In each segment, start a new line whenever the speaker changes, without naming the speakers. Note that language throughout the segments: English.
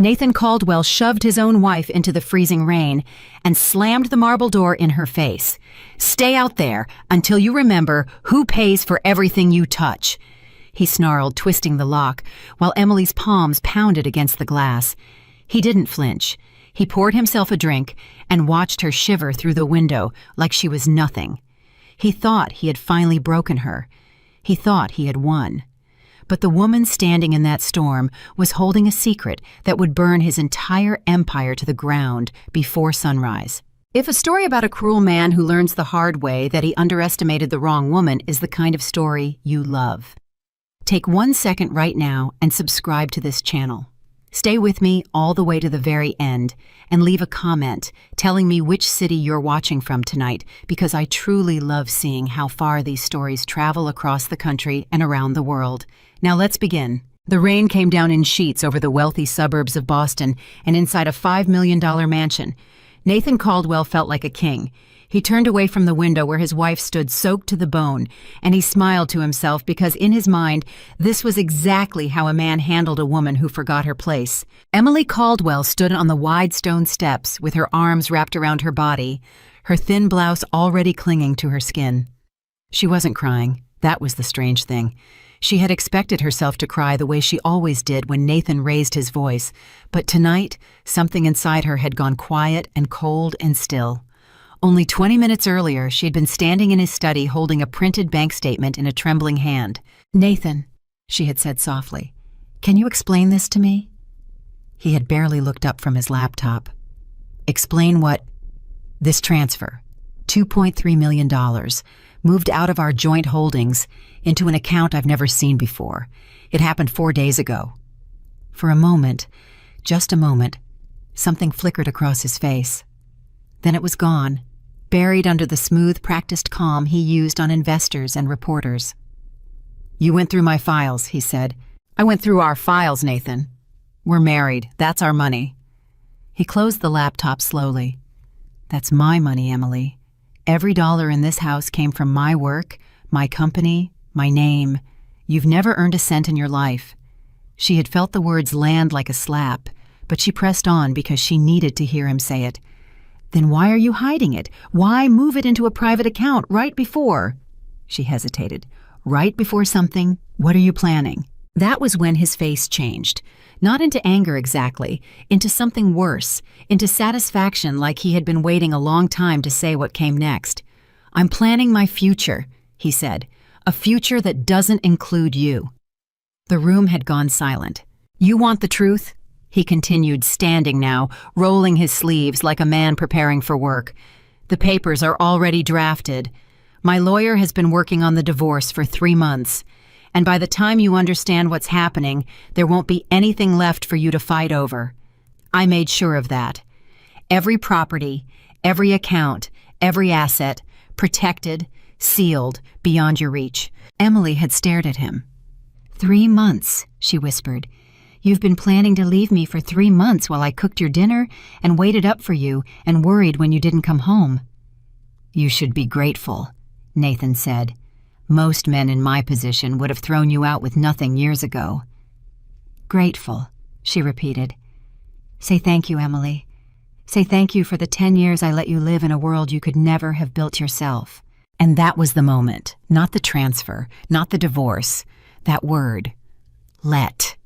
Nathan Caldwell shoved his own wife into the freezing rain and slammed the marble door in her face. "Stay out there until you remember who pays for everything you touch," he snarled, twisting the lock, while Emily's palms pounded against the glass. He didn't flinch. He poured himself a drink and watched her shiver through the window like she was nothing. He thought he had finally broken her. He thought he had won. But the woman standing in that storm was holding a secret that would burn his entire empire to the ground before sunrise. If a story about a cruel man who learns the hard way that he underestimated the wrong woman is the kind of story you love, take 1 second right now and subscribe to this channel. Stay with me all the way to the very end and leave a comment telling me which city you're watching from tonight, because I truly love seeing how far these stories travel across the country and around the world. Now let's begin. The rain came down in sheets over the wealthy suburbs of Boston and inside a $5 million mansion. Nathan Caldwell felt like a king. He turned away from the window where his wife stood soaked to the bone, and he smiled to himself because in his mind, this was exactly how a man handled a woman who forgot her place. Emily Caldwell stood on the wide stone steps with her arms wrapped around her body, her thin blouse already clinging to her skin. She wasn't crying. That was the strange thing. She had expected herself to cry the way she always did when Nathan raised his voice, but tonight, something inside her had gone quiet and cold and still. Only 20 minutes earlier, she had been standing in his study holding a printed bank statement in a trembling hand. "Nathan," she had said softly, "can you explain this to me?" He had barely looked up from his laptop. "Explain what?" "This transfer, $2.3 million, moved out of our joint holdings into an account I've never seen before. It happened 4 days ago." For a moment, just a moment, something flickered across his face. Then it was gone, buried under the smooth, practiced calm he used on investors and reporters. "You went through my files," he said. "I went through our files, Nathan. We're married. That's our money." He closed the laptop slowly. "That's my money, Emily. Every dollar in this house came from my work, my company, my name. You've never earned a cent in your life." She had felt the words land like a slap, but she pressed on because she needed to hear him say it. "Then why are you hiding it? Why move it into a private account right before?" She hesitated. "Right before something? What are you planning?" That was when his face changed. Not into anger exactly, into something worse, into satisfaction like he had been waiting a long time to say what came next. "I'm planning my future," he said. "A future that doesn't include you." The room had gone silent. "You want the truth?" He continued, standing now, rolling his sleeves like a man preparing for work. "The papers are already drafted. My lawyer has been working on the divorce for 3 months. And by the time you understand what's happening, there won't be anything left for you to fight over. I made sure of that. Every property, every account, every asset, protected, sealed, beyond your reach." Emily had stared at him. 3 months, she whispered. "You've been planning to leave me for 3 months while I cooked your dinner and waited up for you and worried when you didn't come home." "You should be grateful," Nathan said. "Most men in my position would have thrown you out with nothing years ago." "Grateful," she repeated. "Say thank you, Emily. Say thank you for the 10 years I let you live in a world you could never have built yourself." And that was the moment, not the transfer, not the divorce, that word, let.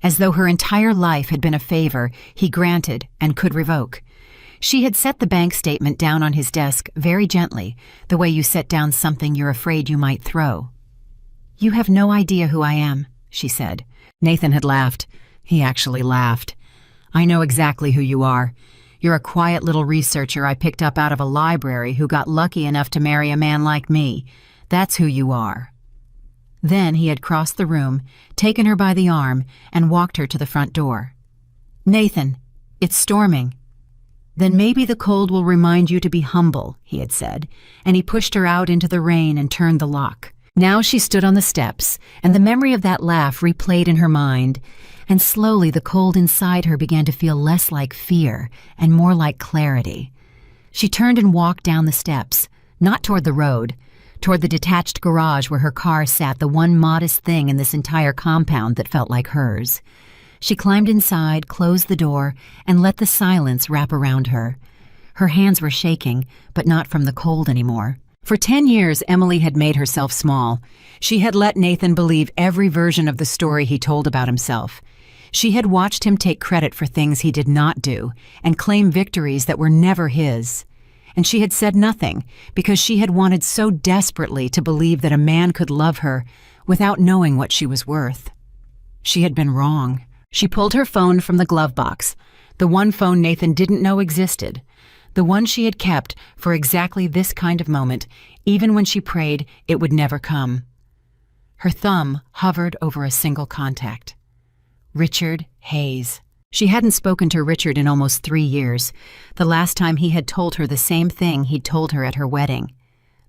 As though her entire life had been a favor he granted and could revoke. She had set the bank statement down on his desk very gently, the way you set down something you're afraid you might throw. "You have no idea who I am," she said. Nathan had laughed. He actually laughed. "I know exactly who you are. You're a quiet little researcher I picked up out of a library who got lucky enough to marry a man like me. That's who you are." Then he had crossed the room, taken her by the arm, and walked her to the front door. "Nathan, it's storming." "Then maybe the cold will remind you to be humble," he had said, and he pushed her out into the rain and turned the lock. Now she stood on the steps, and the memory of that laugh replayed in her mind, and slowly the cold inside her began to feel less like fear and more like clarity. She turned and walked down the steps, not toward the road, toward the detached garage where her car sat, the one modest thing in this entire compound that felt like hers. She climbed inside, closed the door, and let the silence wrap around her. Her hands were shaking, but not from the cold anymore. For 10 years, Emily had made herself small. She had let Nathan believe every version of the story he told about himself. She had watched him take credit for things he did not do and claim victories that were never his. And she had said nothing because she had wanted so desperately to believe that a man could love her without knowing what she was worth. She had been wrong. She pulled her phone from the glove box, the one phone Nathan didn't know existed, the one she had kept for exactly this kind of moment, even when she prayed it would never come. Her thumb hovered over a single contact. Richard Hayes. She hadn't spoken to Richard in almost 3 years, the last time he had told her the same thing he'd told her at her wedding.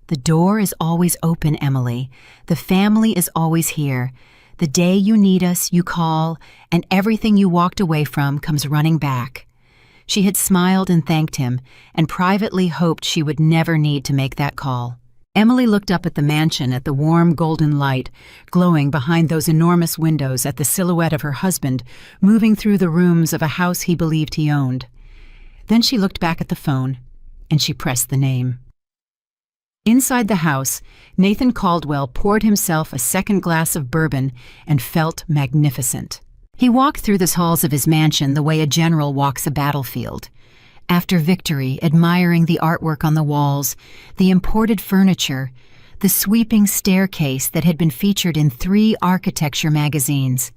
The door is always open, Emily. The family is always here. The day you need us, you call, and everything you walked away from comes running back. She had smiled and thanked him, and privately hoped she would never need to make that call. Emily looked up at the mansion, at the warm golden light glowing behind those enormous windows, at the silhouette of her husband moving through the rooms of a house he believed he owned. Then she looked back at the phone, and she pressed the name. Inside the house, Nathan Caldwell poured himself a second glass of bourbon and felt magnificent. He walked through the halls of his mansion the way a general walks a battlefield. After victory, admiring the artwork on the walls, the imported furniture, the sweeping staircase that had been featured in 3 architecture magazines.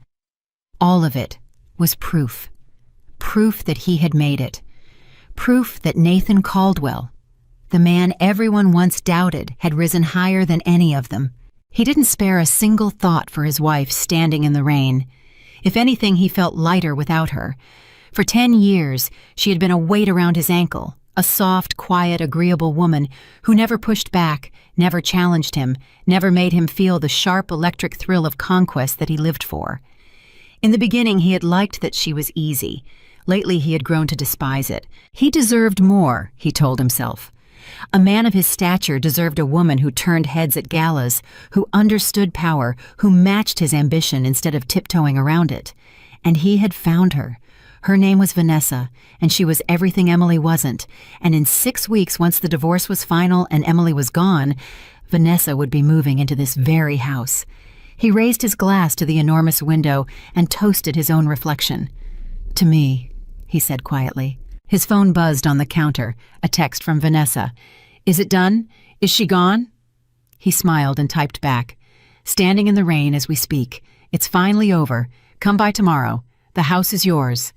All of it was proof. Proof that he had made it. Proof that Nathan Caldwell, the man everyone once doubted, had risen higher than any of them. He didn't spare a single thought for his wife standing in the rain. If anything, he felt lighter without her. For 10 years, she had been a weight around his ankle, a soft, quiet, agreeable woman who never pushed back, never challenged him, never made him feel the sharp electric thrill of conquest that he lived for. In the beginning, he had liked that she was easy. Lately, he had grown to despise it. He deserved more, he told himself. A man of his stature deserved a woman who turned heads at galas, who understood power, who matched his ambition instead of tiptoeing around it. And he had found her. Her name was Vanessa, and she was everything Emily wasn't. And in 6 weeks, once the divorce was final and Emily was gone, Vanessa would be moving into this very house. He raised his glass to the enormous window and toasted his own reflection. "To me," he said quietly. His phone buzzed on the counter, a text from Vanessa. "Is it done? Is she gone?" He smiled and typed back. "Standing in the rain as we speak. It's finally over. Come by tomorrow. The house is yours."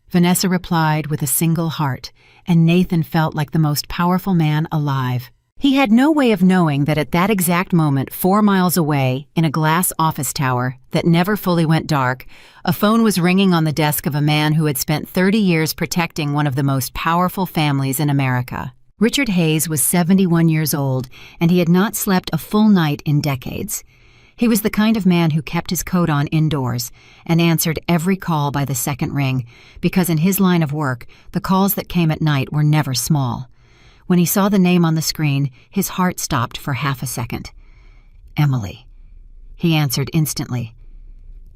Vanessa replied with a single heart, and Nathan felt like the most powerful man alive. He had no way of knowing that at that exact moment, 4 miles away, in a glass office tower that never fully went dark, a phone was ringing on the desk of a man who had spent 30 years protecting one of the most powerful families in America. Richard Hayes was 71 years old, and he had not slept a full night in decades. He was the kind of man who kept his coat on indoors and answered every call by the second ring, because in his line of work, the calls that came at night were never small. When he saw the name on the screen, his heart stopped for half a second. "Emily." He answered instantly.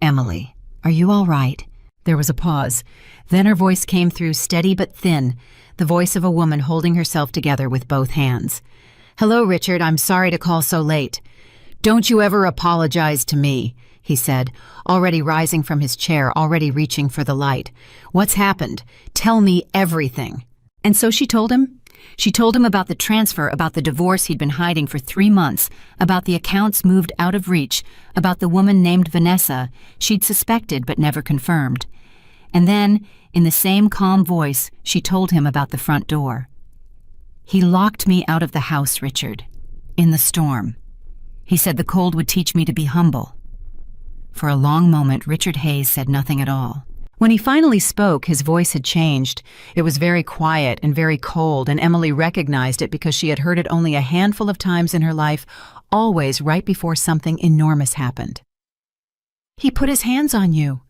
"Emily, are you all right?" There was a pause. Then her voice came through, steady but thin, the voice of a woman holding herself together with both hands. "Hello, Richard. I'm sorry to call so late." "Don't you ever apologize to me," he said, already rising from his chair, already reaching for the light. "What's happened? Tell me everything." And so she told him. She told him about the transfer, about the divorce he'd been hiding for 3 months, about the accounts moved out of reach, about the woman named Vanessa she'd suspected but never confirmed. And then, in the same calm voice, she told him about the front door. "He locked me out of the house, Richard, in the storm. He said the cold would teach me to be humble." For a long moment, Richard Hayes said nothing at all. When he finally spoke, his voice had changed. It was very quiet and very cold, and Emily recognized it because she had heard it only a handful of times in her life, always right before something enormous happened. "He put his hands on you.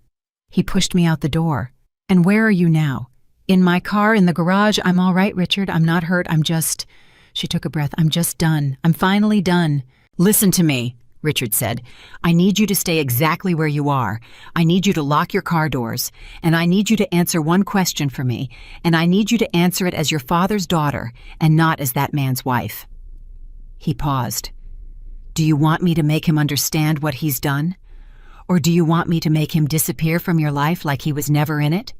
He pushed me out the door. And where are you now?" "In my car, in the garage. I'm all right, Richard. I'm not hurt. I'm just..." She took a breath. "I'm just done. I'm finally done." "Listen to me," Richard said. "I need you to stay exactly where you are. I need you to lock your car doors. And I need you to answer one question for me. And I need you to answer it as your father's daughter and not as that man's wife." He paused. "Do you want me to make him understand what he's done? Or do you want me to make him disappear from your life like he was never in it?"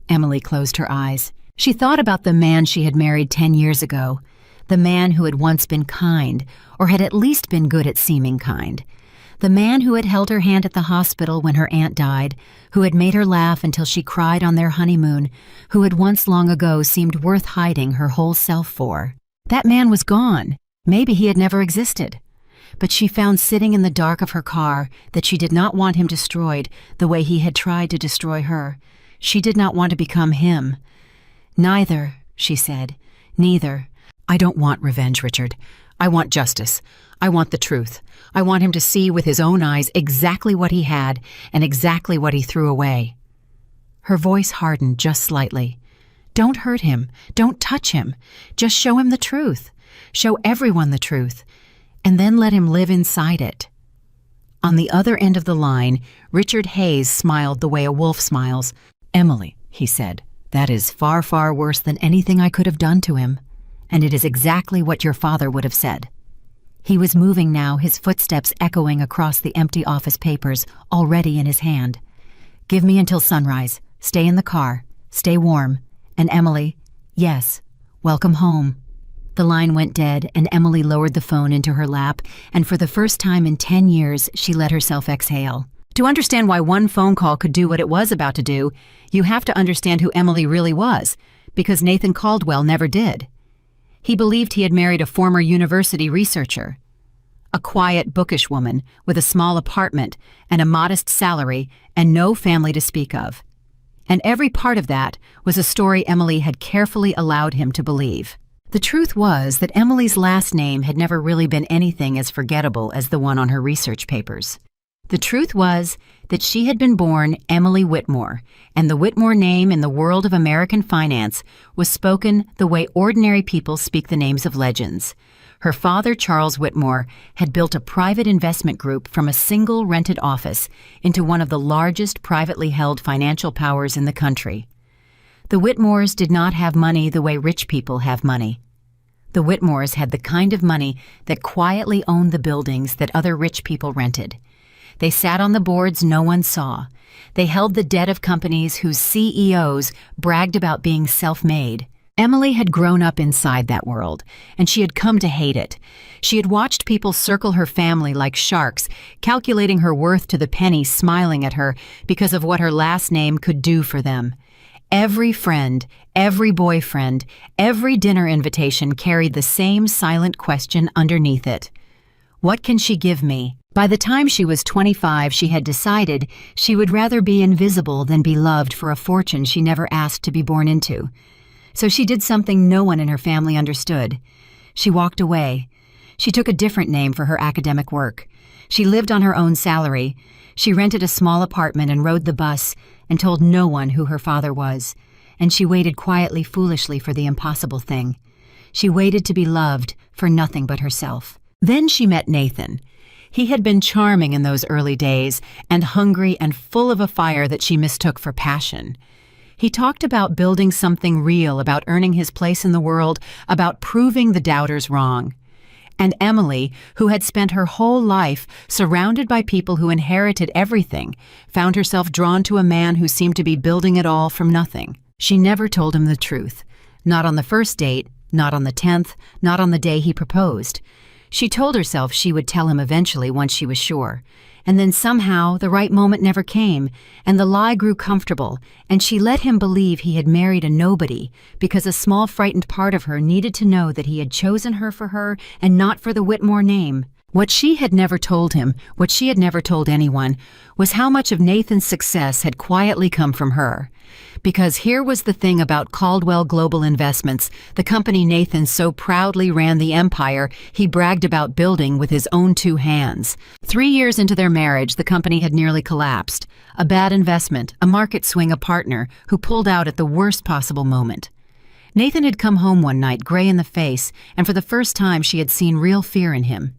Emily closed her eyes. She thought about the man she had married 10 years ago, the man who had once been kind, or had at least been good at seeming kind, the man who had held her hand at the hospital when her aunt died, who had made her laugh until she cried on their honeymoon, who had once long ago seemed worth hiding her whole self for. That man was gone. Maybe he had never existed. But she found sitting in the dark of her car that she did not want him destroyed the way he had tried to destroy her. She did not want to become him. "Neither," she said, "neither. I don't want revenge, Richard. I want justice. I want the truth. I want him to see with his own eyes exactly what he had and exactly what he threw away." Her voice hardened just slightly. "Don't hurt him. Don't touch him. Just show him the truth. Show everyone the truth. And then let him live inside it." On the other end of the line, Richard Hayes smiled the way a wolf smiles. "Emily," he said, "that is far, far worse than anything I could have done to him. And it is exactly what your father would have said." He was moving now, his footsteps echoing across the empty office papers, already in his hand. "Give me until sunrise. Stay in the car. Stay warm. And Emily, yes, welcome home." The line went dead, and Emily lowered the phone into her lap, and for the first time in 10 years, she let herself exhale. To understand why one phone call could do what it was about to do, you have to understand who Emily really was, because Nathan Caldwell never did. He believed he had married a former university researcher. A quiet, bookish woman with a small apartment and a modest salary and no family to speak of. And every part of that was a story Emily had carefully allowed him to believe. The truth was that Emily's last name had never really been anything as forgettable as the one on her research papers. The truth was that she had been born Emily Whitmore, and the Whitmore name in the world of American finance was spoken the way ordinary people speak the names of legends. Her father, Charles Whitmore, had built a private investment group from a single rented office into one of the largest privately held financial powers in the country. The Whitmores did not have money the way rich people have money. The Whitmores had the kind of money that quietly owned the buildings that other rich people rented. They sat on the boards no one saw. They held the debt of companies whose CEOs bragged about being self-made. Emily had grown up inside that world, and she had come to hate it. She had watched people circle her family like sharks, calculating her worth to the penny, smiling at her because of what her last name could do for them. Every friend, every boyfriend, every dinner invitation carried the same silent question underneath it. What can she give me? By the time she was 25, she had decided she would rather be invisible than be loved for a fortune she never asked to be born into. So she did something no one in her family understood. She walked away. She took a different name for her academic work. She lived on her own salary. She rented a small apartment and rode the bus and told no one who her father was. And she waited quietly, foolishly for the impossible thing. She waited to be loved for nothing but herself. Then she met Nathan. He had been charming in those early days and hungry and full of a fire that she mistook for passion. He talked about building something real, about earning his place in the world, about proving the doubters wrong. And Emily, who had spent her whole life surrounded by people who inherited everything, found herself drawn to a man who seemed to be building it all from nothing. She never told him the truth. Not on the first date, not on the 10th, not on the day he proposed. She told herself she would tell him eventually once she was sure. And then somehow the right moment never came, and the lie grew comfortable, and she let him believe he had married a nobody because a small frightened part of her needed to know that he had chosen her for her and not for the Whitmore name. What she had never told him, what she had never told anyone, was how much of Nathan's success had quietly come from her. Because here was the thing about Caldwell Global Investments, the company Nathan so proudly ran the empire he bragged about building with his own 2 hands. 3 years into their marriage, the company had nearly collapsed. A bad investment, a market swing, a partner who pulled out at the worst possible moment. Nathan had come home one night, gray in the face, and for the first time she had seen real fear in him.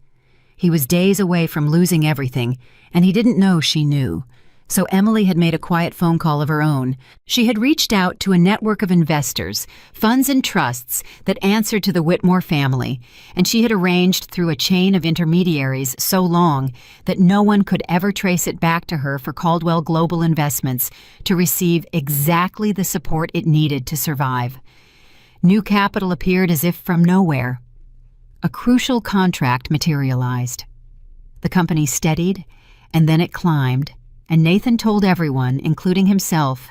He was days away from losing everything, and he didn't know she knew. So Emily had made a quiet phone call of her own. She had reached out to a network of investors, funds and trusts that answered to the Whitmore family, and she had arranged through a chain of intermediaries so long that no one could ever trace it back to her for Caldwell Global Investments to receive exactly the support it needed to survive. New capital appeared as if from nowhere. A crucial contract materialized. The company steadied, and then it climbed, and Nathan told everyone, including himself,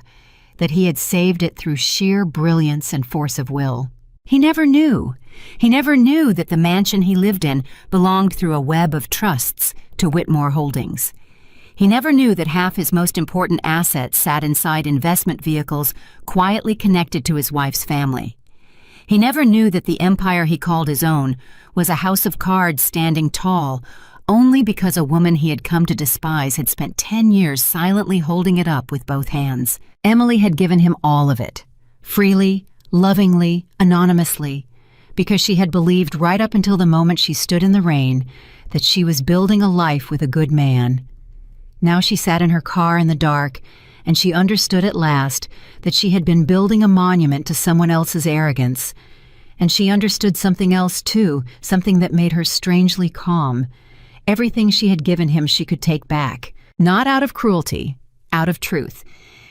that he had saved it through sheer brilliance and force of will. He never knew. He never knew that the mansion he lived in belonged through a web of trusts to Whitmore Holdings. He never knew that half his most important assets sat inside investment vehicles quietly connected to his wife's family. He never knew that the empire he called his own was a house of cards standing tall only because a woman he had come to despise had spent 10 years silently holding it up with both hands. Emily had given him all of it, freely, lovingly, anonymously, because she had believed right up until the moment she stood in the rain that she was building a life with a good man. Now she sat in her car in the dark, and she understood at last that she had been building a monument to someone else's arrogance. And she understood something else too, something that made her strangely calm. Everything she had given him she could take back, not out of cruelty, out of truth,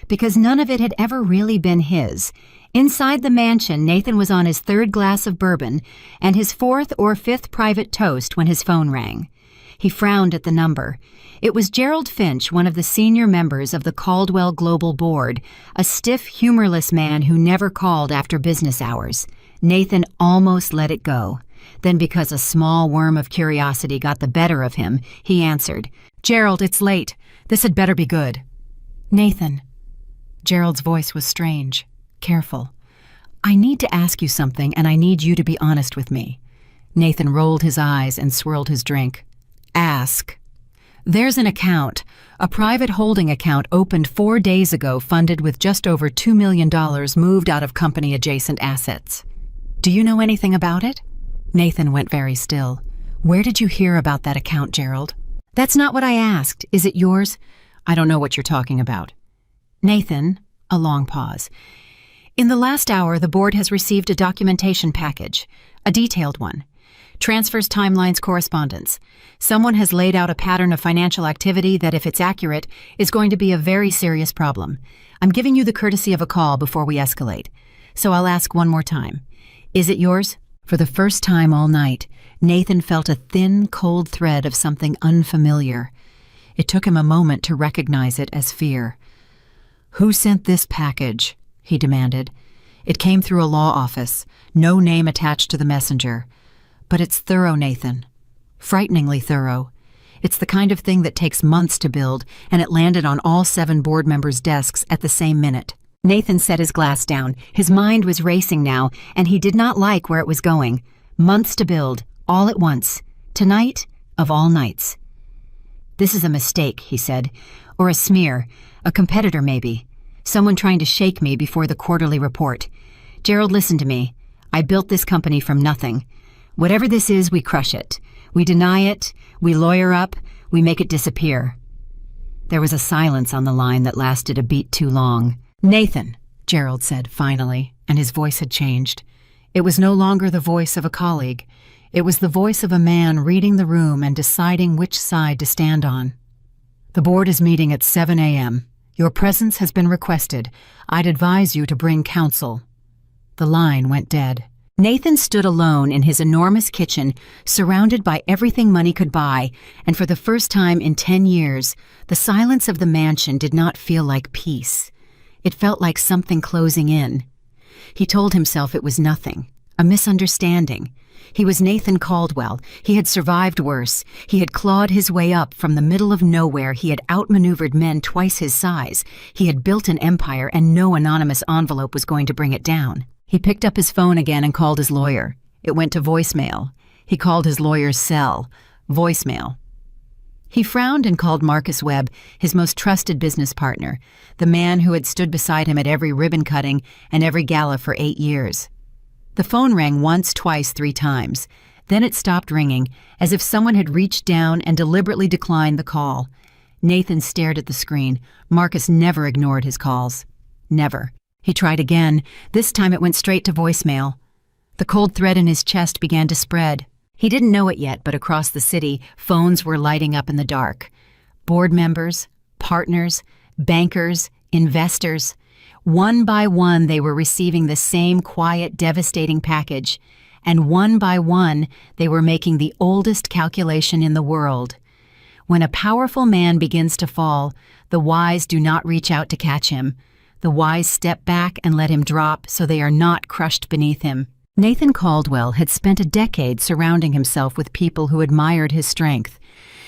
because none of it had ever really been his. Inside the mansion, Nathan was on his third glass of bourbon and his fourth or fifth private toast when his phone rang. He frowned at the number. It was Gerald Finch, one of the senior members of the Caldwell Global Board, a stiff, humorless man who never called after business hours. Nathan almost let it go. Then, because a small worm of curiosity got the better of him, he answered, "Gerald, it's late. This had better be good." "Nathan." Gerald's voice was strange, careful. "I need to ask you something, and I need you to be honest with me." Nathan rolled his eyes and swirled his drink. "Ask." "There's an account, a private holding account opened 4 days ago funded with just over $2 million moved out of company-adjacent assets. Do you know anything about it?" Nathan went very still. "Where did you hear about that account, Gerald?" "That's not what I asked. Is it yours?" "I don't know what you're talking about." "Nathan," a long pause. "In the last hour, the board has received a documentation package, a detailed one. Transfers, timelines, correspondence. Someone has laid out a pattern of financial activity that, if it's accurate, is going to be a very serious problem. I'm giving you the courtesy of a call before we escalate. So I'll ask one more time. Is it yours?" For the first time all night, Nathan felt a thin, cold thread of something unfamiliar. It took him a moment to recognize it as fear. "Who sent this package?" he demanded. "It came through a law office, no name attached to the messenger. But it's thorough, Nathan. Frighteningly thorough. It's the kind of thing that takes months to build, and it landed on all 7 board members' desks at the same minute." Nathan set his glass down. His mind was racing now, and he did not like where it was going. Months to build, all at once. Tonight, of all nights. "This is a mistake," he said. "Or a smear. A competitor, maybe. Someone trying to shake me before the quarterly report. Gerald, listen to me. I built this company from nothing. Whatever this is, we crush it. We deny it. We lawyer up. We make it disappear." There was a silence on the line that lasted a beat too long. "Nathan," Gerald said finally, and his voice had changed. It was no longer the voice of a colleague. It was the voice of a man reading the room and deciding which side to stand on. "The board is meeting at 7 a.m. Your presence has been requested. I'd advise you to bring counsel." The line went dead. Nathan stood alone in his enormous kitchen, surrounded by everything money could buy, and for the first time in 10 years, the silence of the mansion did not feel like peace. It felt like something closing in. He told himself it was nothing, a misunderstanding. He was Nathan Caldwell. He had survived worse. He had clawed his way up from the middle of nowhere. He had outmaneuvered men twice his size. He had built an empire, and no anonymous envelope was going to bring it down. He picked up his phone again and called his lawyer. It went to voicemail. He called his lawyer's cell. Voicemail. He frowned and called Marcus Webb, his most trusted business partner, the man who had stood beside him at every ribbon cutting and every gala for 8 years. The phone rang once, twice, 3 times. Then it stopped ringing, as if someone had reached down and deliberately declined the call. Nathan stared at the screen. Marcus never ignored his calls. Never. He tried again. This time it went straight to voicemail. The cold thread in his chest began to spread. He didn't know it yet, but across the city, phones were lighting up in the dark. Board members, partners, bankers, investors. One by one, they were receiving the same quiet, devastating package. And one by one, they were making the oldest calculation in the world. When a powerful man begins to fall, the wise do not reach out to catch him. The wise step back and let him drop so they are not crushed beneath him. Nathan Caldwell had spent a decade surrounding himself with people who admired his strength.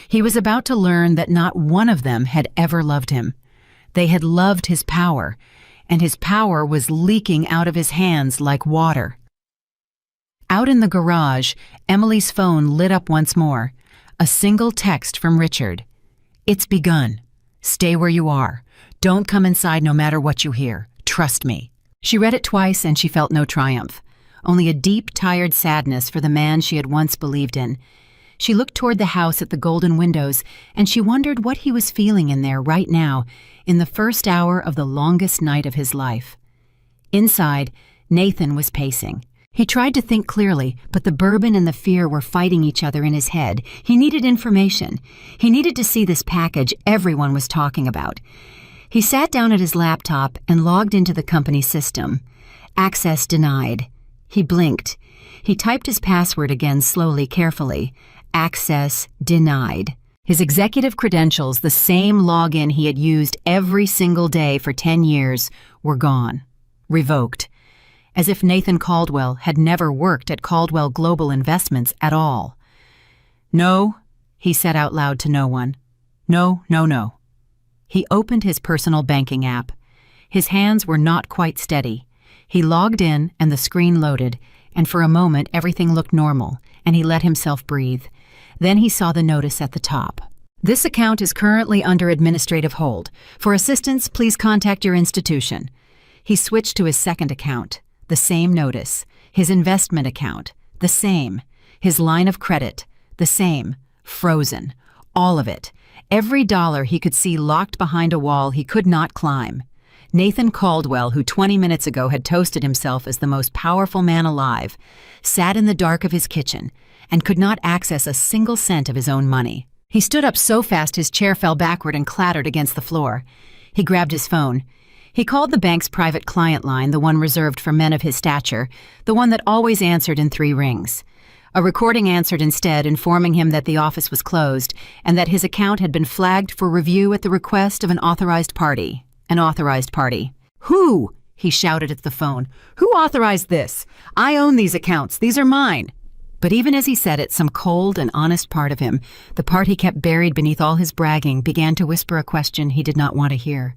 He was about to learn that not one of them had ever loved him. They had loved his power, and his power was leaking out of his hands like water. Out in the garage, Emily's phone lit up once more. A single text from Richard. "It's begun. Stay where you are. Don't come inside no matter what you hear. Trust me." She read it twice and she felt no triumph, only a deep, tired sadness for the man she had once believed in. She looked toward the house at the golden windows, and she wondered what he was feeling in there right now, in the first hour of the longest night of his life. Inside, Nathan was pacing. He tried to think clearly, but the bourbon and the fear were fighting each other in his head. He needed information. He needed to see this package everyone was talking about. He sat down at his laptop and logged into the company system. Access denied. He blinked. He typed his password again slowly, carefully. Access denied. His executive credentials, the same login he had used every single day for 10 years, were gone. Revoked. As if Nathan Caldwell had never worked at Caldwell Global Investments at all. "No," he said out loud to no one. "No, no, no." He opened his personal banking app. His hands were not quite steady. He logged in and the screen loaded, and for a moment everything looked normal, and he let himself breathe. Then he saw the notice at the top. "This account is currently under administrative hold. For assistance, please contact your institution." He switched to his second account. The same notice. His investment account. The same. His line of credit. The same. Frozen. All of it. Every dollar he could see locked behind a wall he could not climb. Nathan Caldwell, who 20 minutes ago had toasted himself as the most powerful man alive, sat in the dark of his kitchen and could not access a single cent of his own money. He stood up so fast his chair fell backward and clattered against the floor. He grabbed his phone. He called the bank's private client line, the one reserved for men of his stature, the one that always answered in 3 rings. A recording answered instead, informing him that the office was closed and that his account had been flagged for review at the request of an authorized party. An authorized party. "Who?" he shouted at the phone. "Who authorized this? I own these accounts. These are mine." But even as he said it, some cold and honest part of him, the part he kept buried beneath all his bragging, began to whisper a question he did not want to hear.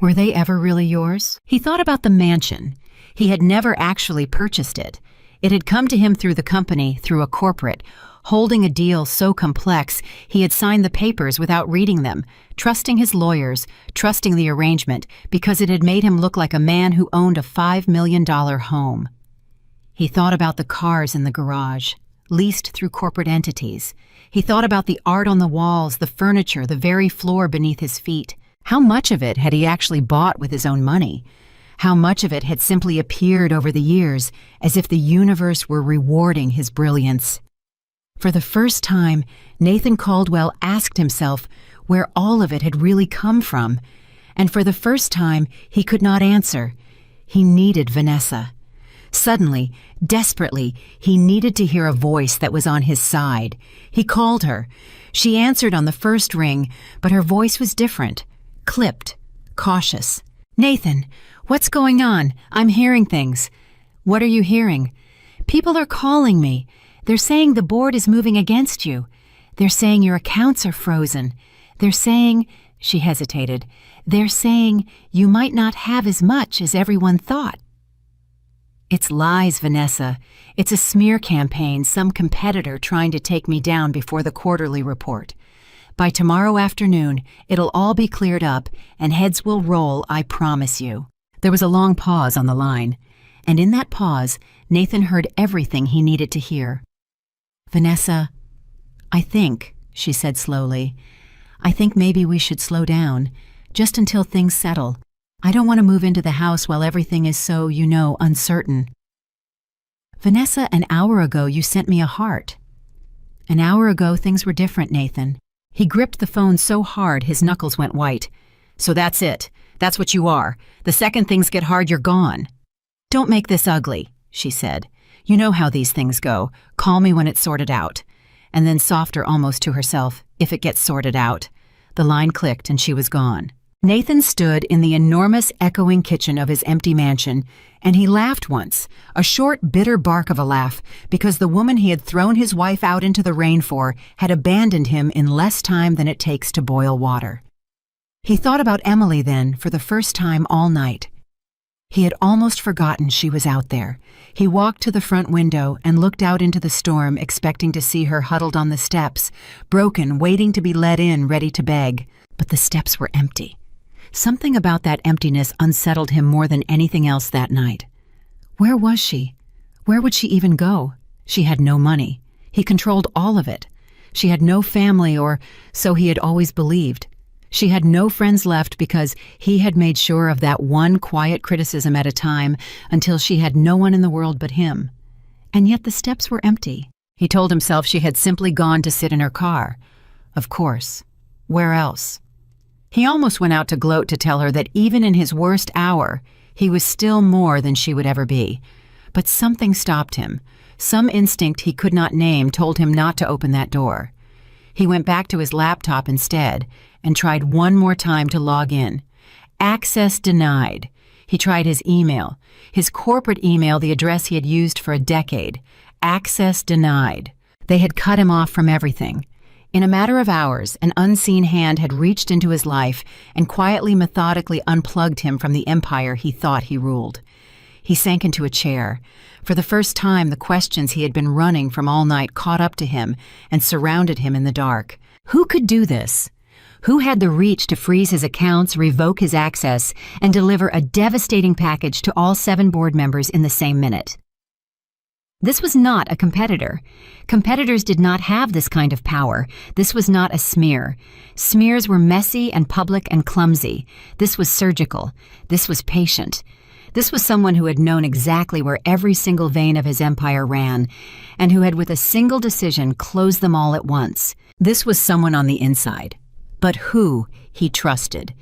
Were they ever really yours? He thought about the mansion. He had never actually purchased it. It had come to him through the company, through a corporate, holding a deal so complex he had signed the papers without reading them, trusting his lawyers, trusting the arrangement, because it had made him look like a man who owned a $5 million home. He thought about the cars in the garage, leased through corporate entities. He thought about the art on the walls, the furniture, the very floor beneath his feet. How much of it had he actually bought with his own money? How much of it had simply appeared over the years, as if the universe were rewarding his brilliance? For the first time, Nathan Caldwell asked himself where all of it had really come from, and for the first time, he could not answer. He needed Vanessa. Suddenly, desperately, he needed to hear a voice that was on his side. He called her. She answered on the first ring, but her voice was different, clipped, cautious. "Nathan, what's going on? I'm hearing things." "What are you hearing?" "People are calling me. They're saying the board is moving against you. They're saying your accounts are frozen. They're saying," she hesitated, "they're saying you might not have as much as everyone thought." "It's lies, Vanessa. It's a smear campaign, some competitor trying to take me down before the quarterly report. By tomorrow afternoon, it'll all be cleared up, and heads will roll, I promise you." There was a long pause on the line, and in that pause, Nathan heard everything he needed to hear. "Vanessa, she said slowly, I think maybe we should slow down, just until things settle. I don't want to move into the house while everything is so, uncertain." "Vanessa, an hour ago you sent me a heart." "An hour ago things were different, Nathan." He gripped the phone so hard his knuckles went white. "So that's it. That's what you are. The second things get hard, you're gone." "Don't make this ugly," she said. "You know how these things go. Call me when it's sorted out." And then softer almost to herself, "If it gets sorted out." The line clicked and she was gone. Nathan stood in the enormous echoing kitchen of his empty mansion, and he laughed once, a short, bitter bark of a laugh, because the woman he had thrown his wife out into the rain for had abandoned him in less time than it takes to boil water. He thought about Emily then for the first time all night. He had almost forgotten she was out there. He walked to the front window and looked out into the storm, expecting to see her huddled on the steps, broken, waiting to be let in, ready to beg. But the steps were empty. Something about that emptiness unsettled him more than anything else that night. Where was she? Where would she even go? She had no money. He controlled all of it. She had no family, or so he had always believed. She had no friends left because he had made sure of that one quiet criticism at a time until she had no one in the world but him. And yet the steps were empty. He told himself she had simply gone to sit in her car. Of course. Where else? He almost went out to gloat to tell her that even in his worst hour, he was still more than she would ever be. But something stopped him. Some instinct he could not name told him not to open that door. He went back to his laptop instead and tried one more time to log in. Access denied. He tried his email, his corporate email, the address he had used for a decade. Access denied. They had cut him off from everything. In a matter of hours, an unseen hand had reached into his life and quietly, methodically unplugged him from the empire he thought he ruled. He sank into a chair. For the first time, the questions he had been running from all night caught up to him and surrounded him in the dark. Who could do this? Who had the reach to freeze his accounts, revoke his access, and deliver a devastating package to all 7 board members in the same minute? This was not a competitor. Competitors did not have this kind of power. This was not a smear. Smears were messy and public and clumsy. This was surgical. This was patient. This was someone who had known exactly where every single vein of his empire ran, and who had with a single decision closed them all at once. This was someone on the inside. But who he trusted.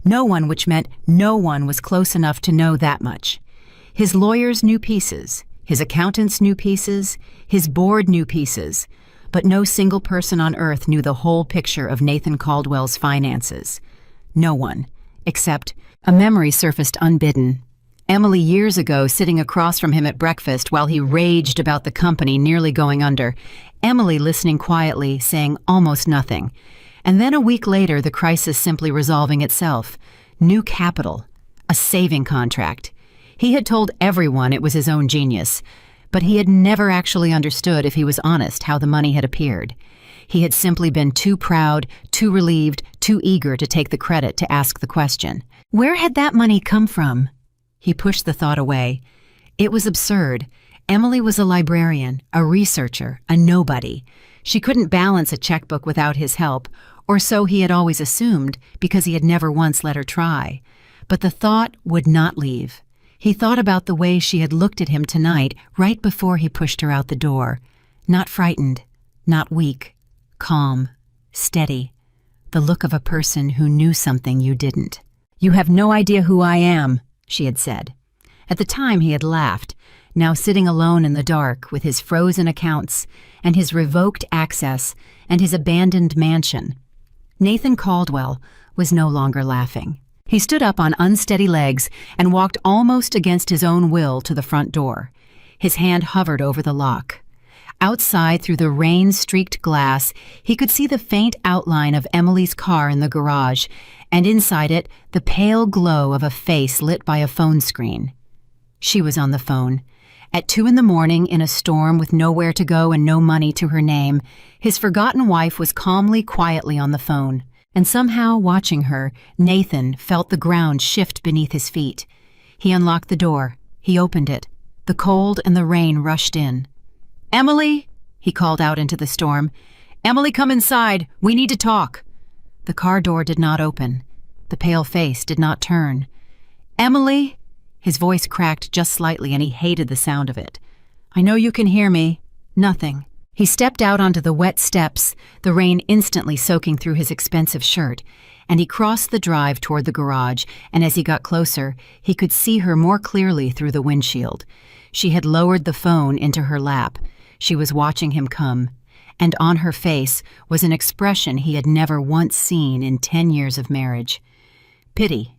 No one, which meant no one was close enough to know that much. His lawyers knew pieces. His accountants knew pieces. His board knew pieces. But no single person on earth knew the whole picture of Nathan Caldwell's finances. No one, except a memory surfaced unbidden. Emily years ago, sitting across from him at breakfast while he raged about the company nearly going under. Emily listening quietly, saying almost nothing. And then a week later, the crisis simply resolving itself. New capital. A saving contract. He had told everyone it was his own genius, but he had never actually understood, if he was honest, how the money had appeared. He had simply been too proud, too relieved, too eager to take the credit to ask the question. Where had that money come from? He pushed the thought away. It was absurd. Emily was a librarian, a researcher, a nobody. She couldn't balance a checkbook without his help, or so he had always assumed, because he had never once let her try. But the thought would not leave. He thought about the way she had looked at him tonight, right before he pushed her out the door. Not frightened, not weak, calm, steady. The look of a person who knew something you didn't. "You have no idea who I am," she had said. At the time he had laughed, now sitting alone in the dark with his frozen accounts and his revoked access and his abandoned mansion. Nathan Caldwell was no longer laughing. He stood up on unsteady legs and walked almost against his own will to the front door. His hand hovered over the lock. Outside, through the rain-streaked glass, he could see the faint outline of Emily's car in the garage, and inside it, the pale glow of a face lit by a phone screen. She was on the phone. At 2 a.m, in a storm with nowhere to go and no money to her name, his forgotten wife was calmly, quietly on the phone. And somehow, watching her, Nathan felt the ground shift beneath his feet. He unlocked the door. He opened it. The cold and the rain rushed in. "Emily?" he called out into the storm. "Emily, come inside. We need to talk." The car door did not open. The pale face did not turn. "Emily?" His voice cracked just slightly, and he hated the sound of it. "I know you can hear me." Nothing. He stepped out onto the wet steps, the rain instantly soaking through his expensive shirt, and he crossed the drive toward the garage, and as he got closer, he could see her more clearly through the windshield. She had lowered the phone into her lap. She was watching him come, and on her face was an expression he had never once seen in 10 years of marriage. Pity.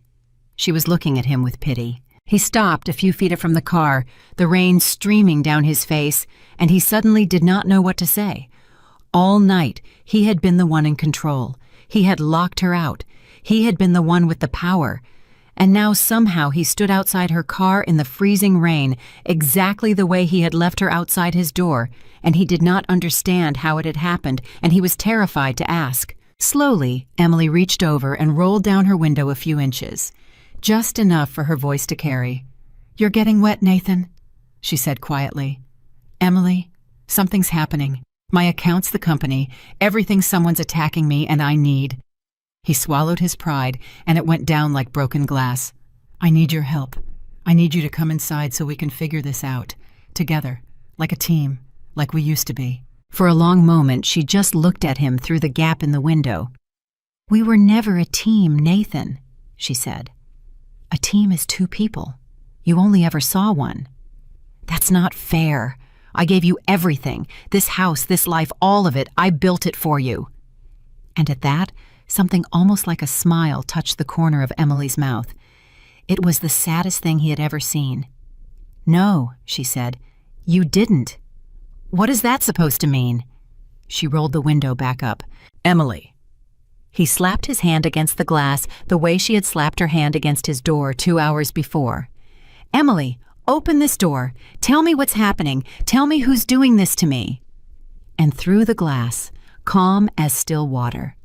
She was looking at him with pity. He stopped a few feet from the car, the rain streaming down his face, and he suddenly did not know what to say. All night, he had been the one in control. He had locked her out. He had been the one with the power. And now somehow he stood outside her car in the freezing rain, exactly the way he had left her outside his door, and he did not understand how it had happened, and he was terrified to ask. Slowly, Emily reached over and rolled down her window a few inches, just enough for her voice to carry. "You're getting wet, Nathan," she said quietly. "Emily, something's happening. My account's the company. Everything someone's attacking me, and I need." He swallowed his pride, and it went down like broken glass. "I need your help. I need you to come inside so we can figure this out. Together, like a team, like we used to be." For a long moment, she just looked at him through the gap in the window. "We were never a team, Nathan," she said. "A team is two people. You only ever saw one." "That's not fair. I gave you everything. This house, this life, all of it. I built it for you." And at that, something almost like a smile touched the corner of Emily's mouth. It was the saddest thing he had ever seen. "No," she said, "you didn't." "What is that supposed to mean?" She rolled the window back up. "Emily." He slapped his hand against the glass the way she had slapped her hand against his door 2 hours before. "Emily, open this door. Tell me what's happening. Tell me who's doing this to me." And through the glass, calm as still water,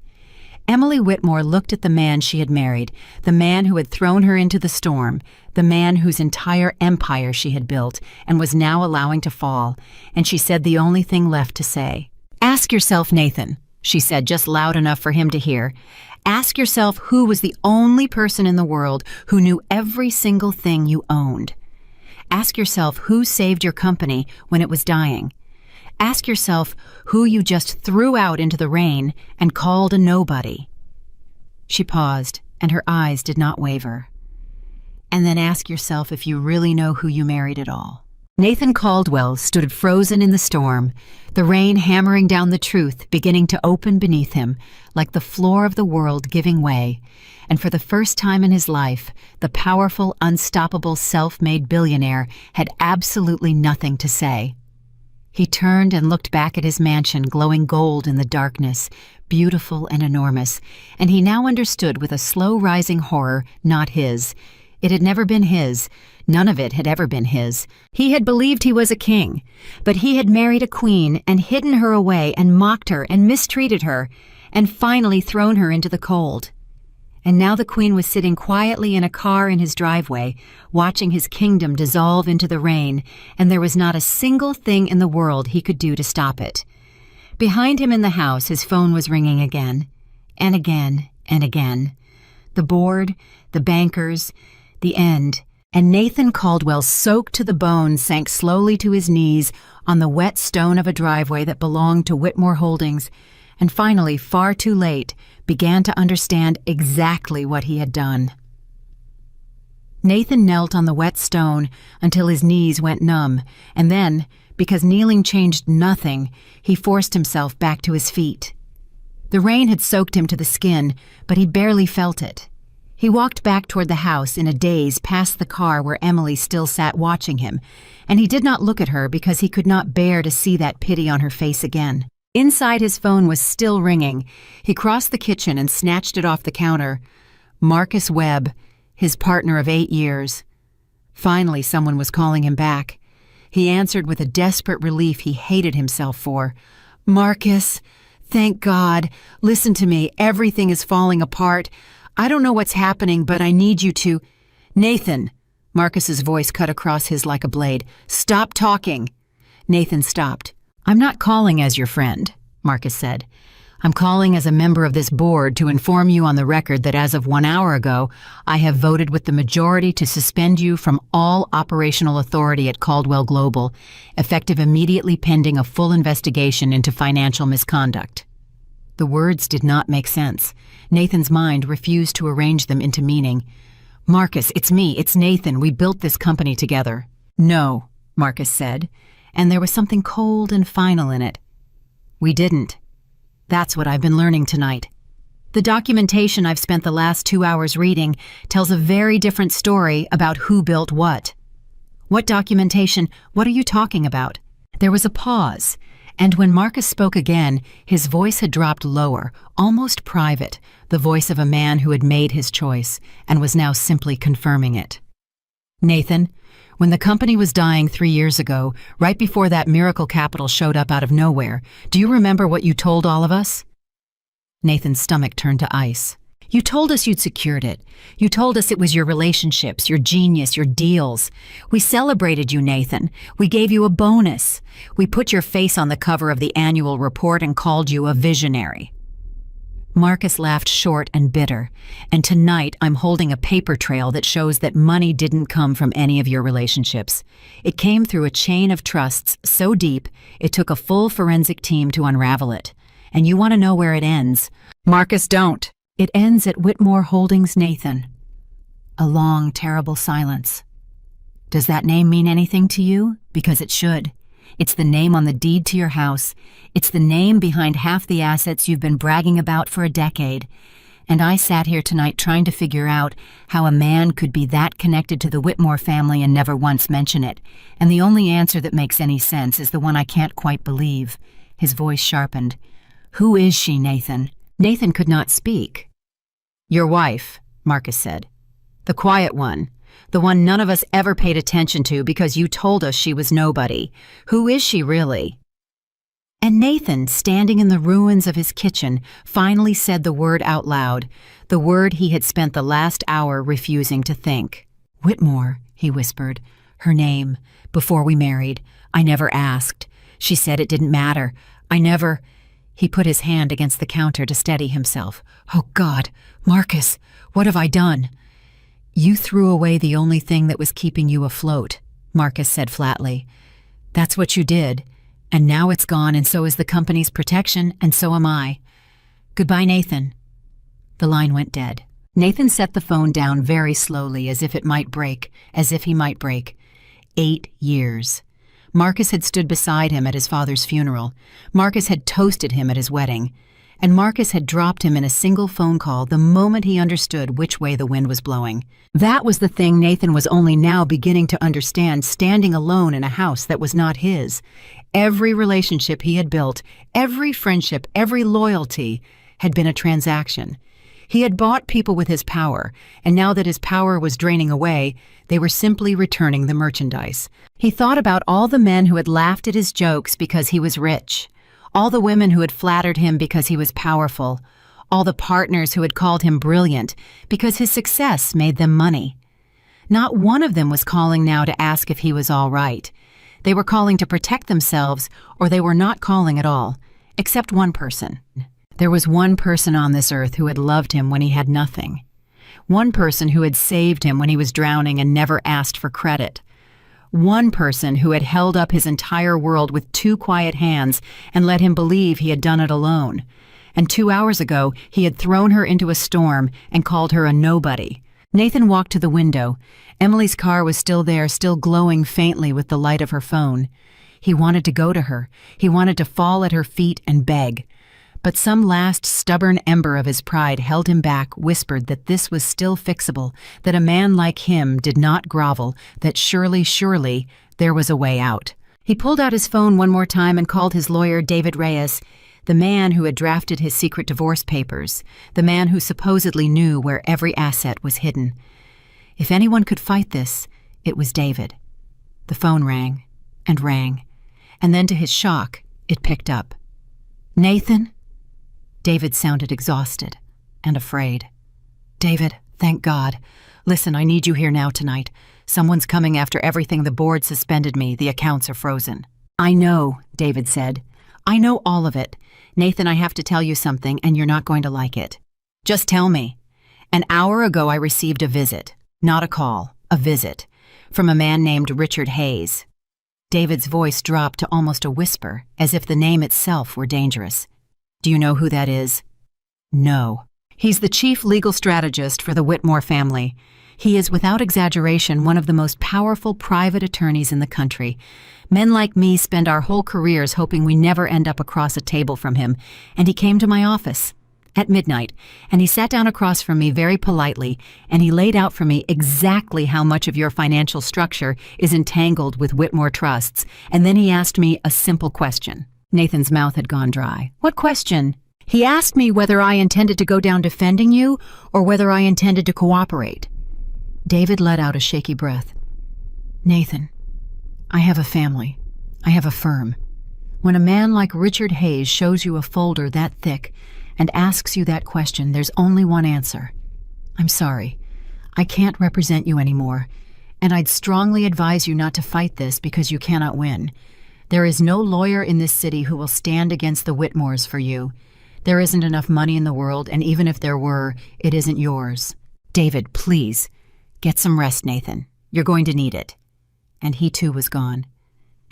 Emily Whitmore looked at the man she had married, the man who had thrown her into the storm, the man whose entire empire she had built and was now allowing to fall, and she said the only thing left to say. "Ask yourself, Nathan," she said just loud enough for him to hear. "Ask yourself who was the only person in the world who knew every single thing you owned. Ask yourself who saved your company when it was dying. Ask yourself who you just threw out into the rain and called a nobody." She paused, and her eyes did not waver. "And then ask yourself if you really know who you married at all." Nathan Caldwell stood frozen in the storm, the rain hammering down the truth beginning to open beneath him, like the floor of the world giving way, and for the first time in his life, the powerful, unstoppable, self-made billionaire had absolutely nothing to say. He turned and looked back at his mansion glowing gold in the darkness, beautiful and enormous, and he now understood with a slow-rising horror, not his. It had never been his. None of it had ever been his. He had believed he was a king, but he had married a queen and hidden her away and mocked her and mistreated her, and finally thrown her into the cold. And now the queen was sitting quietly in a car in his driveway, watching his kingdom dissolve into the rain, and there was not a single thing in the world he could do to stop it. Behind him in the house, his phone was ringing again, and again, and again. The board, the bankers, the end, and Nathan Caldwell, soaked to the bone, sank slowly to his knees on the wet stone of a driveway that belonged to Whitmore Holdings, and finally, far too late, began to understand exactly what he had done. Nathan knelt on the wet stone until his knees went numb, and then, because kneeling changed nothing, he forced himself back to his feet. The rain had soaked him to the skin, but he barely felt it. He walked back toward the house in a daze past the car where Emily still sat watching him, and he did not look at her because he could not bear to see that pity on her face again. Inside, his phone was still ringing. He crossed the kitchen and snatched it off the counter. Marcus Webb, his partner of 8 years. Finally, someone was calling him back. He answered with a desperate relief he hated himself for. "Marcus, thank God. Listen to me. Everything is falling apart. I don't know what's happening, but I need you to—" "Nathan," Marcus's voice cut across his like a blade. "Stop talking." Nathan stopped. "I'm not calling as your friend," Marcus said. "I'm calling as a member of this board to inform you on the record that as of 1 hour ago, I have voted with the majority to suspend you from all operational authority at Caldwell Global, effective immediately pending a full investigation into financial misconduct." The words did not make sense. Nathan's mind refused to arrange them into meaning. "Marcus, it's me, it's Nathan. We built this company together." "No," Marcus said, and there was something cold and final in it. "We didn't. That's what I've been learning tonight. The documentation I've spent the last 2 hours reading tells a very different story about who built what." "What documentation? What are you talking about?" There was a pause, and when Marcus spoke again, his voice had dropped lower, almost private, the voice of a man who had made his choice and was now simply confirming it. "Nathan, when the company was dying 3 years ago, right before that miracle capital showed up out of nowhere, do you remember what you told all of us?" Nathan's stomach turned to ice. "You told us you'd secured it. You told us it was your relationships, your genius, your deals. We celebrated you, Nathan. We gave you a bonus. We put your face on the cover of the annual report and called you a visionary." Marcus laughed short and bitter, "And tonight I'm holding a paper trail that shows that money didn't come from any of your relationships. It came through a chain of trusts so deep it took a full forensic team to unravel it. And you want to know where it ends?" "Marcus, don't." "It ends at Whitmore Holdings, Nathan." A long, terrible silence. "Does that name mean anything to you? Because it should. It's the name on the deed to your house. It's the name behind half the assets you've been bragging about for a decade. And I sat here tonight trying to figure out how a man could be that connected to the Whitmore family and never once mention it. And the only answer that makes any sense is the one I can't quite believe." His voice sharpened. "Who is she, Nathan?" Nathan could not speak. "Your wife," Marcus said. "The quiet one. The one none of us ever paid attention to because you told us she was nobody. Who is she really?" And Nathan, standing in the ruins of his kitchen, finally said the word out loud, the word he had spent the last hour refusing to think. "Whitmore," he whispered. "Her name. Before we married. I never asked. She said it didn't matter. I never—" He put his hand against the counter to steady himself. "Oh, God, Marcus, what have I done?" "You threw away the only thing that was keeping you afloat," Marcus said flatly. "That's what you did. And now it's gone, and so is the company's protection, and so am I. Goodbye, Nathan." The line went dead. Nathan set the phone down very slowly, as if it might break, as if he might break. 8 years. Marcus had stood beside him at his father's funeral. Marcus had toasted him at his wedding. And Marcus had dropped him in a single phone call the moment he understood which way the wind was blowing. That was the thing Nathan was only now beginning to understand, standing alone in a house that was not his. Every relationship he had built, every friendship, every loyalty had been a transaction. He had bought people with his power, and now that his power was draining away, they were simply returning the merchandise. He thought about all the men who had laughed at his jokes because he was rich, all the women who had flattered him because he was powerful, all the partners who had called him brilliant because his success made them money. Not one of them was calling now to ask if he was all right. They were calling to protect themselves, or they were not calling at all, except one person. There was one person on this earth who had loved him when he had nothing. One person who had saved him when he was drowning and never asked for credit. One person who had held up his entire world with 2 quiet hands and let him believe he had done it alone. And 2 hours ago, he had thrown her into a storm and called her a nobody. Nathan walked to the window. Emily's car was still there, still glowing faintly with the light of her phone. He wanted to go to her. He wanted to fall at her feet and beg. But some last stubborn ember of his pride held him back, whispered that this was still fixable, that a man like him did not grovel, that surely, surely, there was a way out. He pulled out his phone one more time and called his lawyer, David Reyes, the man who had drafted his secret divorce papers, the man who supposedly knew where every asset was hidden. If anyone could fight this, it was David. The phone rang, and then to his shock, it picked up. "Nathan?" David sounded exhausted and afraid. "David, thank God. Listen, I need you here now tonight. Someone's coming after everything the board suspended me. The accounts are frozen." I know, David said. I know all of it. Nathan, I have to tell you something, and you're not going to like it. Just tell me. An hour ago, I received a visit. Not a call, a visit. From a man named Richard Hayes. David's voice dropped to almost a whisper, as if the name itself were dangerous. Do you know who that is? No. He's the chief legal strategist for the Whitmore family. He is, without exaggeration, one of the most powerful private attorneys in the country. Men like me spend our whole careers hoping we never end up across a table from him, and he came to my office at midnight, and he sat down across from me very politely, and he laid out for me exactly how much of your financial structure is entangled with Whitmore trusts, and then he asked me a simple question. Nathan's mouth had gone dry. What question? He asked me whether I intended to go down defending you or whether I intended to cooperate. David let out a shaky breath. Nathan, I have a family. I have a firm. When a man like Richard Hayes shows you a folder that thick and asks you that question, there's only one answer. I'm sorry. I can't represent you anymore, and I'd strongly advise you not to fight this because you cannot win. There is no lawyer in this city who will stand against the Whitmores for you. There isn't enough money in the world, and even if there were, it isn't yours. David, please. Get some rest, Nathan. You're going to need it. And he too was gone.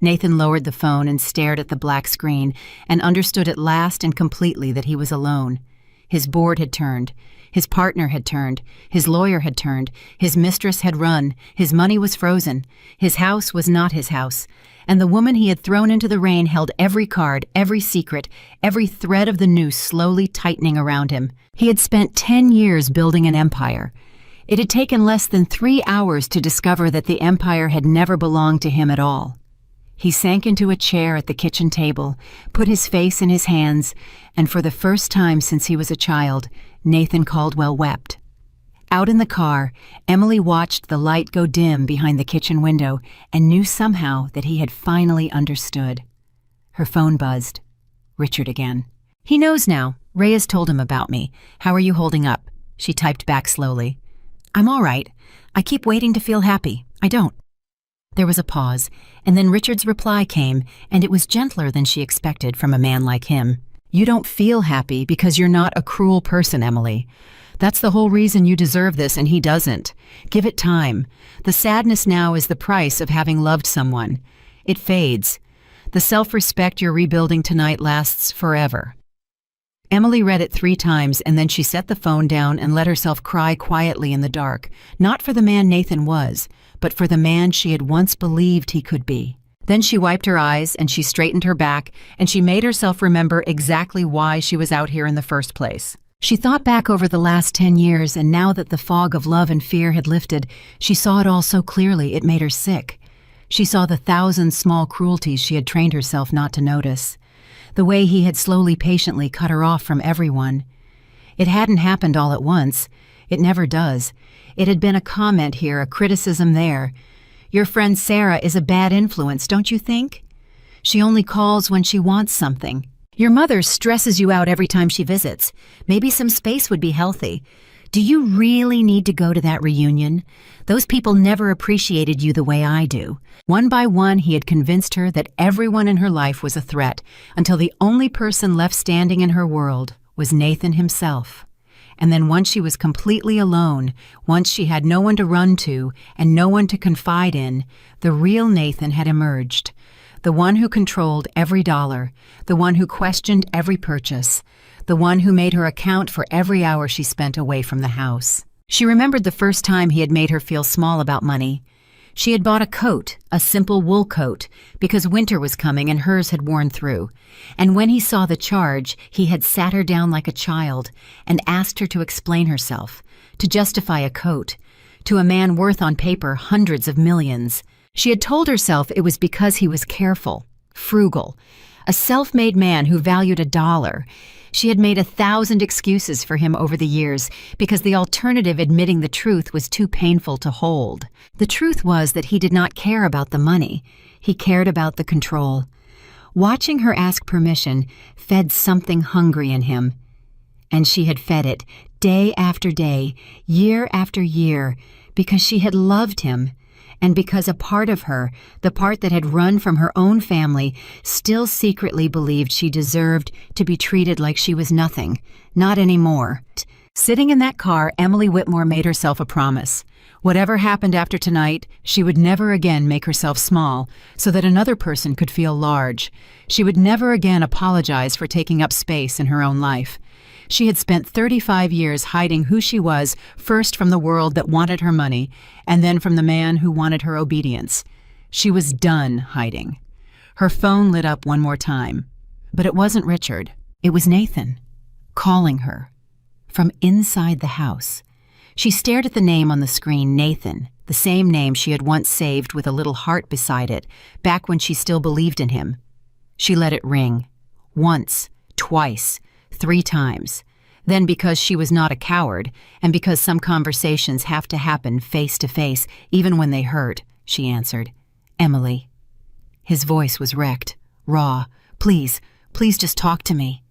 Nathan lowered the phone and stared at the black screen and understood at last and completely that he was alone. His board had turned. His partner had turned. His lawyer had turned. His mistress had run. His money was frozen. His house was not his house. And the woman he had thrown into the rain held every card, every secret, every thread of the noose slowly tightening around him. He had spent 10 years building an empire. It had taken less than 3 hours to discover that the empire had never belonged to him at all. He sank into a chair at the kitchen table, put his face in his hands, and for the first time since he was a child, Nathan Caldwell wept. Out in the car, Emily watched the light go dim behind the kitchen window and knew somehow that he had finally understood. Her phone buzzed. Richard again. He knows now. Ray has told him about me. How are you holding up? She typed back slowly. I'm all right. I keep waiting to feel happy. I don't. There was a pause, and then Richard's reply came, and it was gentler than she expected from a man like him. You don't feel happy because you're not a cruel person, Emily. That's the whole reason you deserve this, and he doesn't. Give it time. The sadness now is the price of having loved someone. It fades. The self-respect you're rebuilding tonight lasts forever. Emily read it 3 times, and then she set the phone down and let herself cry quietly in the dark, not for the man Nathan was, but for the man she had once believed he could be. Then she wiped her eyes, and she straightened her back, and she made herself remember exactly why she was out here in the first place. She thought back over the last 10 years, and now that the fog of love and fear had lifted, she saw it all so clearly it made her sick. She saw the 1,000 small cruelties she had trained herself not to notice. The way he had slowly, patiently cut her off from everyone. It hadn't happened all at once. It never does. It had been a comment here, a criticism there. Your friend Sarah is a bad influence, don't you think? She only calls when she wants something. Your mother stresses you out every time she visits. Maybe some space would be healthy. Do you really need to go to that reunion? Those people never appreciated you the way I do. One by one, he had convinced her that everyone in her life was a threat, until the only person left standing in her world was Nathan himself. And then once she was completely alone, once she had no one to run to and no one to confide in, the real Nathan had emerged. The one who controlled every dollar, the one who questioned every purchase, the one who made her account for every hour she spent away from the house. She remembered the first time he had made her feel small about money. She had bought a coat, a simple wool coat, because winter was coming and hers had worn through. And when he saw the charge, he had sat her down like a child and asked her to explain herself, to justify a coat, to a man worth on paper hundreds of millions. She had told herself it was because he was careful, frugal, a self-made man who valued $1. She had made 1,000 excuses for him over the years because the alternative, admitting the truth, was too painful to hold. The truth was that he did not care about the money. He cared about the control. Watching her ask permission fed something hungry in him. And she had fed it day after day, year after year, because she had loved him. And because a part of her, the part that had run from her own family, still secretly believed she deserved to be treated like she was nothing, not anymore. Sitting in that car, Emily Whitmore made herself a promise. Whatever happened after tonight, she would never again make herself small so that another person could feel large. She would never again apologize for taking up space in her own life. She had spent 35 years hiding who she was, first from the world that wanted her money, and then from the man who wanted her obedience. She was done hiding. Her phone lit up one more time. But it wasn't Richard. It was Nathan, calling her. From inside the house. She stared at the name on the screen, Nathan, the same name she had once saved with a little heart beside it, back when she still believed in him. She let it ring. Once, twice, 3 times. Then, because she was not a coward, and because some conversations have to happen face to face, even when they hurt, she answered, "Emily." His voice was wrecked, raw. Please just talk to me."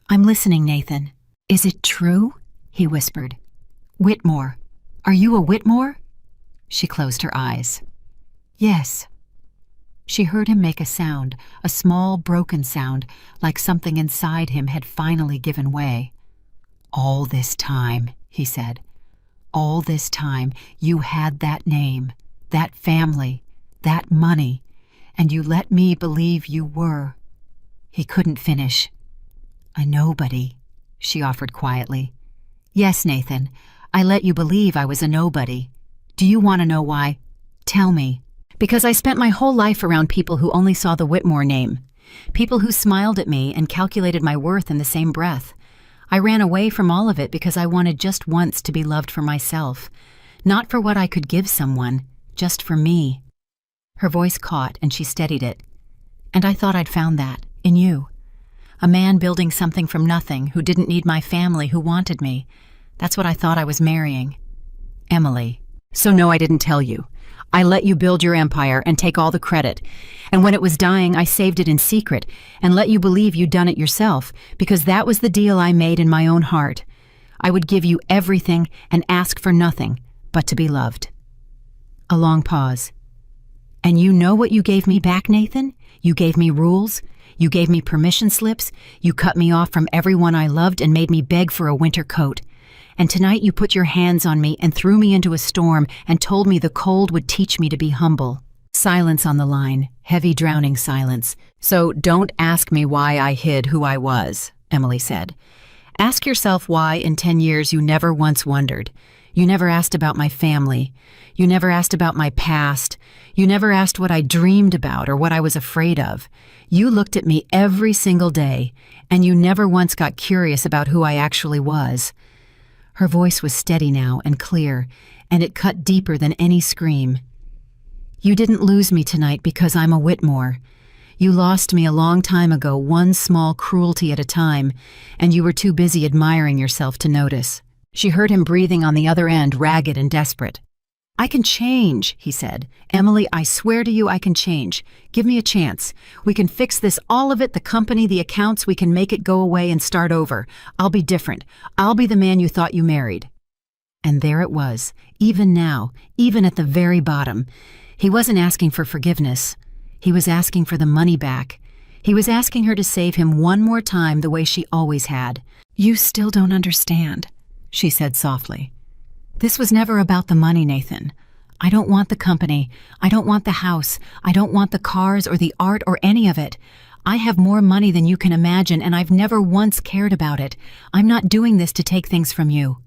"I'm listening, Nathan." "Is it true?" he whispered. "Whitmore. Are you a Whitmore?" She closed her eyes. "Yes." She heard him make a sound, a small, broken sound, like something inside him had finally given way. "All this time," he said. "All this time you had that name, that family, that money, and you let me believe you were." He couldn't finish. "A nobody," she offered quietly. "Yes, Nathan, I let you believe I was a nobody. Do you want to know why? Tell me." "Because I spent my whole life around people who only saw the Whitmore name. People who smiled at me and calculated my worth in the same breath. I ran away from all of it because I wanted just once to be loved for myself. Not for what I could give someone, just for me." Her voice caught and she steadied it. "And I thought I'd found that, in you. A man building something from nothing who didn't need my family, who wanted me. That's what I thought I was marrying." "Emily, so no, I didn't tell you. I let you build your empire and take all the credit. And when it was dying, I saved it in secret and let you believe you'd done it yourself, because that was the deal I made in my own heart. I would give you everything and ask for nothing but to be loved." A long pause. "And you know what you gave me back, Nathan? You gave me rules. You gave me permission slips. You cut me off from everyone I loved and made me beg for a winter coat. And tonight you put your hands on me and threw me into a storm and told me the cold would teach me to be humble." Silence on the line, heavy drowning silence. "So don't ask me why I hid who I was," Emily said. "Ask yourself why in 10 years you never once wondered. You never asked about my family. You never asked about my past. You never asked what I dreamed about or what I was afraid of. You looked at me every single day, and you never once got curious about who I actually was." Her voice was steady now and clear, and it cut deeper than any scream. "You didn't lose me tonight because I'm a Whitmore. You lost me a long time ago, one small cruelty at a time, and you were too busy admiring yourself to notice." She heard him breathing on the other end, ragged and desperate. "I can change," he said. "Emily, I swear to you I can change. Give me a chance. We can fix this, all of it, the company, the accounts, we can make it go away and start over. I'll be different. I'll be the man you thought you married." And there it was, even now, even at the very bottom. He wasn't asking for forgiveness. He was asking for the money back. He was asking her to save him one more time the way she always had. "You still don't understand," she said softly. "This was never about the money, Nathan. I don't want the company. I don't want the house. I don't want the cars or the art or any of it. I have more money than you can imagine, and I've never once cared about it. I'm not doing this to take things from you."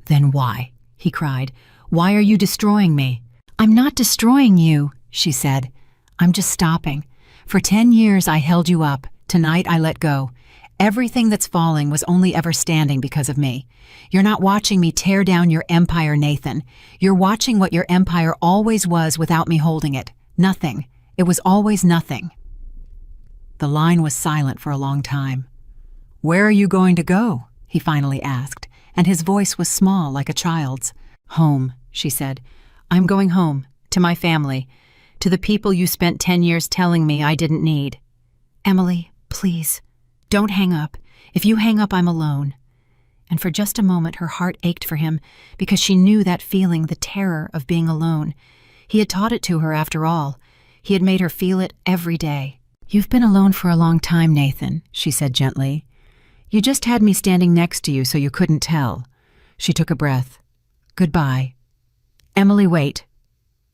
"Then why?" he cried. "Why are you destroying me?" "I'm not destroying you," she said. "I'm just stopping. For 10 years I held you up. Tonight I let go. Everything that's falling was only ever standing because of me. You're not watching me tear down your empire, Nathan. You're watching what your empire always was without me holding it. Nothing. It was always nothing." The line was silent for a long time. "Where are you going to go?" he finally asked, and his voice was small like a child's. "Home," she said. "I'm going home, to my family, to the people you spent 10 years telling me I didn't need." "Emily, please. Don't hang up. If you hang up, I'm alone." And for just a moment her heart ached for him because she knew that feeling, the terror of being alone. He had taught it to her after all. He had made her feel it every day. "You've been alone for a long time, Nathan," she said gently. "You just had me standing next to you so you couldn't tell." She took a breath. "Goodbye." "Emily, wait."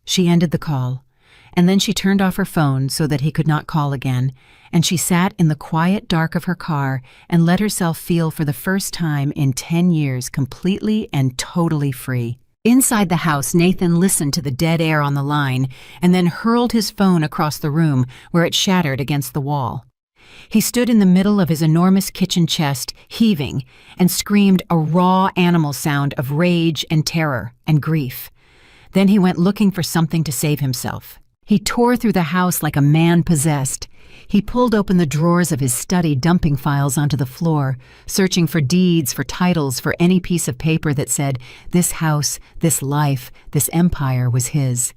She ended the call, and then she turned off her phone so that he could not call again, and she sat in the quiet dark of her car and let herself feel for the first time in 10 years completely and totally free. Inside the house, Nathan listened to the dead air on the line and then hurled his phone across the room where it shattered against the wall. He stood in the middle of his enormous kitchen chest, heaving, and screamed a raw animal sound of rage and terror and grief. Then he went looking for something to save himself. He tore through the house like a man possessed. He pulled open the drawers of his study, dumping files onto the floor, searching for deeds, for titles, for any piece of paper that said, this house, this life, this empire was his.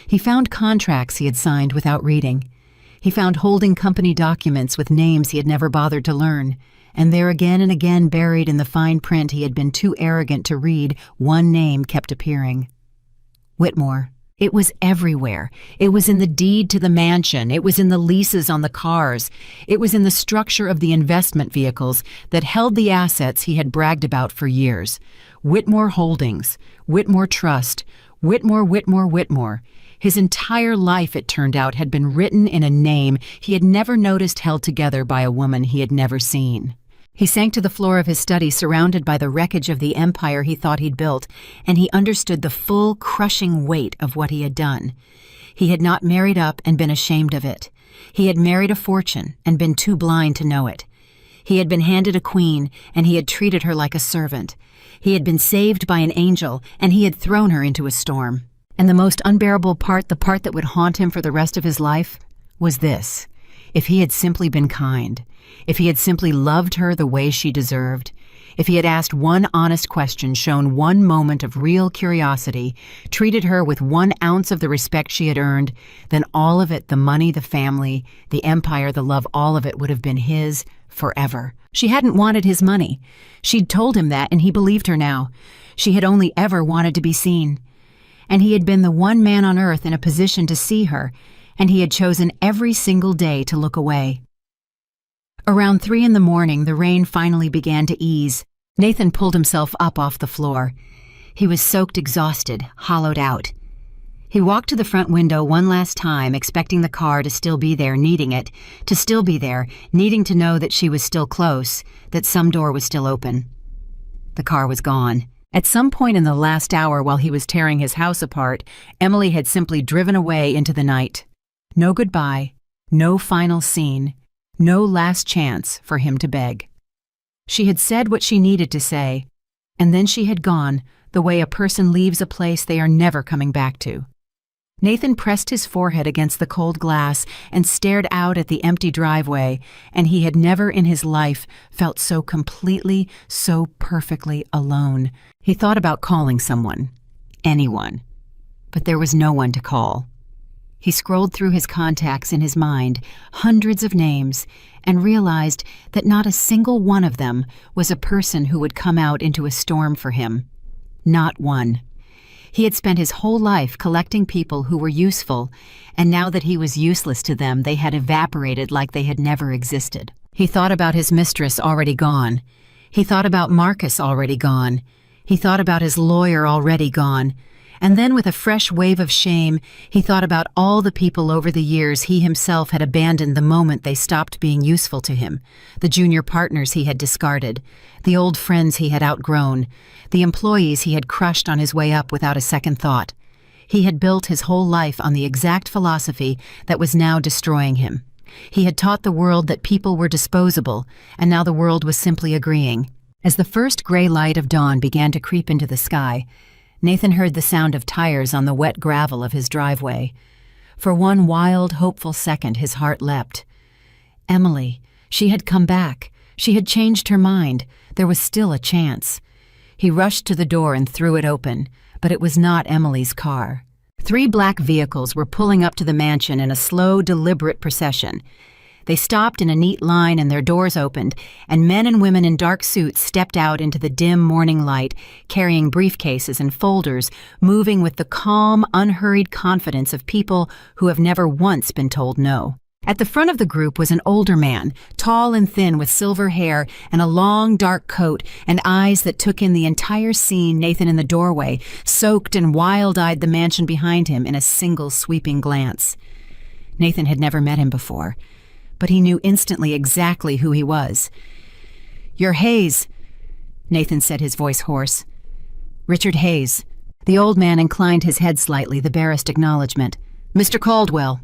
He found contracts he had signed without reading. He found holding company documents with names he had never bothered to learn. And there again and again, buried in the fine print he had been too arrogant to read, one name kept appearing. Whitmore. It was everywhere. It was in the deed to the mansion. It was in the leases on the cars. It was in the structure of the investment vehicles that held the assets he had bragged about for years. Whitmore Holdings, Whitmore Trust, Whitmore. His entire life, it turned out, had been written in a name he had never noticed held together by a woman he had never seen. He sank to the floor of his study, surrounded by the wreckage of the empire he thought he'd built, and he understood the full, crushing weight of what he had done. He had not married up and been ashamed of it. He had married a fortune and been too blind to know it. He had been handed a queen, and he had treated her like a servant. He had been saved by an angel, and he had thrown her into a storm. And the most unbearable part, the part that would haunt him for the rest of his life, was this. If he had simply been kind, if he had simply loved her the way she deserved, if he had asked one honest question, shown one moment of real curiosity, treated her with 1 ounce of the respect she had earned, then all of it, the money, the family, the empire, the love, all of it would have been his forever. She hadn't wanted his money. She'd told him that, and he believed her now. She had only ever wanted to be seen. And he had been the one man on earth in a position to see her, and he had chosen every single day to look away. Around 3 a.m, the rain finally began to ease. Nathan pulled himself up off the floor. He was soaked, exhausted, hollowed out. He walked to the front window one last time, expecting the car to still be there, needing it, to still be there, needing to know that she was still close, that some door was still open. The car was gone. At some point in the last hour while he was tearing his house apart, Emily had simply driven away into the night. No goodbye, no final scene, no last chance for him to beg. She had said what she needed to say, and then she had gone the way a person leaves a place they are never coming back to. Nathan pressed his forehead against the cold glass and stared out at the empty driveway, and he had never in his life felt so completely, so perfectly alone. He thought about calling someone, anyone, but there was no one to call. He scrolled through his contacts in his mind, hundreds of names, and realized that not a single one of them was a person who would come out into a storm for him. Not one. He had spent his whole life collecting people who were useful, and now that he was useless to them, they had evaporated like they had never existed. He thought about his mistress already gone. He thought about Marcus already gone. He thought about his lawyer already gone. And then with a fresh wave of shame, he thought about all the people over the years he himself had abandoned the moment they stopped being useful to him, the junior partners he had discarded, the old friends he had outgrown, the employees he had crushed on his way up without a second thought. He had built his whole life on the exact philosophy that was now destroying him. He had taught the world that people were disposable, and now the world was simply agreeing. As the first gray light of dawn began to creep into the sky, Nathan heard the sound of tires on the wet gravel of his driveway. For one wild, hopeful second, his heart leapt. Emily. She had come back. She had changed her mind. There was still a chance. He rushed to the door and threw it open, but it was not Emily's car. 3 black vehicles were pulling up to the mansion in a slow, deliberate procession. They stopped in a neat line and their doors opened, and men and women in dark suits stepped out into the dim morning light, carrying briefcases and folders, moving with the calm, unhurried confidence of people who have never once been told no. At the front of the group was an older man, tall and thin with silver hair and a long, dark coat and eyes that took in the entire scene. Nathan in the doorway, soaked and wild-eyed the mansion behind him in a single sweeping glance. Nathan had never met him before, but he knew instantly exactly who he was. "You're Hayes," Nathan said, his voice hoarse. "Richard Hayes." The old man inclined his head slightly, the barest acknowledgement. "Mr. Caldwell."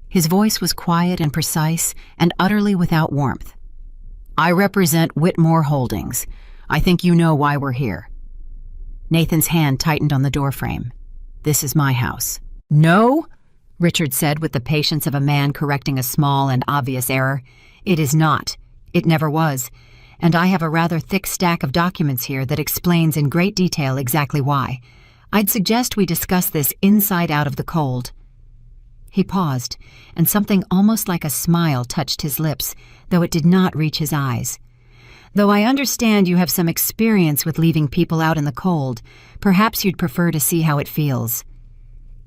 His voice was quiet and precise and utterly without warmth. "I represent Whitmore Holdings. I think you know why we're here." Nathan's hand tightened on the doorframe. "This is my house." "No," Richard said with the patience of a man correcting a small and obvious error. "It is not. It never was. And I have a rather thick stack of documents here that explains in great detail exactly why. I'd suggest we discuss this inside out of the cold." He paused, and something almost like a smile touched his lips, though it did not reach his eyes. "Though I understand you have some experience with leaving people out in the cold, perhaps you'd prefer to see how it feels."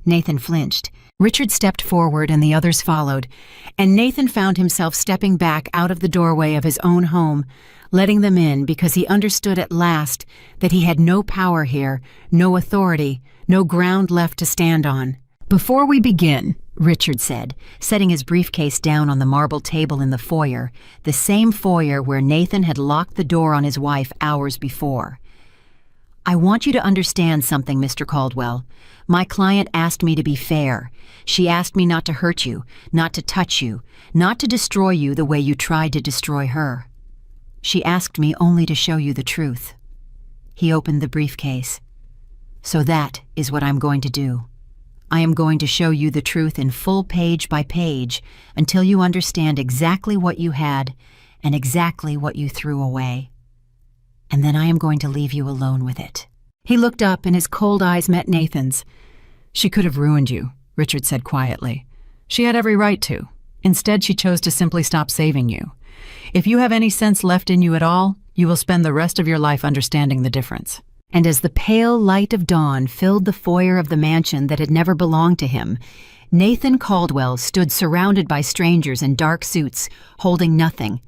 Nathan flinched. Richard stepped forward and the others followed, and Nathan found himself stepping back out of the doorway of his own home, letting them in because he understood at last that he had no power here, no authority, no ground left to stand on. "Before we begin," Richard said, setting his briefcase down on the marble table in the foyer, the same foyer where Nathan had locked the door on his wife hours before. "I want you to understand something, Mr. Caldwell. My client asked me to be fair. She asked me not to hurt you, not to touch you, not to destroy you the way you tried to destroy her. She asked me only to show you the truth." He opened the briefcase. "So that is what I'm going to do. I am going to show you the truth in full page by page until you understand exactly what you had and exactly what you threw away. And then I am going to leave you alone with it." He looked up and his cold eyes met Nathan's. "She could have ruined you," Richard said quietly. "She had every right to. Instead, she chose to simply stop saving you. If you have any sense left in you at all, you will spend the rest of your life understanding the difference." And as the pale light of dawn filled the foyer of the mansion that had never belonged to him, Nathan Caldwell stood surrounded by strangers in dark suits, holding nothing,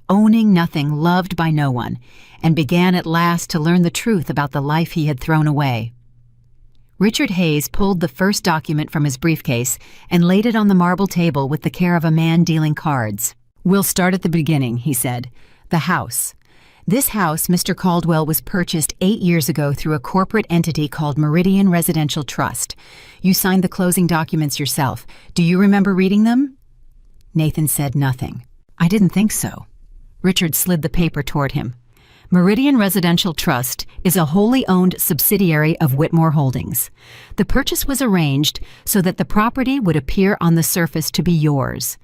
owning nothing, loved by no one, and began at last to learn the truth about the life he had thrown away. Richard Hayes pulled the first document from his briefcase and laid it on the marble table with the care of a man dealing cards. "We'll start at the beginning," he said. "The house. This house, Mr. Caldwell, was purchased 8 years ago through a corporate entity called Meridian Residential Trust. You signed the closing documents yourself. Do you remember reading them?" Nathan said nothing. "I didn't think so." Richard slid the paper toward him. Meridian Residential Trust is a wholly owned subsidiary of Whitmore Holdings. The purchase was arranged so that the property would appear on the surface to be yours.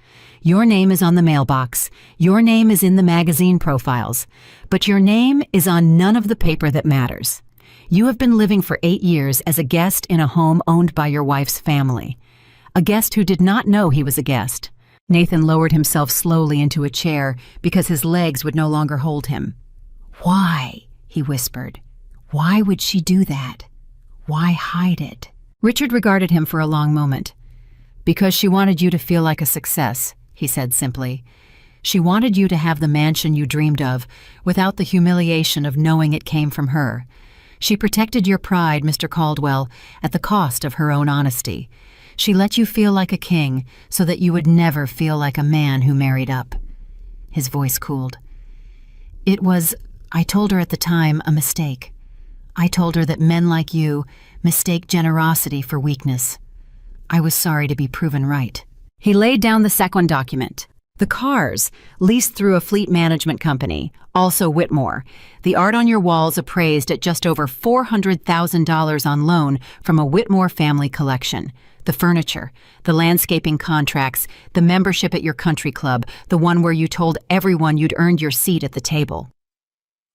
Your name is on the mailbox. Your name is in the magazine profiles. But your name is on none of the paper that matters. You have been living for 8 years as a guest in a home owned by your wife's family. A guest who did not know he was a guest. Nathan lowered himself slowly into a chair because his legs would no longer hold him. "Why?" he whispered. "Why would she do that? Why hide it?" Richard regarded him for a long moment. "Because she wanted you to feel like a success," he said simply. "She wanted you to have the mansion you dreamed of without the humiliation of knowing it came from her. She protected your pride, Mr. Caldwell, at the cost of her own honesty. She let you feel like a king so that you would never feel like a man who married up." His voice cooled. "It was, I told her at the time, a mistake. I told her that men like you mistake generosity for weakness. I was sorry to be proven right." He laid down the second document. "The cars, leased through a fleet management company, also Whitmore. The art on your walls appraised at just over $400,000 on loan from a Whitmore family collection. The furniture, the landscaping contracts, the membership at your country club, the one where you told everyone you'd earned your seat at the table."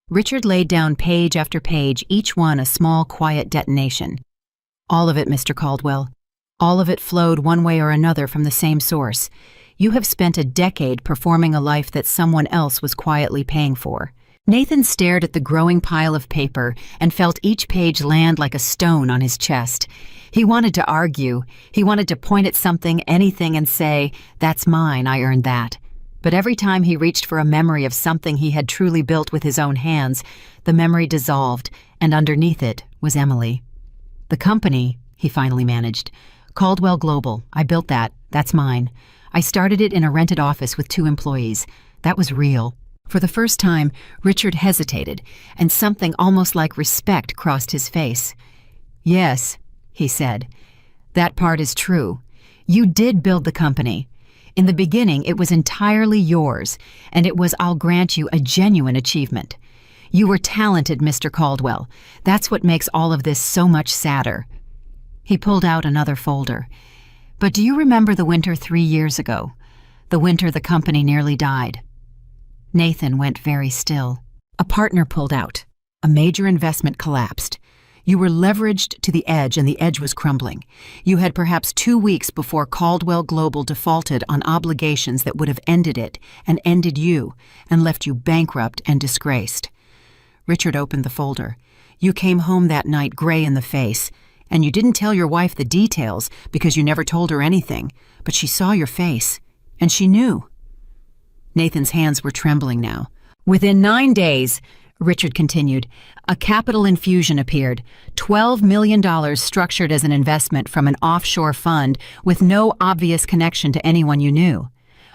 Richard laid down page after page, each one a small, quiet detonation. "All of it, Mr. Caldwell. All of it flowed one way or another from the same source. You have spent a decade performing a life that someone else was quietly paying for. Nathan stared at the growing pile of paper and felt each page land like a stone on his chest. He wanted to argue. He wanted to point at something, anything, and say, "That's mine, I earned that." But every time he reached for a memory of something he had truly built with his own hands, the memory dissolved, and underneath it was Emily. "The company," he finally managed. "Caldwell Global. I built that. That's mine. I started it in a rented office with 2 employees. That was real." For the first time, Richard hesitated, and something almost like respect crossed his face. "Yes," he said. "That part is true. You did build the company. In the beginning, it was entirely yours, and it was, I'll grant you, a genuine achievement. You were talented, Mr. Caldwell. That's what makes all of this so much sadder." He pulled out another folder. "But do you remember the winter 3 years ago? The winter the company nearly died?" Nathan went very still. A partner pulled out. A major investment collapsed. You were leveraged to the edge, and the edge was crumbling. You had perhaps 2 weeks before Caldwell Global defaulted on obligations that would have ended it and ended you and left you bankrupt and disgraced. Richard opened the folder. "You came home that night gray in the face, and you didn't tell your wife the details because you never told her anything, but she saw your face, and she knew." Nathan's hands were trembling now. "Within 9 days," Richard continued, "a capital infusion appeared, $12 million structured as an investment from an offshore fund with no obvious connection to anyone you knew.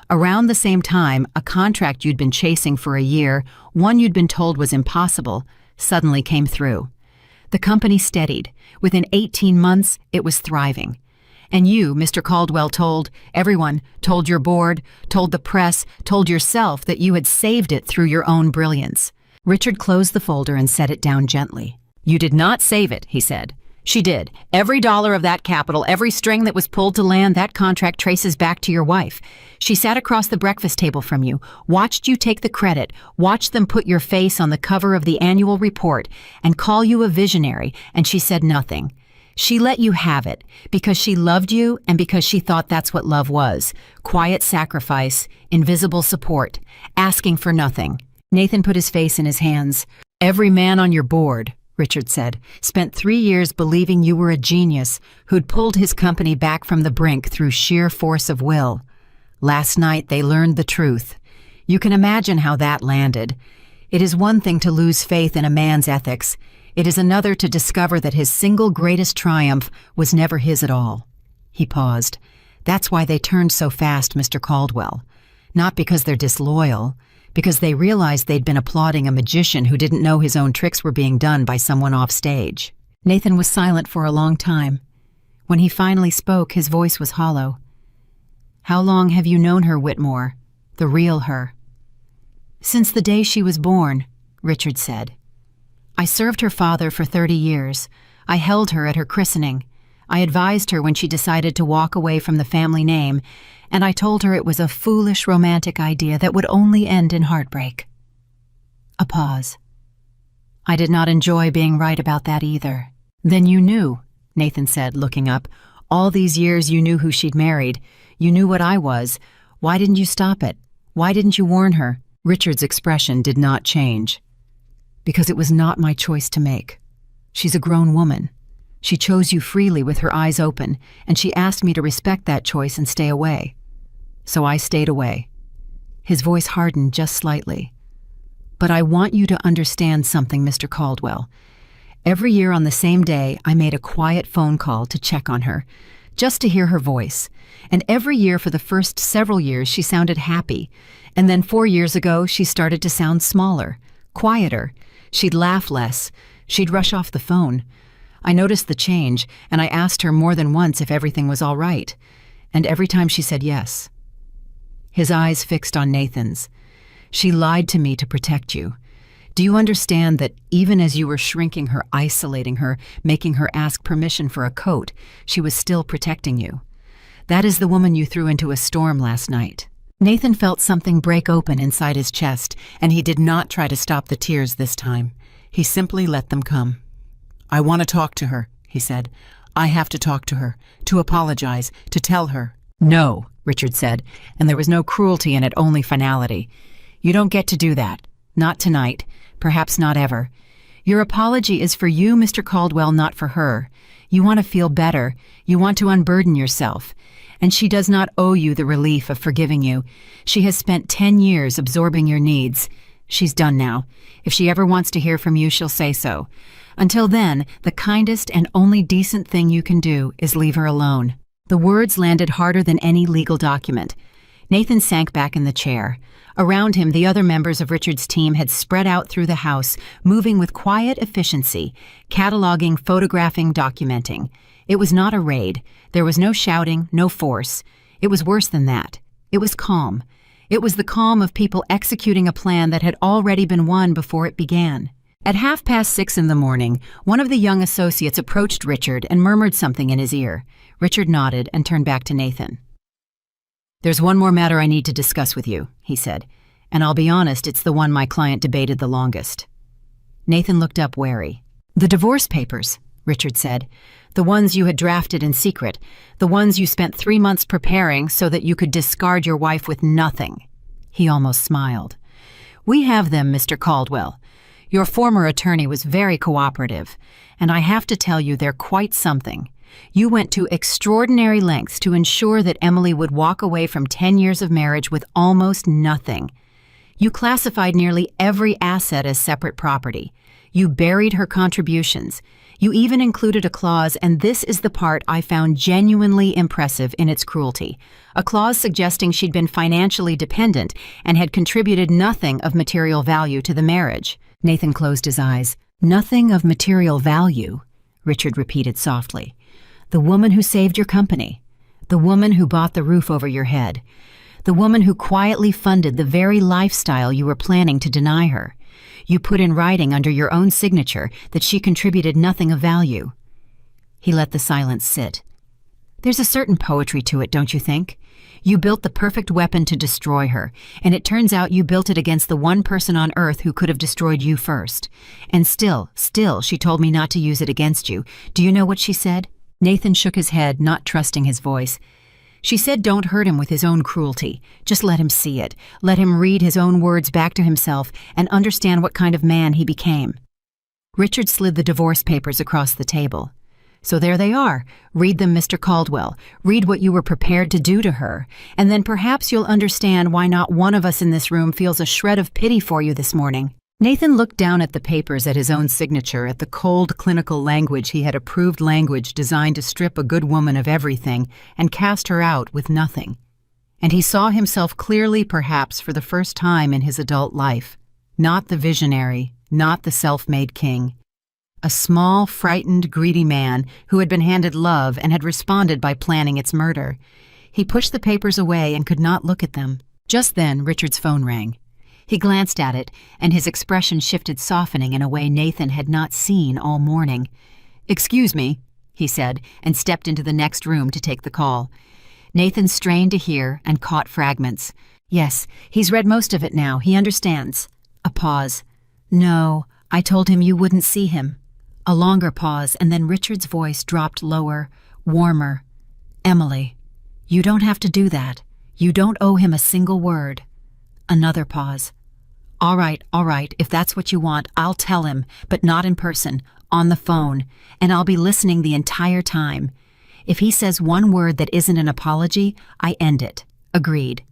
Around the same time, a contract you'd been chasing for a year, one you'd been told was impossible, suddenly came through. The company steadied. Within 18 months, it was thriving. And you, Mr. Caldwell, told everyone, told your board, told the press, told yourself that you had saved it through your own brilliance." Richard closed the folder and set it down gently. "You did not save it," he said. "She did. Every dollar of that capital, every string that was pulled to land that contract traces back to your wife. She sat across the breakfast table from you, watched you take the credit, watched them put your face on the cover of the annual report and call you a visionary, and she said nothing. She let you have it because she loved you and because she thought that's what love was. Quiet sacrifice, invisible support, asking for nothing." Nathan put his face in his hands. "Every man on your board," Richard said, "spent 3 years believing you were a genius who'd pulled his company back from the brink through sheer force of will. Last night they learned the truth. You can imagine how that landed. It is one thing to lose faith in a man's ethics. It is another to discover that his single greatest triumph was never his at all." He paused. "That's why they turned so fast, Mr. Caldwell. Not because they're disloyal, because they realized they'd been applauding a magician who didn't know his own tricks were being done by someone off stage." Nathan was silent for a long time. When he finally spoke, his voice was hollow. "How long have you known her, Whitmore? The real her?" "Since the day she was born," Richard said. "I served her father for 30 years. I held her at her christening. I advised her when she decided to walk away from the family name, and I told her it was a foolish romantic idea that would only end in heartbreak." A pause. "I did not enjoy being right about that either." "Then you knew," Nathan said, looking up. "All these years you knew who she'd married. You knew what I was. Why didn't you stop it? Why didn't you warn her?" Richard's expression did not change. "Because it was not my choice to make. She's a grown woman. She chose you freely with her eyes open, and she asked me to respect that choice and stay away. So I stayed away." His voice hardened just slightly. "But I want you to understand something, Mr. Caldwell. Every year on the same day, I made a quiet phone call to check on her, just to hear her voice. And every year for the first several years, she sounded happy. And then 4 years ago, she started to sound smaller, quieter. She'd laugh less. She'd rush off the phone. I noticed the change, and I asked her more than once if everything was all right. And every time she said yes." His eyes fixed on Nathan's. "She lied to me to protect you. Do you understand that even as you were shrinking her, isolating her, making her ask permission for a coat, she was still protecting you? That is the woman you threw into a storm last night." Nathan felt something break open inside his chest, and he did not try to stop the tears this time. He simply let them come. "I want to talk to her," he said. "I have to talk to her, to apologize, to tell her." No, Richard said, and there was no cruelty in it, only finality. You don't get to do that. Not tonight. Perhaps not ever. Your apology is for you, Mr. Caldwell, not for her. You want to feel better. You want to unburden yourself. And she does not owe you the relief of forgiving you. She has spent 10 years absorbing your needs. She's done now. If she ever wants to hear from you, she'll say so. Until then, the kindest and only decent thing you can do is leave her alone. The words landed harder than any legal document. Nathan sank back in the chair. Around him, the other members of Richard's team had spread out through the house, moving with quiet efficiency, cataloging, photographing, documenting. It was not a raid. There was no shouting, no force. It was worse than that. It was calm. It was the calm of people executing a plan that had already been won before it began. At 6:30 in the morning, one of the young associates approached Richard and murmured something in his ear. Richard nodded and turned back to Nathan. "There's one more matter I need to discuss with you," he said, "and I'll be honest, it's the one my client debated the longest." Nathan looked up wary. "The divorce papers," Richard said. "The ones you had drafted in secret, the ones you spent 3 months preparing so that you could discard your wife with nothing." He almost smiled. "We have them, Mr. Caldwell. Your former attorney was very cooperative, and I have to tell you they're quite something. You went to extraordinary lengths to ensure that Emily would walk away from 10 years of marriage with almost nothing. You classified nearly every asset as separate property. You buried her contributions. You even included a clause, and this is the part I found genuinely impressive in its cruelty, a clause suggesting she'd been financially dependent and had contributed nothing of material value to the marriage." Nathan closed his eyes. "Nothing of material value," Richard repeated softly. "The woman who saved your company. The woman who bought the roof over your head. The woman who quietly funded the very lifestyle you were planning to deny her. You put in writing under your own signature that she contributed nothing of value." He let the silence sit. "There's a certain poetry to it, don't you think? You built the perfect weapon to destroy her, and it turns out you built it against the one person on earth who could have destroyed you first. And still, she told me not to use it against you. Do you know what she said?" Nathan shook his head, not trusting his voice. "She said don't hurt him with his own cruelty. Just let him see it. Let him read his own words back to himself and understand what kind of man he became." Richard slid the divorce papers across the table. "So there they are. Read them, Mr. Caldwell. Read what you were prepared to do to her, and then perhaps you'll understand why not one of us in this room feels a shred of pity for you this morning." Nathan looked down at the papers, at his own signature, at the cold, clinical language he had approved, language designed to strip a good woman of everything and cast her out with nothing. And he saw himself clearly, perhaps for the first time in his adult life. Not the visionary, not the self-made king. A small, frightened, greedy man who had been handed love and had responded by planning its murder. He pushed the papers away and could not look at them. Just then, Richard's phone rang. He glanced at it, and his expression shifted, softening in a way Nathan had not seen all morning. "Excuse me," he said, and stepped into the next room to take the call. Nathan strained to hear and caught fragments. "Yes, he's read most of it now. He understands." A pause. "No, I told him you wouldn't see him." A longer pause, and then Richard's voice dropped lower, warmer. "Emily, you don't have to do that. You don't owe him a single word." Another pause. All right, if that's what you want, I'll tell him, but not in person, on the phone, and I'll be listening the entire time. If he says one word that isn't an apology, I end it." Agreed.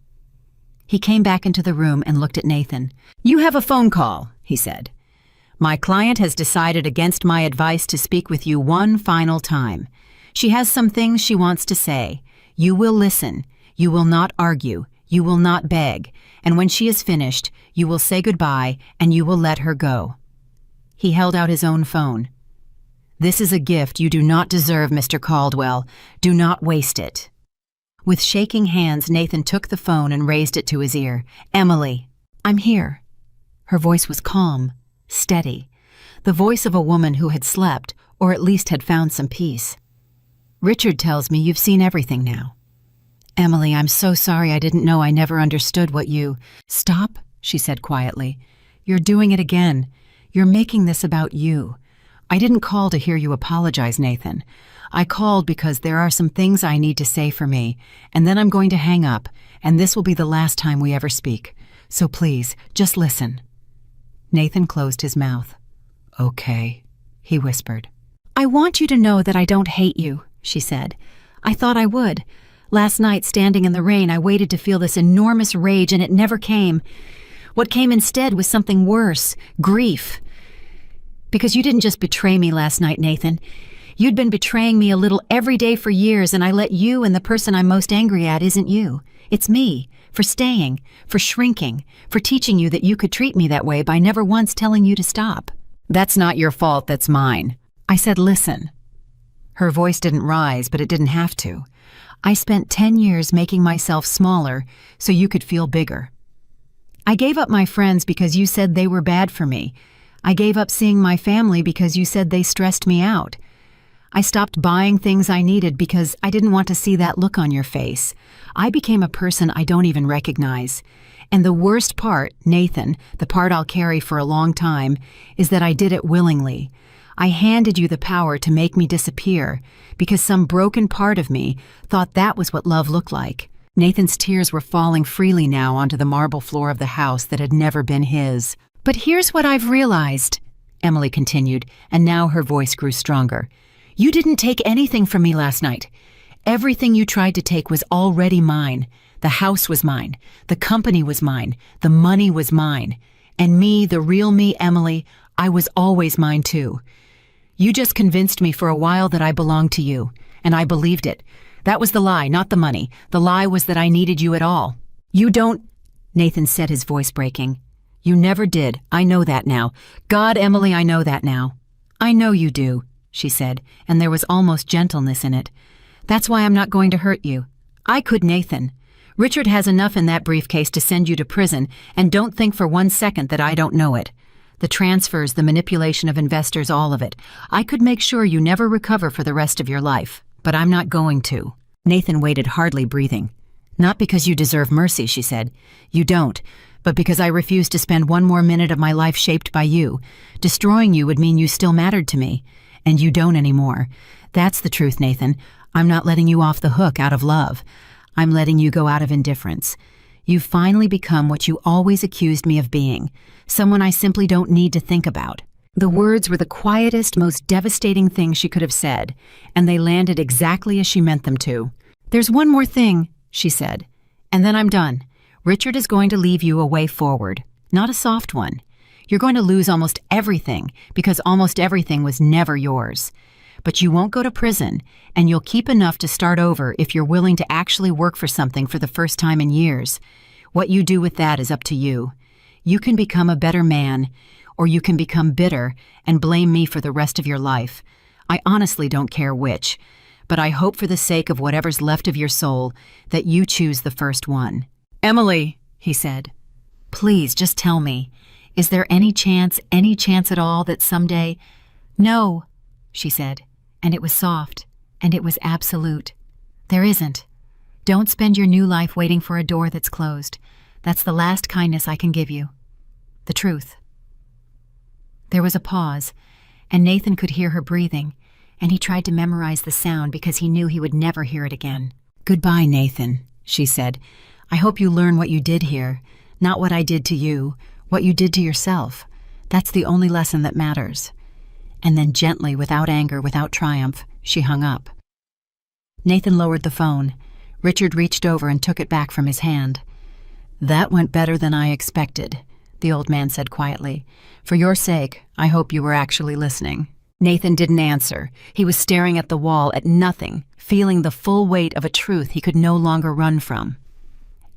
He came back into the room and looked at Nathan. "You have a phone call," he said. "My client has decided against my advice to speak with you one final time. She has some things she wants to say. You will listen. You will not argue. You will not beg. And when she is finished, you will say goodbye and you will let her go." He held out his own phone. "This is a gift you do not deserve, Mr. Caldwell. Do not waste it." With shaking hands, Nathan took the phone and raised it to his ear. "Emily, I'm here." Her voice was calm, steady, the voice of a woman who had slept, or at least had found some peace. "Richard tells me you've seen everything now." "Emily, I'm so sorry. I didn't know. I never understood what you—" "Stop," she said quietly. "You're doing it again. You're making this about you. I didn't call to hear you apologize, Nathan. I called because there are some things I need to say for me, and then I'm going to hang up, and this will be the last time we ever speak. So please, just listen." Nathan closed his mouth. "Okay," he whispered. "I want you to know that I don't hate you," she said. "I thought I would. Last night, standing in the rain, I waited to feel this enormous rage, and it never came. What came instead was something worse, grief. Because you didn't just betray me last night, Nathan. You'd been betraying me a little every day for years, and I let you, and the person I'm most angry at isn't you. It's me, for staying, for shrinking, for teaching you that you could treat me that way by never once telling you to stop. That's not your fault, that's mine." I said, "Listen." Her voice didn't rise, but it didn't have to. "I spent 10 years making myself smaller so you could feel bigger. I gave up my friends because you said they were bad for me. I gave up seeing my family because you said they stressed me out. I stopped buying things I needed because I didn't want to see that look on your face. I became a person I don't even recognize. And the worst part, Nathan, the part I'll carry for a long time, is that I did it willingly. I handed you the power to make me disappear because some broken part of me thought that was what love looked like." Nathan's tears were falling freely now onto the marble floor of the house that had never been his. "But here's what I've realized," Emily continued, and now her voice grew stronger. "You didn't take anything from me last night. Everything you tried to take was already mine. The house was mine. The company was mine. The money was mine. And me, the real me, Emily, I was always mine too. You just convinced me for a while that I belonged to you, and I believed it. That was the lie, not the money. The lie was that I needed you at all. You don't," Nathan said, his voice breaking. "You never did. I know that now. God, Emily, I know that now." "I know you do," she said, and there was almost gentleness in it. "That's why I'm not going to hurt you. I could, Nathan. Richard has enough in that briefcase to send you to prison, and don't think for 1 second that I don't know it. The transfers, the manipulation of investors, all of it. I could make sure you never recover for the rest of your life, but I'm not going to." Nathan waited, hardly breathing. "Not because you deserve mercy," she said. "You don't, but because I refuse to spend one more minute of my life shaped by you. Destroying you would mean you still mattered to me, and you don't anymore. That's the truth, Nathan. I'm not letting you off the hook out of love. I'm letting you go out of indifference. You've finally become what you always accused me of being, someone I simply don't need to think about." The words were the quietest, most devastating thing she could have said, and they landed exactly as she meant them to. "There's one more thing," she said, "and then I'm done. Richard is going to leave you a way forward, not a soft one. You're going to lose almost everything because almost everything was never yours. But you won't go to prison, and you'll keep enough to start over if you're willing to actually work for something for the first time in years. What you do with that is up to you. You can become a better man, or you can become bitter and blame me for the rest of your life. I honestly don't care which, but I hope for the sake of whatever's left of your soul that you choose the first one." "Emily," he said, "please just tell me, is there any chance at all that someday—" "No," she said, and it was soft, and it was absolute. "There isn't. Don't spend your new life waiting for a door that's closed. That's the last kindness I can give you. The truth." There was a pause, and Nathan could hear her breathing, and he tried to memorize the sound because he knew he would never hear it again. "Goodbye, Nathan," she said. "I hope you learn what you did here, not what I did to you, what you did to yourself. That's the only lesson that matters." And then gently, without anger, without triumph, she hung up. Nathan lowered the phone. Richard reached over and took it back from his hand. "That went better than I expected," the old man said quietly. "For your sake, I hope you were actually listening." Nathan didn't answer. He was staring at the wall, at nothing, feeling the full weight of a truth he could no longer run from.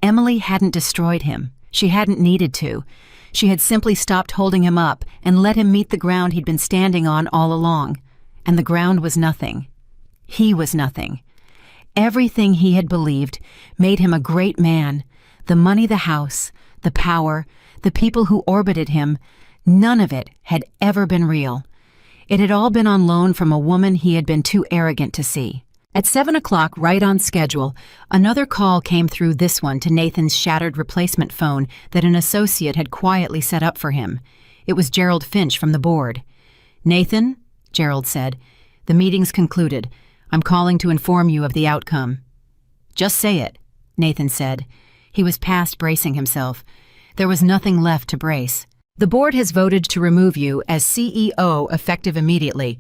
Emily hadn't destroyed him. She hadn't needed to. She had simply stopped holding him up and let him meet the ground he'd been standing on all along. And the ground was nothing. He was nothing. Everything he had believed made him a great man. The money, the house, the power, the people who orbited him, none of it had ever been real. It had all been on loan from a woman he had been too arrogant to see. At 7 o'clock, right on schedule, another call came through, this one to Nathan's shattered replacement phone that an associate had quietly set up for him. It was Gerald Finch from the board. "Nathan, Gerald said. "The meeting's concluded. I'm calling to inform you of the outcome." "Just say it," Nathan said. He was past bracing himself. There was nothing left to brace. "The board has voted to remove you as CEO effective immediately.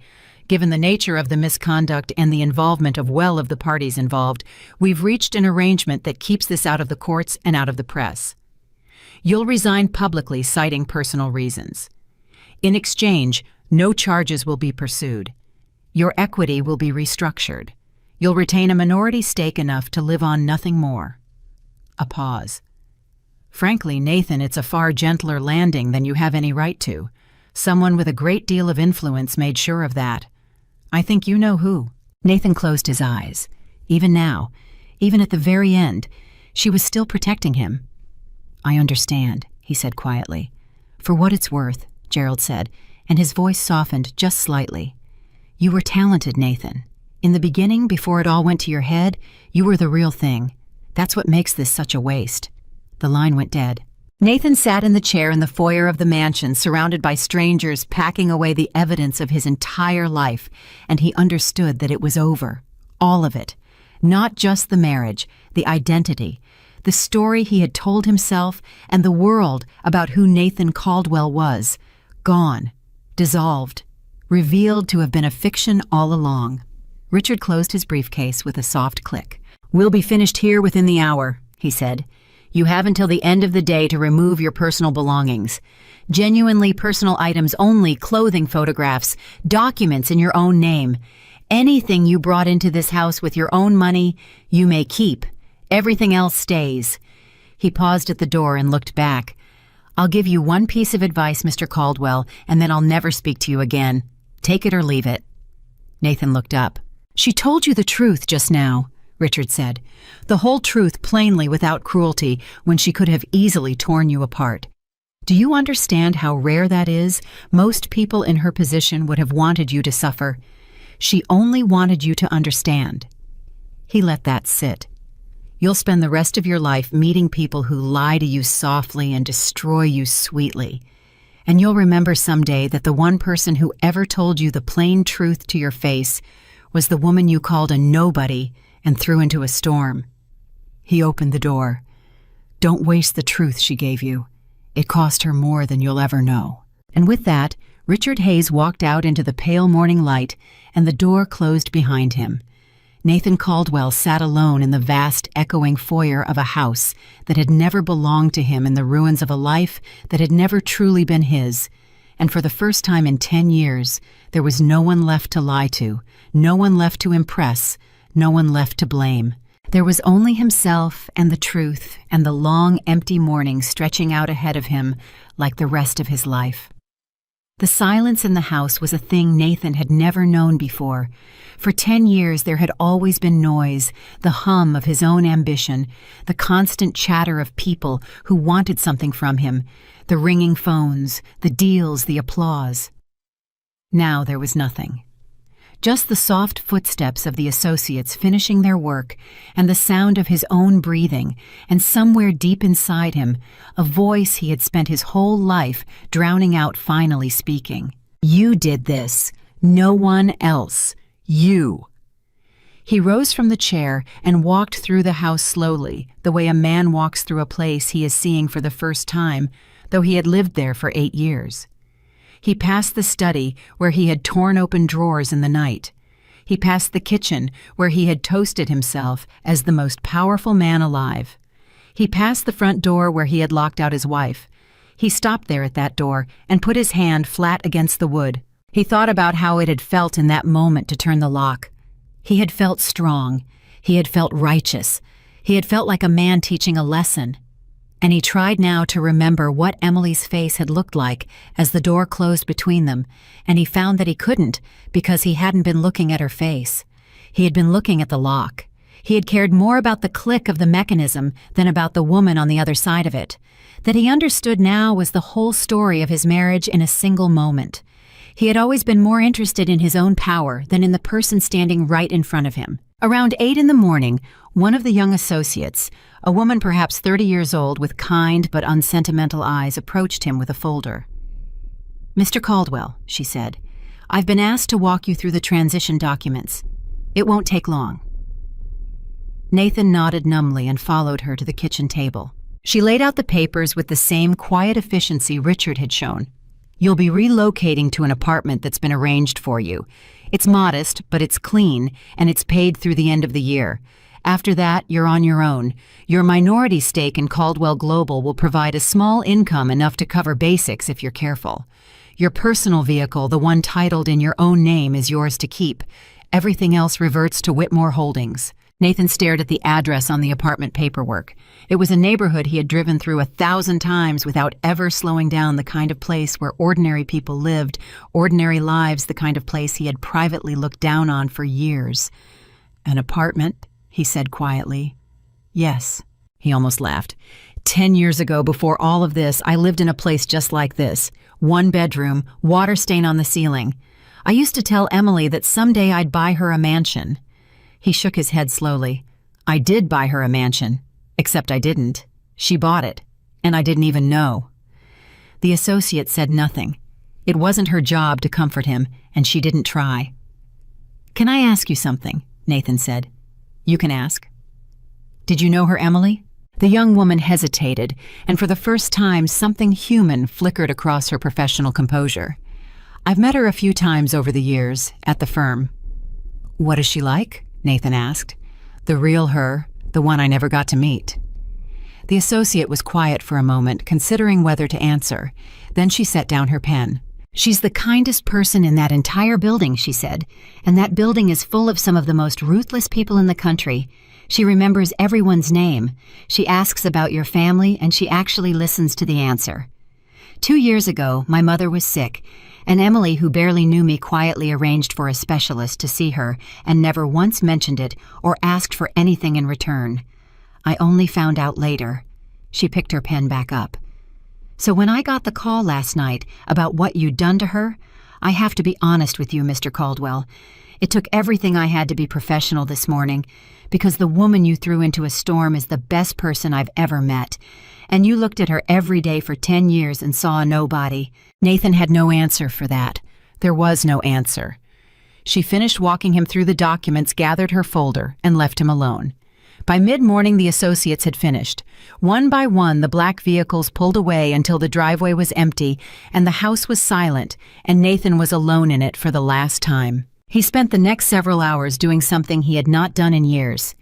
Given the nature of the misconduct and the involvement of of the parties involved, we've reached an arrangement that keeps this out of the courts and out of the press. You'll resign publicly, citing personal reasons. In exchange, no charges will be pursued. Your equity will be restructured. You'll retain a minority stake enough to live on nothing more." A pause. "Frankly, Nathan, it's a far gentler landing than you have any right to. Someone with a great deal of influence made sure of that. I think you know who." Nathan closed his eyes. Even now, even at the very end, she was still protecting him. "I understand," he said quietly. "For what it's worth," Gerald said, and his voice softened just slightly. "You were talented, Nathan. In the beginning, before it all went to your head, you were the real thing. That's what makes this such a waste." The line went dead. Nathan sat in the chair in the foyer of the mansion, surrounded by strangers packing away the evidence of his entire life, and he understood that it was over. All of it. Not just the marriage, the identity, the story he had told himself and the world about who Nathan Caldwell was. Gone. Dissolved. Revealed to have been a fiction all along. Richard closed his briefcase with a soft click. "We'll be finished here within the hour," he said. "You have until the end of the day to remove your personal belongings. Genuinely personal items only, clothing photographs, documents in your own name. Anything you brought into this house with your own money, you may keep. Everything else stays." He paused at the door and looked back. "I'll give you one piece of advice, Mr. Caldwell, and then I'll never speak to you again. Take it or leave it." Nathan looked up. "She told you the truth just now," Richard said. "The whole truth plainly, without cruelty, when she could have easily torn you apart. Do you understand how rare that is? Most people in her position would have wanted you to suffer. She only wanted you to understand." He let that sit. "You'll spend the rest of your life meeting people who lie to you softly and destroy you sweetly. And you'll remember someday that the one person who ever told you the plain truth to your face was the woman you called a nobody and threw into a storm." He opened the door. "Don't waste the truth she gave you. It cost her more than you'll ever know." And with that, Richard Hayes walked out into the pale morning light, and the door closed behind him. Nathan Caldwell sat alone in the vast, echoing foyer of a house that had never belonged to him, in the ruins of a life that had never truly been his. And for the first time in 10 years, there was no one left to lie to, no one left to impress, no one left to blame. There was only himself and the truth and the long, empty morning stretching out ahead of him like the rest of his life. The silence in the house was a thing Nathan had never known before. For 10 years there had always been noise, the hum of his own ambition, the constant chatter of people who wanted something from him, the ringing phones, the deals, the applause. Now there was nothing. Just the soft footsteps of the associates finishing their work, and the sound of his own breathing, and somewhere deep inside him, a voice he had spent his whole life drowning out finally speaking. "You did this. No one else. You." He rose from the chair and walked through the house slowly, the way a man walks through a place he is seeing for the first time, though he had lived there for 8 years. He passed the study, where he had torn open drawers in the night. He passed the kitchen, where he had toasted himself as the most powerful man alive. He passed the front door, where he had locked out his wife. He stopped there at that door and put his hand flat against the wood. He thought about how it had felt in that moment to turn the lock. He had felt strong. He had felt righteous. He had felt like a man teaching a lesson. And he tried now to remember what Emily's face had looked like as the door closed between them, and he found that he couldn't because he hadn't been looking at her face. He had been looking at the lock. He had cared more about the click of the mechanism than about the woman on the other side of it. That he understood now was the whole story of his marriage in a single moment. He had always been more interested in his own power than in the person standing right in front of him. Around 8 in the morning, one of the young associates, a woman perhaps 30 years old with kind but unsentimental eyes, approached him with a folder. "Mr. Caldwell," she said, I've been asked to walk you through the transition documents. It won't take long." Nathan nodded numbly and followed her to the kitchen table. She laid out the papers with the same quiet efficiency Richard had shown. "You'll be relocating to an apartment that's been arranged for you. It's modest, but it's clean, and it's paid through the end of the year. After that, you're on your own. Your minority stake in Caldwell Global will provide a small income enough to cover basics if you're careful. Your personal vehicle, the one titled in your own name, is yours to keep. Everything else reverts to Whitmore Holdings." Nathan stared at the address on the apartment paperwork. It was a neighborhood he had driven through 1,000 times without ever slowing down, the kind of place where ordinary people lived, ordinary lives, the kind of place he had privately looked down on for years. "An apartment?" he said quietly. "Yes." He almost laughed. 10 years ago, before all of this, I lived in a place just like this. 1 bedroom, water stain on the ceiling. I used to tell Emily that someday I'd buy her a mansion." He shook his head slowly. "I did buy her a mansion, except I didn't. She bought it, and I didn't even know." The associate said nothing. It wasn't her job to comfort him, and she didn't try. "Can I ask you something?" Nathan said. "You can ask." "Did you know her, Emily?" The young woman hesitated, and for the first time something human flickered across her professional composure. "I've met her a few times over the years, at the firm." "What is she like?" Nathan asked. "The real her, the one I never got to meet." The associate was quiet for a moment, considering whether to answer. Then she set down her pen. "She's the kindest person in that entire building," she said, "and that building is full of some of the most ruthless people in the country. She remembers everyone's name. She asks about your family, and she actually listens to the answer. 2 years ago, my mother was sick, and Emily, who barely knew me, quietly arranged for a specialist to see her and never once mentioned it or asked for anything in return. I only found out later." She picked her pen back up. "So when I got the call last night about what you'd done to her, I have to be honest with you, Mr. Caldwell. It took everything I had to be professional this morning, because the woman you threw into a storm is the best person I've ever met. And you looked at her every day for 10 years and saw a nobody." Nathan had no answer for that. There was no answer. She finished walking him through the documents, gathered her folder, and left him alone. By mid-morning, the associates had finished. One by one, the black vehicles pulled away until the driveway was empty and the house was silent, and Nathan was alone in it for the last time. He spent the next several hours doing something he had not done in years.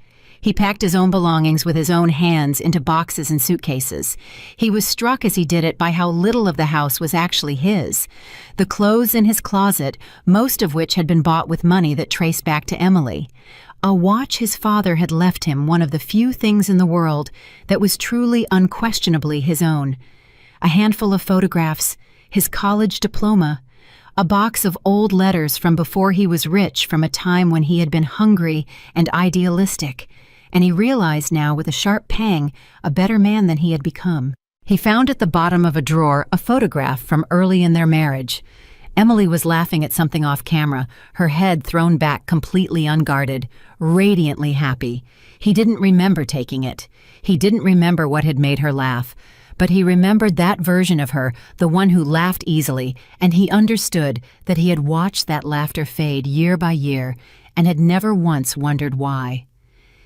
He packed his own belongings with his own hands into boxes and suitcases. He was struck as he did it by how little of the house was actually his. The clothes in his closet, most of which had been bought with money that traced back to Emily. A watch his father had left him, one of the few things in the world that was truly, unquestionably his own. A handful of photographs, his college diploma, a box of old letters from before he was rich, from a time when he had been hungry and idealistic. And he realized now, with a sharp pang, a better man than he had become. He found at the bottom of a drawer a photograph from early in their marriage. Emily was laughing at something off camera, her head thrown back, completely unguarded, radiantly happy. He didn't remember taking it. He didn't remember what had made her laugh. But he remembered that version of her, the one who laughed easily, and he understood that he had watched that laughter fade year by year and had never once wondered why.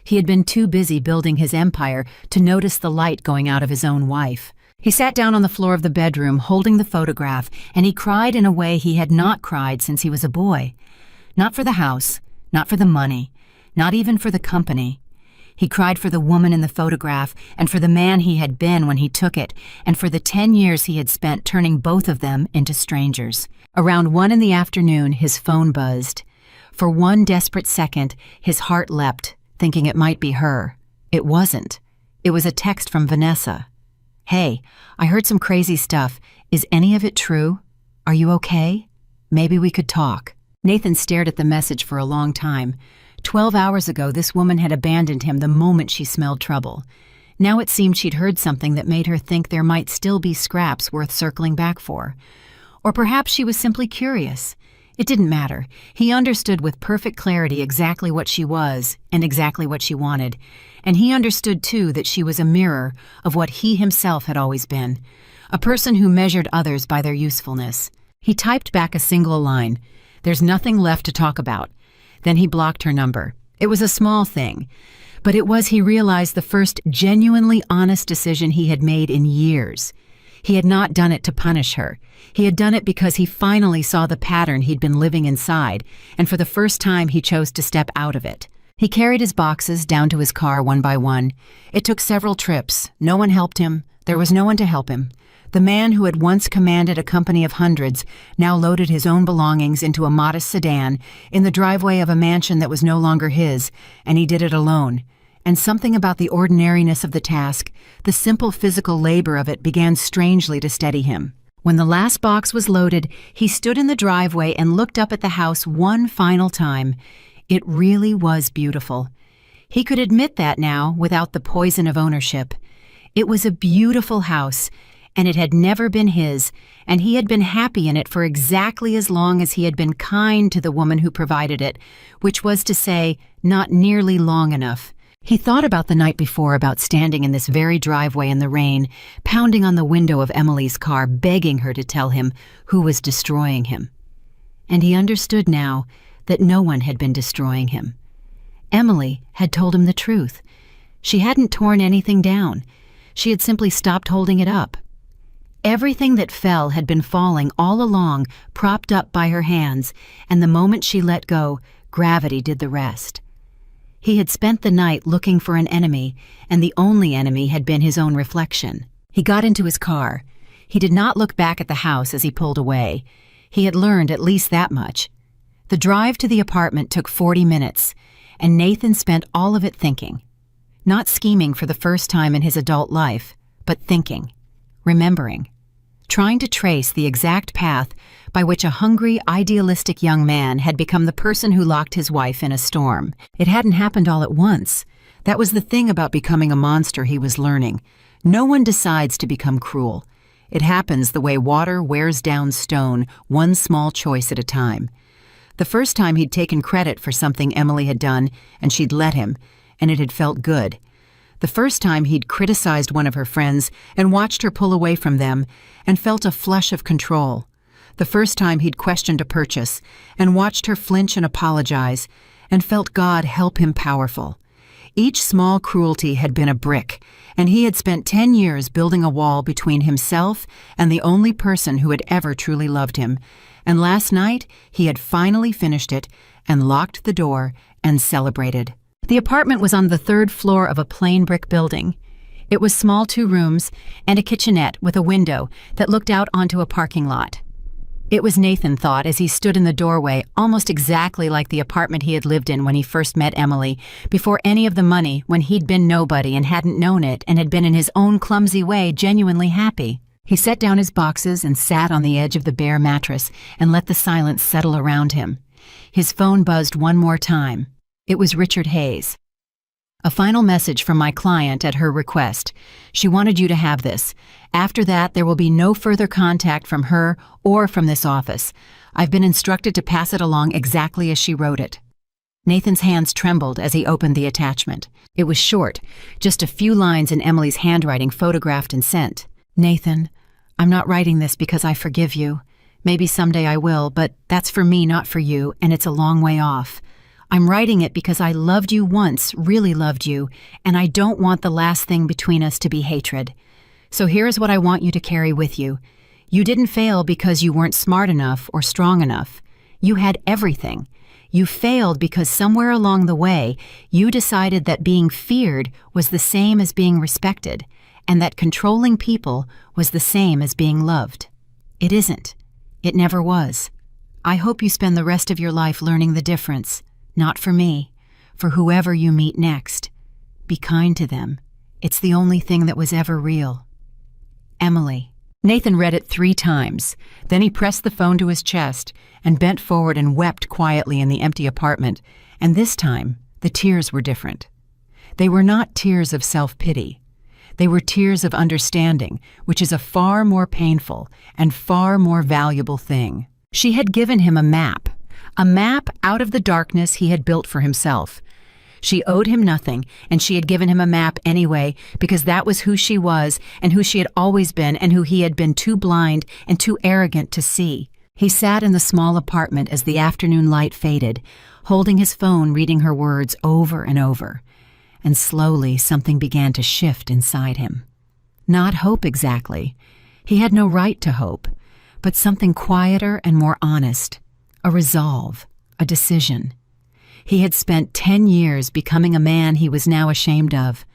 He had been too busy building his empire to notice the light going out of his own wife. He sat down on the floor of the bedroom, holding the photograph, and he cried in a way he had not cried since he was a boy. Not for the house, not for the money, not even for the company. He cried for the woman in the photograph and for the man he had been when he took it, and for the 10 years he had spent turning both of them into strangers. Around 1 in the afternoon, his phone buzzed. For one desperate second, his heart leapt, thinking it might be her. It wasn't. It was a text from Vanessa. "Hey, I heard some crazy stuff. Is any of it true? Are you okay? Maybe we could talk." Nathan stared at the message for a long time. 12 hours ago, this woman had abandoned him the moment she smelled trouble. Now it seemed she'd heard something that made her think there might still be scraps worth circling back for. Or perhaps she was simply curious. It didn't matter. He understood with perfect clarity exactly what she was and exactly what she wanted. And he understood, too, that she was a mirror of what he himself had always been, a person who measured others by their usefulness. He typed back a single line. There's nothing left to talk about. Then he blocked her number. It was a small thing, but it was, he realized, the first genuinely honest decision he had made in years. He had not done it to punish her. He had done it because he finally saw the pattern he'd been living inside, and for the first time he chose to step out of it. He carried his boxes down to his car one by one. It took several trips. No one helped him. There was no one to help him. The man who had once commanded a company of hundreds now loaded his own belongings into a modest sedan in the driveway of a mansion that was no longer his, and he did it alone. And something about the ordinariness of the task, the simple physical labor of it, began strangely to steady him. When the last box was loaded, he stood in the driveway and looked up at the house one final time. It really was beautiful. He could admit that now without the poison of ownership. It was a beautiful house, and it had never been his, and he had been happy in it for exactly as long as he had been kind to the woman who provided it, which was to say, not nearly long enough. He thought about the night before, about standing in this very driveway in the rain, pounding on the window of Emily's car, begging her to tell him who was destroying him. And he understood now that no one had been destroying him. Emily had told him the truth. She hadn't torn anything down. She had simply stopped holding it up. Everything that fell had been falling all along, propped up by her hands, and the moment she let go, gravity did the rest. He had spent the night looking for an enemy, and the only enemy had been his own reflection. He got into his car. He did not look back at the house as he pulled away. He had learned at least that much. The drive to the apartment took 40 minutes, and Nathan spent all of it thinking. Not scheming for the first time in his adult life, but thinking, remembering, trying to trace the exact path by which a hungry, idealistic young man had become the person who locked his wife in a storm. It hadn't happened all at once. That was the thing about becoming a monster he was learning. No one decides to become cruel. It happens the way water wears down stone, one small choice at a time. The first time he'd taken credit for something Emily had done, and she'd let him, and it had felt good. The first time he'd criticized one of her friends and watched her pull away from them and felt a flush of control. The first time he'd questioned a purchase and watched her flinch and apologize and felt God help him powerful. Each small cruelty had been a brick, and he had spent 10 years building a wall between himself and the only person who had ever truly loved him. And last night, he had finally finished it and locked the door and celebrated. The apartment was on the 3rd floor of a plain brick building. It was small, 2 rooms and a kitchenette with a window that looked out onto a parking lot. It was, Nathan thought, as he stood in the doorway, almost exactly like the apartment he had lived in when he first met Emily, before any of the money, when he'd been nobody and hadn't known it and had been in his own clumsy way genuinely happy. He set down his boxes and sat on the edge of the bare mattress and let the silence settle around him. His phone buzzed one more time. It was Richard Hayes. A final message from my client at her request. She wanted you to have this. After that, there will be no further contact from her or from this office. I've been instructed to pass it along exactly as she wrote it. Nathan's hands trembled as he opened the attachment. It was short, just a few lines in Emily's handwriting photographed and sent. Nathan, I'm not writing this because I forgive you. Maybe someday I will, but that's for me, not for you, and it's a long way off. I'm writing it because I loved you once, really loved you, and I don't want the last thing between us to be hatred. So here is what I want you to carry with you. You didn't fail because you weren't smart enough or strong enough. You had everything. You failed because somewhere along the way, you decided that being feared was the same as being respected, and that controlling people was the same as being loved. It isn't. It never was. I hope you spend the rest of your life learning the difference. Not for me, for whoever you meet next. Be kind to them. It's the only thing that was ever real. Emily. Nathan read it 3 times. Then he pressed the phone to his chest and bent forward and wept quietly in the empty apartment. And this time, the tears were different. They were not tears of self-pity. They were tears of understanding, which is a far more painful and far more valuable thing. She had given him a map out of the darkness he had built for himself. She owed him nothing, and she had given him a map anyway, because that was who she was and who she had always been and who he had been too blind and too arrogant to see. He sat in the small apartment as the afternoon light faded, holding his phone, reading her words over and over. And slowly something began to shift inside him. Not hope exactly. He had no right to hope, but something quieter and more honest. A resolve, a decision. He had spent 10 years becoming a man he was now ashamed of.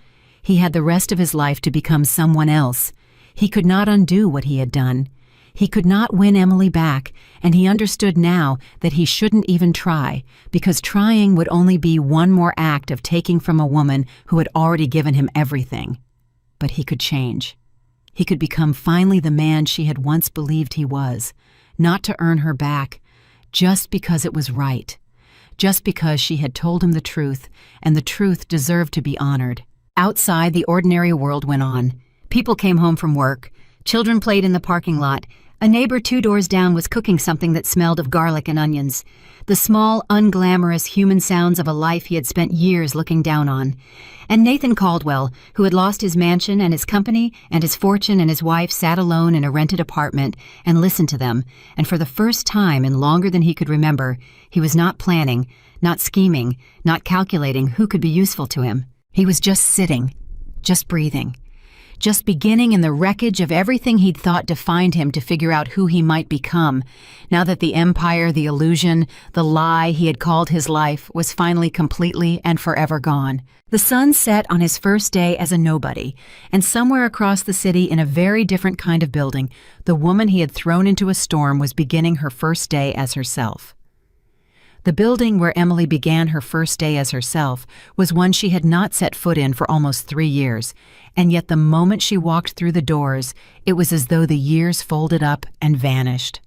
He had the rest of his life to become someone else. He could not undo what he had done. He could not win Emily back, and he understood now that he shouldn't even try, because trying would only be one more act of taking from a woman who had already given him everything. But he could change. He could become finally the man she had once believed he was, not to earn her back, just because it was right, just because she had told him the truth, and the truth deserved to be honored. Outside, the ordinary world went on. People came home from work. Children played in the parking lot. A neighbor 2 doors down was cooking something that smelled of garlic and onions. The small, unglamorous human sounds of a life he had spent years looking down on. And Nathan Caldwell, who had lost his mansion and his company and his fortune, and his wife sat alone in a rented apartment and listened to them. And for the first time in longer than he could remember, he was not planning, not scheming, not calculating who could be useful to him. He was just sitting, just breathing. Just beginning in the wreckage of everything he'd thought defined him to figure out who he might become, now that the empire, the illusion, the lie he had called his life was finally completely and forever gone. The sun set on his first day as a nobody, and somewhere across the city in a very different kind of building, the woman he had thrown into a storm was beginning her first day as herself. The building where Emily began her first day as herself was one she had not set foot in for almost 3 years, and yet the moment she walked through the doors, it was as though the years folded up and vanished.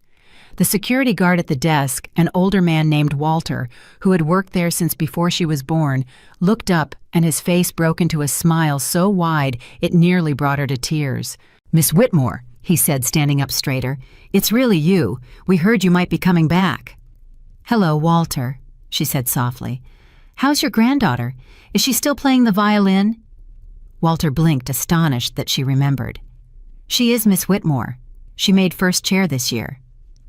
The security guard at the desk, an older man named Walter, who had worked there since before she was born, looked up and his face broke into a smile so wide it nearly brought her to tears. "Miss Whitmore," he said, standing up straighter, "it's really you. We heard you might be coming back." "Hello, Walter," she said softly. "How's your granddaughter? Is she still playing the violin?" Walter blinked, astonished that she remembered. "She is Miss Whitmore. She made first chair this year."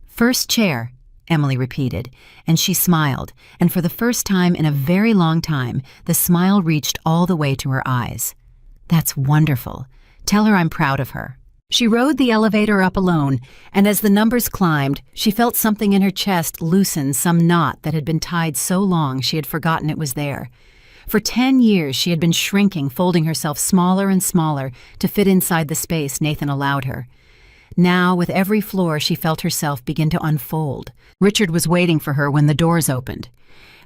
"First chair," Emily repeated, and she smiled, and for the first time in a very long time, the smile reached all the way to her eyes. "That's wonderful. Tell her I'm proud of her." She rode the elevator up alone, and as the numbers climbed, she felt something in her chest loosen some knot that had been tied so long she had forgotten it was there. For 10 years she had been shrinking, folding herself smaller and smaller to fit inside the space Nathan allowed her. Now, with every floor, she felt herself begin to unfold. Richard was waiting for her when the doors opened.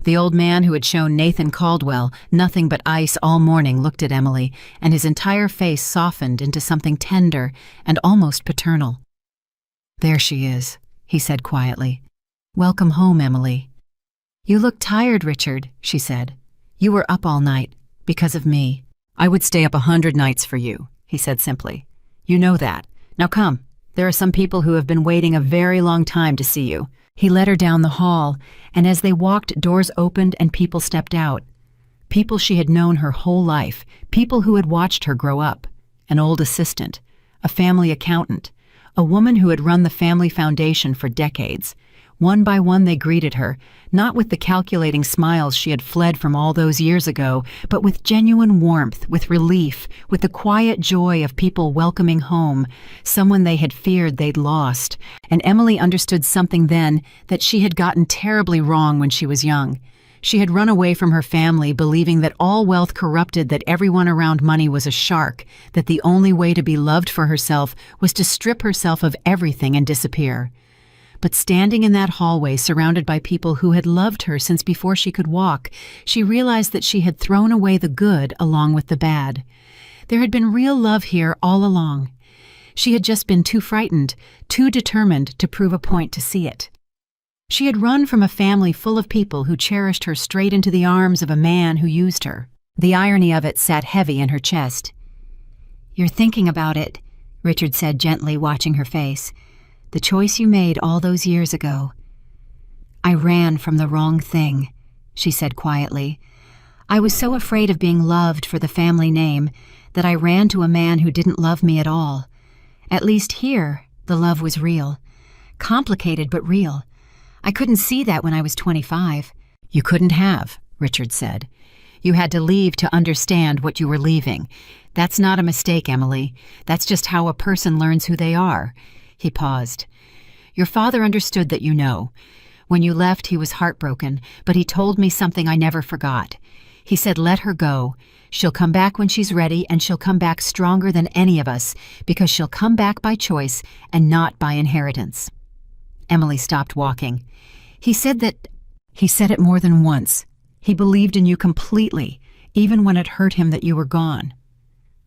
The old man who had shown Nathan Caldwell nothing but ice all morning looked at Emily, and his entire face softened into something tender and almost paternal. "There she is," he said quietly. "Welcome home, Emily." "You look tired, Richard," she said. "You were up all night, because of me." "I would stay up 100 nights for you," he said simply. "You know that. Now come. There are some people who have been waiting a very long time to see you." He led her down the hall, and as they walked, doors opened and people stepped out. People she had known her whole life, people who had watched her grow up. An old assistant, a family accountant, a woman who had run the family foundation for decades. One by one they greeted her, not with the calculating smiles she had fled from all those years ago, but with genuine warmth, with relief, with the quiet joy of people welcoming home, someone they had feared they'd lost. And Emily understood something then that she had gotten terribly wrong when she was young. She had run away from her family, believing that all wealth corrupted, that everyone around money was a shark, that the only way to be loved for herself was to strip herself of everything and disappear. But standing in that hallway, surrounded by people who had loved her since before she could walk, she realized that she had thrown away the good along with the bad. There had been real love here all along. She had just been too frightened, too determined to prove a point to see it. She had run from a family full of people who cherished her straight into the arms of a man who used her. The irony of it sat heavy in her chest. "You're thinking about it," Richard said gently, watching her face. "The choice you made all those years ago." "I ran from the wrong thing," she said quietly. "I was so afraid of being loved for the family name that I ran to a man who didn't love me at all. At least here, the love was real. complicated but real. I couldn't see that when I was 25. You couldn't have, Richard said. You had to leave to understand what you were leaving. That's not a mistake, Emily. That's just how a person learns who they are. He paused. Your father understood that, you know. When you left, he was heartbroken, but he told me something I never forgot. He said, let her go. She'll come back when she's ready, and she'll come back stronger than any of us, because she'll come back by choice and not by inheritance. Emily stopped walking. He said it more than once. He believed in you completely, even when it hurt him that you were gone.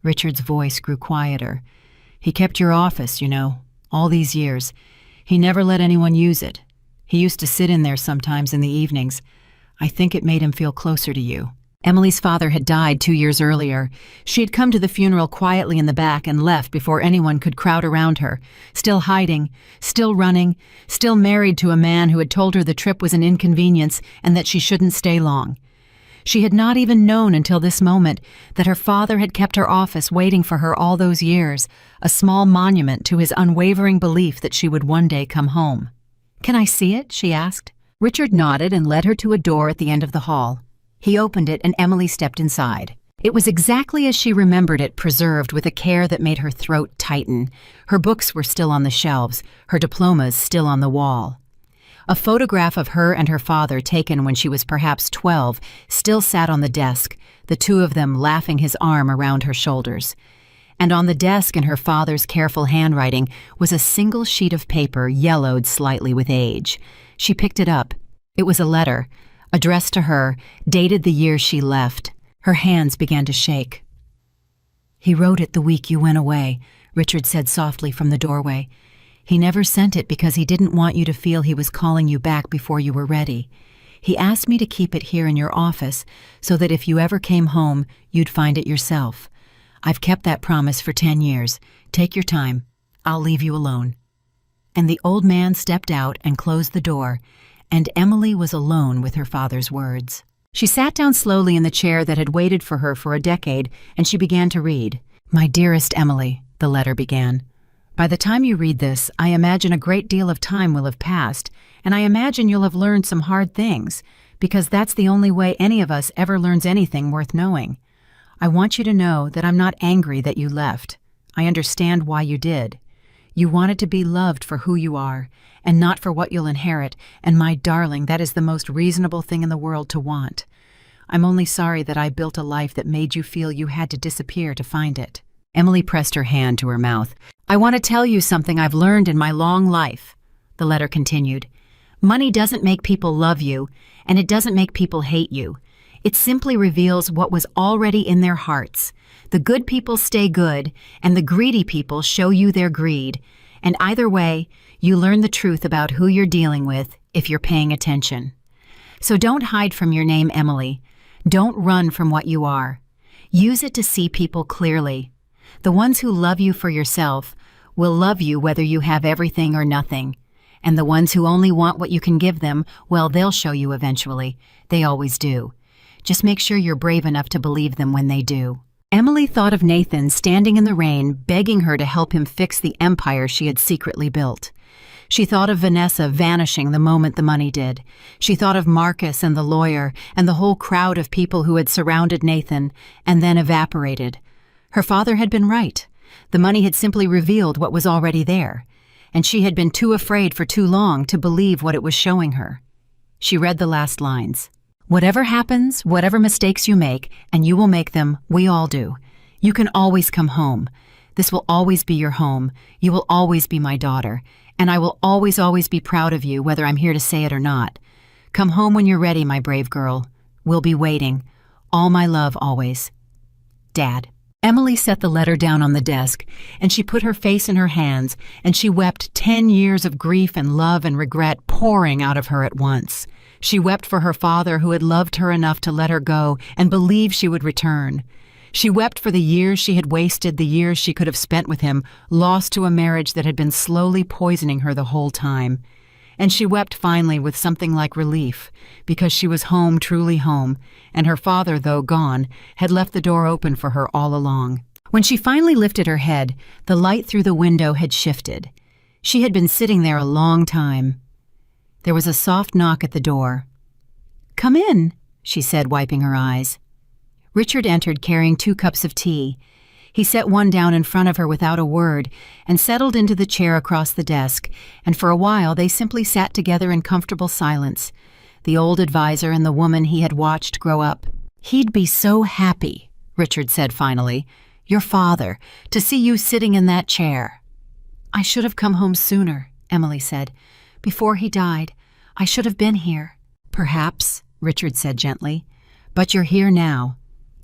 Richard's voice grew quieter. He kept your office, you know, all these years. He never let anyone use it. He used to sit in there sometimes in the evenings. I think it made him feel closer to you. Emily's father had died 2 years earlier. She had come to the funeral quietly in the back and left before anyone could crowd around her, still hiding, still running, still married to a man who had told her the trip was an inconvenience and that she shouldn't stay long. She had not even known until this moment that her father had kept her office waiting for her all those years, a small monument to his unwavering belief that she would one day come home. Can I see it? She asked. Richard nodded and led her to a door at the end of the hall. He opened it and Emily stepped inside. It was exactly as she remembered it, preserved with a care that made her throat tighten. Her books were still on the shelves, her diplomas still on the wall. A photograph of her and her father, taken when she was perhaps 12, still sat on the desk, the two of them laughing, his arm around her shoulders. And on the desk, in her father's careful handwriting, was a single sheet of paper yellowed slightly with age. She picked it up. It was a letter, addressed to her, dated the year she left. Her hands began to shake. He wrote it the week you went away, Richard said softly from the doorway. He never sent it because he didn't want you to feel he was calling you back before you were ready. He asked me to keep it here in your office so that if you ever came home, you'd find it yourself. I've kept that promise for 10 years. Take your time. I'll leave you alone. And the old man stepped out and closed the door, and Emily was alone with her father's words. She sat down slowly in the chair that had waited for her for a decade, and she began to read. My dearest Emily, the letter began. By the time you read this, I imagine a great deal of time will have passed, and I imagine you'll have learned some hard things, because that's the only way any of us ever learns anything worth knowing. I want you to know that I'm not angry that you left. I understand why you did. You wanted to be loved for who you are, and not for what you'll inherit, and my darling, that is the most reasonable thing in the world to want. I'm only sorry that I built a life that made you feel you had to disappear to find it. Emily pressed her hand to her mouth. I want to tell you something I've learned in my long life, the letter continued. Money doesn't make people love you, and it doesn't make people hate you. It simply reveals what was already in their hearts. The good people stay good, and the greedy people show you their greed. And either way, you learn the truth about who you're dealing with if you're paying attention. So don't hide from your name, Emily. Don't run from what you are. Use it to see people clearly. The ones who love you for yourself will love you whether you have everything or nothing. And the ones who only want what you can give them, well, they'll show you eventually. They always do. Just make sure you're brave enough to believe them when they do. Emily thought of Nathan standing in the rain, begging her to help him fix the empire she had secretly built. She thought of Vanessa vanishing the moment the money did. She thought of Marcus and the lawyer and the whole crowd of people who had surrounded Nathan and then evaporated. Her father had been right. The money had simply revealed what was already there, and she had been too afraid for too long to believe what it was showing her. She read the last lines. Whatever happens, whatever mistakes you make, and you will make them, we all do. You can always come home. This will always be your home. You will always be my daughter, and I will always, always be proud of you, whether I'm here to say it or not. Come home when you're ready, my brave girl. We'll be waiting. All my love, always. Dad. Emily set the letter down on the desk, and she put her face in her hands, and she wept 10 years of grief and love and regret pouring out of her at once. She wept for her father who had loved her enough to let her go and believe she would return. She wept for the years she had wasted, the years she could have spent with him, lost to a marriage that had been slowly poisoning her the whole time. And she wept finally with something like relief, because she was home, truly home, and her father, though gone, had left the door open for her all along. When she finally lifted her head, the light through the window had shifted. She had been sitting there a long time. There was a soft knock at the door. "Come in," she said, wiping her eyes. Richard entered carrying 2 cups of tea. He set one down in front of her without a word and settled into the chair across the desk, and for a while they simply sat together in comfortable silence, the old advisor and the woman he had watched grow up. "He'd be so happy," Richard said finally, "your father, to see you sitting in that chair." "I should have come home sooner," Emily said. "Before he died, I should have been here." "Perhaps," Richard said gently, "but you're here now.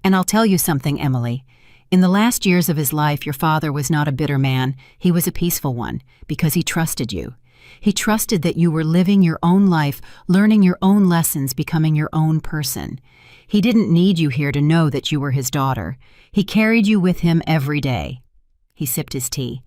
And I'll tell you something, Emily. In the last years of his life, your father was not a bitter man. He was a peaceful one, because he trusted you. He trusted that you were living your own life, learning your own lessons, becoming your own person. He didn't need you here to know that you were his daughter. He carried you with him every day." He sipped his tea.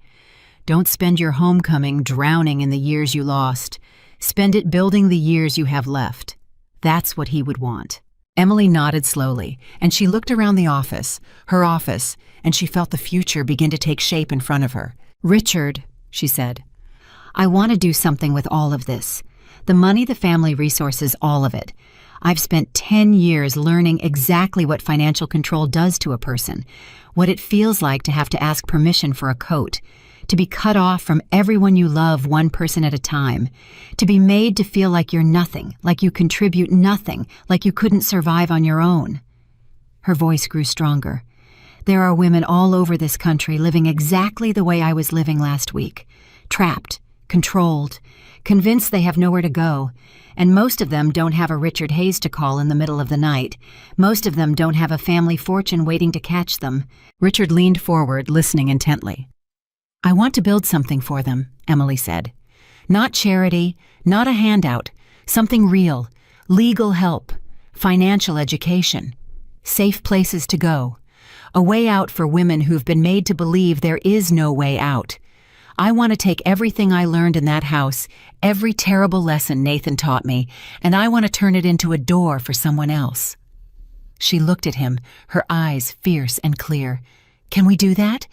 "Don't spend your homecoming drowning in the years you lost. Spend it building the years you have left. That's what he would want." Emily nodded slowly, and she looked around the office, her office, and she felt the future begin to take shape in front of her. "Richard," she said, "I want to do something with all of this. The money, the family resources, all of it. I've spent 10 years learning exactly what financial control does to a person, what it feels like to have to ask permission for a coat, to be cut off from everyone you love one person at a time, to be made to feel like you're nothing, like you contribute nothing, like you couldn't survive on your own." Her voice grew stronger. "There are women all over this country living exactly the way I was living last week, trapped, controlled, convinced they have nowhere to go, and most of them don't have a Richard Hayes to call in the middle of the night. Most of them don't have a family fortune waiting to catch them." Richard leaned forward, listening intently. "I want to build something for them," Emily said. "Not charity, not a handout, something real, legal help, financial education, safe places to go, a way out for women who've been made to believe there is no way out. I want to take everything I learned in that house, every terrible lesson Nathan taught me, and I want to turn it into a door for someone else." She looked at him, her eyes fierce and clear. "Can we do that?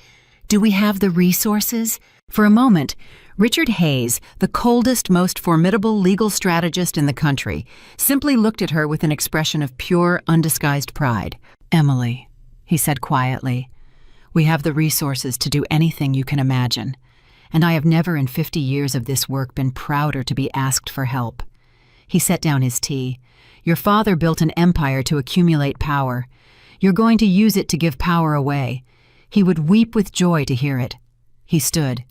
Do we have the resources?" For a moment, Richard Hayes, the coldest, most formidable legal strategist in the country, simply looked at her with an expression of pure, undisguised pride. "Emily," he said quietly, "we have the resources to do anything you can imagine, and I have never in 50 years of this work been prouder to be asked for help." He set down his tea. "Your father built an empire to accumulate power. You're going to use it to give power away. He would weep with joy to hear it." He stood.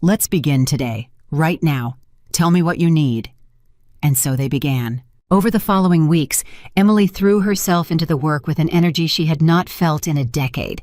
"Let's begin today, right now. Tell me what you need." And so they began. Over the following weeks, Emily threw herself into the work with an energy she had not felt in a decade.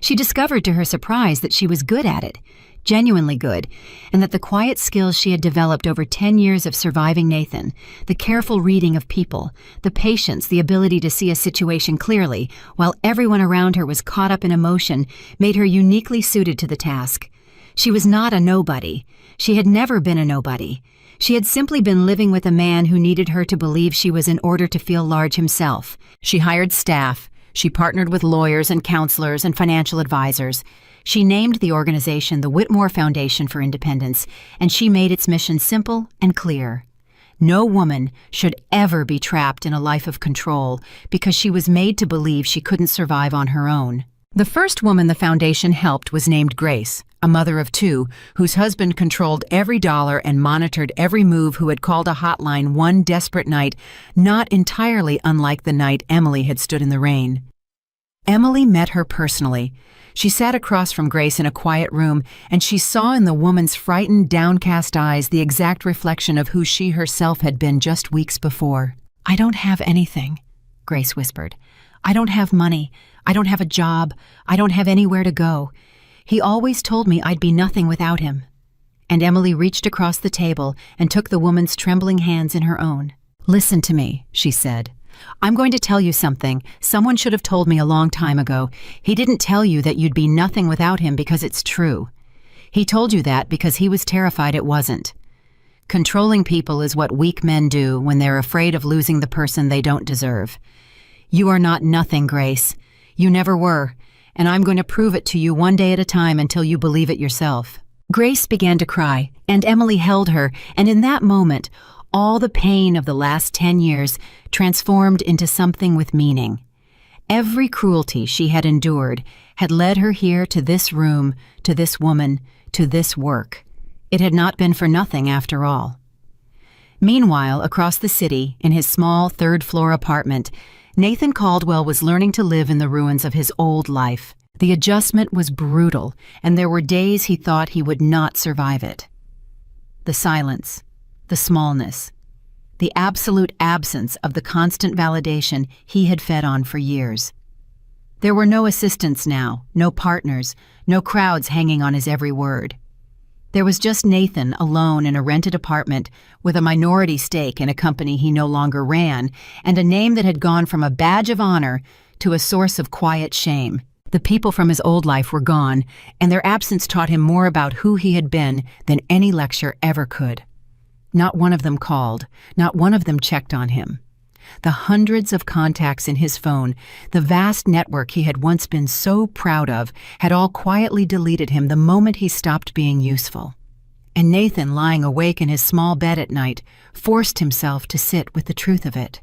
She discovered to her surprise that she was good at it, genuinely good, and that the quiet skills she had developed over 10 years of surviving Nathan, the careful reading of people, the patience, the ability to see a situation clearly, while everyone around her was caught up in emotion, made her uniquely suited to the task. She was not a nobody. She had never been a nobody. She had simply been living with a man who needed her to believe she was in order to feel large himself. She hired staff. She partnered with lawyers and counselors and financial advisors. She named the organization the Whitmore Foundation for Independence, and she made its mission simple and clear. No woman should ever be trapped in a life of control because she was made to believe she couldn't survive on her own. The first woman the foundation helped was named Grace, a mother of 2, whose husband controlled every dollar and monitored every move, who had called a hotline one desperate night, not entirely unlike the night Emily had stood in the rain. Emily met her personally. She sat across from Grace in a quiet room, and she saw in the woman's frightened, downcast eyes the exact reflection of who she herself had been just weeks before. "I don't have anything," Grace whispered. "I don't have money. I don't have a job. I don't have anywhere to go. He always told me I'd be nothing without him." And Emily reached across the table and took the woman's trembling hands in her own. "Listen to me," she said. "I'm going to tell you something someone should have told me a long time ago. He didn't tell you that you'd be nothing without him because it's true. He told you that because he was terrified it wasn't. Controlling people is what weak men do when they're afraid of losing the person they don't deserve. You are not nothing, Grace. You never were, and I'm going to prove it to you one day at a time until you believe it yourself." Grace began to cry, and Emily held her, and in that moment, all the pain of the last 10 years transformed into something with meaning. Every cruelty she had endured had led her here to this room, to this woman, to this work. It had not been for nothing after all. Meanwhile, across the city, in his small third-floor apartment, Nathan Caldwell was learning to live in the ruins of his old life. The adjustment was brutal, and there were days he thought he would not survive it. The silence, the smallness, the absolute absence of the constant validation he had fed on for years. There were no assistants now, no partners, no crowds hanging on his every word. There was just Nathan alone in a rented apartment with a minority stake in a company he no longer ran and a name that had gone from a badge of honor to a source of quiet shame. The people from his old life were gone, and their absence taught him more about who he had been than any lecture ever could. Not one of them called, not one of them checked on him. The hundreds of contacts in his phone, the vast network he had once been so proud of, had all quietly deleted him the moment he stopped being useful. And Nathan, lying awake in his small bed at night, forced himself to sit with the truth of it.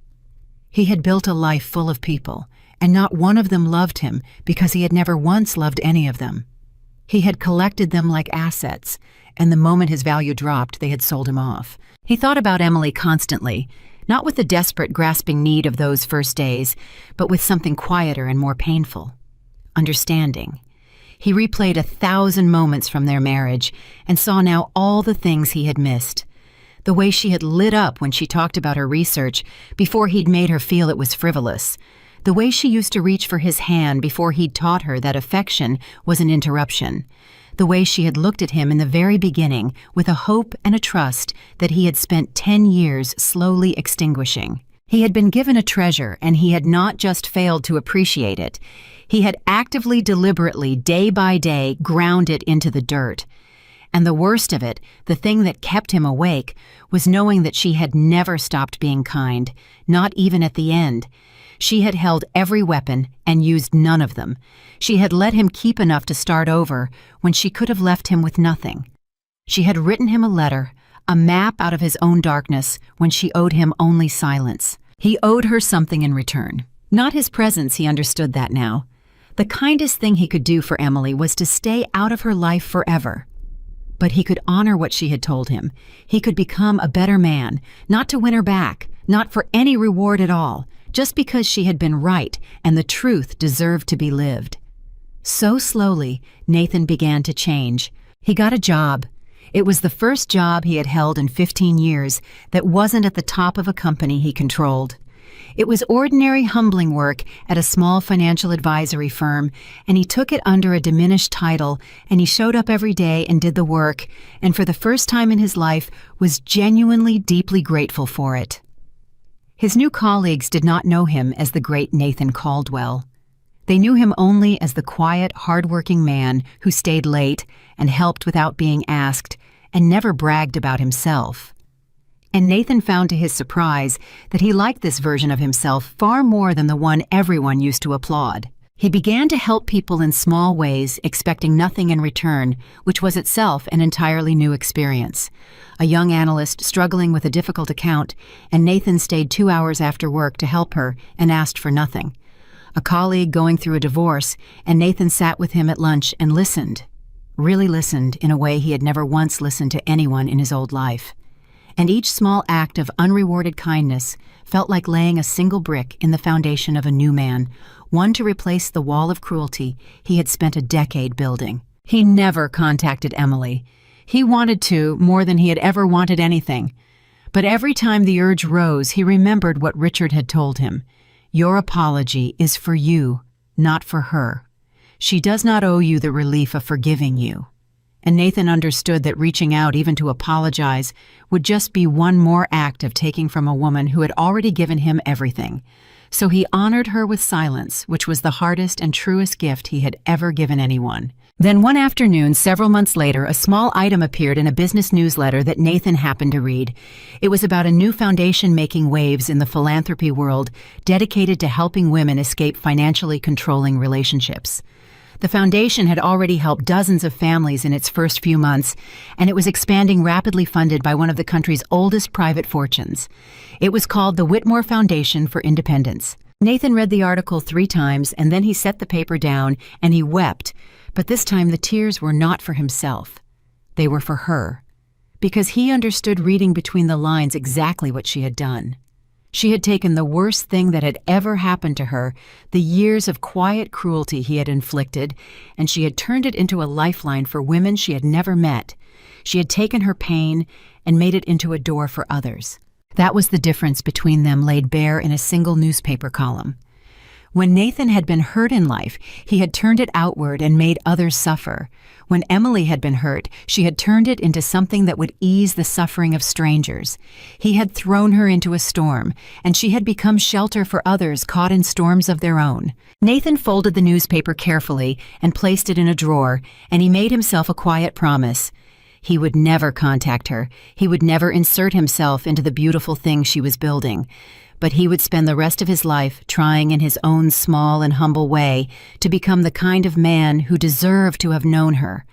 He had built a life full of people, and not one of them loved him because he had never once loved any of them. He had collected them like assets, and the moment his value dropped, they had sold him off. He thought about Emily constantly, not with the desperate, grasping need of those first days, but with something quieter and more painful: understanding. He replayed 1,000 moments from their marriage and saw now all the things he had missed. The way she had lit up when she talked about her research before he'd made her feel it was frivolous. The way she used to reach for his hand before he'd taught her that affection was an interruption. The way she had looked at him in the very beginning with a hope and a trust that he had spent 10 years slowly extinguishing. He had been given a treasure, and he had not just failed to appreciate it. He had actively, deliberately, day by day, ground it into the dirt. And the worst of it, the thing that kept him awake, was knowing that she had never stopped being kind, not even at the end. She had held every weapon and used none of them. She had let him keep enough to start over when she could have left him with nothing. She had written him a letter, a map out of his own darkness, when she owed him only silence. He owed her something in return. Not his presence, he understood that now. The kindest thing he could do for Emily was to stay out of her life forever. But he could honor what she had told him. He could become a better man, not to win her back, not for any reward at all, just because she had been right and the truth deserved to be lived. So slowly, Nathan began to change. He got a job. It was the first job he had held in 15 years that wasn't at the top of a company he controlled. It was ordinary, humbling work at a small financial advisory firm, and he took it under a diminished title, and he showed up every day and did the work, and for the first time in his life was genuinely deeply grateful for it. His new colleagues did not know him as the great Nathan Caldwell. They knew him only as the quiet, hard-working man who stayed late and helped without being asked and never bragged about himself. And Nathan found to his surprise that he liked this version of himself far more than the one everyone used to applaud. He began to help people in small ways, expecting nothing in return, which was itself an entirely new experience. A young analyst struggling with a difficult account, and Nathan stayed 2 hours after work to help her and asked for nothing. A colleague going through a divorce, and Nathan sat with him at lunch and listened, really listened in a way he had never once listened to anyone in his old life. And each small act of unrewarded kindness felt like laying a single brick in the foundation of a new man, one to replace the wall of cruelty he had spent a decade building. He never contacted Emily. He wanted to more than he had ever wanted anything. But every time the urge rose, he remembered what Richard had told him. Your apology is for you, not for her. She does not owe you the relief of forgiving you. And Nathan understood that reaching out even to apologize would just be one more act of taking from a woman who had already given him everything. So he honored her with silence, which was the hardest and truest gift he had ever given anyone. Then one afternoon, several months later, a small item appeared in a business newsletter that Nathan happened to read. It was about a new foundation making waves in the philanthropy world dedicated to helping women escape financially controlling relationships. The foundation had already helped dozens of families in its first few months, and it was expanding rapidly, funded by one of the country's oldest private fortunes. It was called the Whitmore Foundation for Independence. Nathan read the article 3 times, and then he set the paper down and he wept, but this time the tears were not for himself. They were for her, because he understood, reading between the lines, exactly what she had done. She had taken the worst thing that had ever happened to her, the years of quiet cruelty he had inflicted, and she had turned it into a lifeline for women she had never met. She had taken her pain and made it into a door for others. That was the difference between them, laid bare in a single newspaper column. When Nathan had been hurt in life, he had turned it outward and made others suffer. When Emily had been hurt, she had turned it into something that would ease the suffering of strangers. He had thrown her into a storm, and she had become shelter for others caught in storms of their own. Nathan folded the newspaper carefully and placed it in a drawer, and he made himself a quiet promise. He would never contact her. He would never insert himself into the beautiful thing she was building. But he would spend the rest of his life trying in his own small and humble way to become the kind of man who deserved to have known her,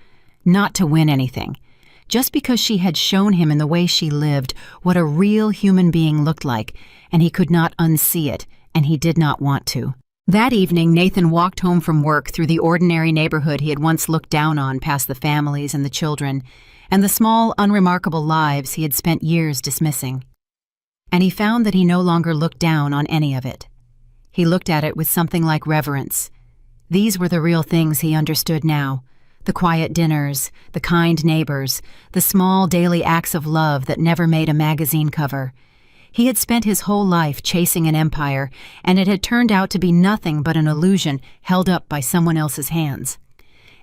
not to win anything, just because she had shown him in the way she lived what a real human being looked like, and he could not unsee it, and he did not want to. That evening, Nathan walked home from work through the ordinary neighborhood he had once looked down on, past the families and the children, and the small, unremarkable lives he had spent years dismissing. And he found that he no longer looked down on any of it. He looked at it with something like reverence. These were the real things he understood now: the quiet dinners, the kind neighbors, the small daily acts of love that never made a magazine cover. He had spent his whole life chasing an empire, and it had turned out to be nothing but an illusion held up by someone else's hands.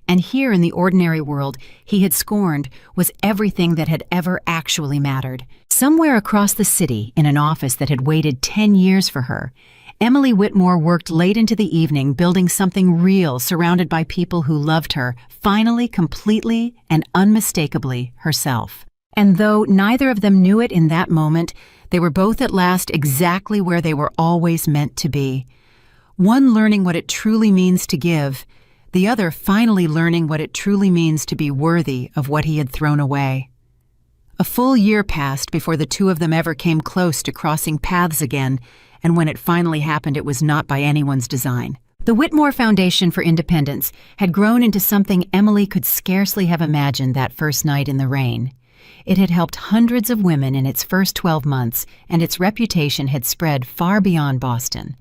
And here in the ordinary world he had scorned was everything that had ever actually mattered. Somewhere across the city, in an office that had waited 10 years for her, Emily Whitmore worked late into the evening, building something real, surrounded by people who loved her, finally, completely and unmistakably herself. And though neither of them knew it in that moment, they were both at last exactly where they were always meant to be. One learning what it truly means to give, the other finally learning what it truly means to be worthy of what he had thrown away. A full year passed before the two of them ever came close to crossing paths again, and when it finally happened, it was not by anyone's design. The Whitmore Foundation for Independence had grown into something Emily could scarcely have imagined that first night in the rain. It had helped hundreds of women in its first 12 months, and its reputation had spread far beyond Boston.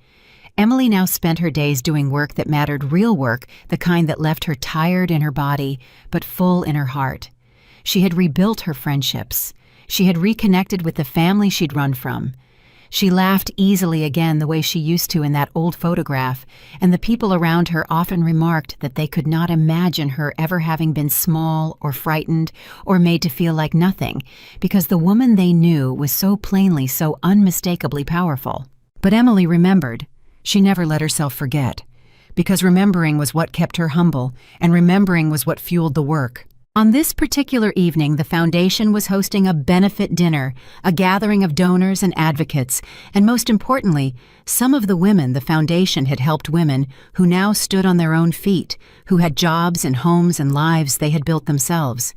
Emily now spent her days doing work that mattered, real work, the kind that left her tired in her body, but full in her heart. She had rebuilt her friendships. She had reconnected with the family she'd run from. She laughed easily again the way she used to in that old photograph, and the people around her often remarked that they could not imagine her ever having been small or frightened or made to feel like nothing, because the woman they knew was so plainly, so unmistakably powerful. But Emily remembered. She never let herself forget, because remembering was what kept her humble, and remembering was what fueled the work. On this particular evening, the foundation was hosting a benefit dinner, a gathering of donors and advocates, and most importantly, some of the women the foundation had helped, women who now stood on their own feet, who had jobs and homes and lives they had built themselves.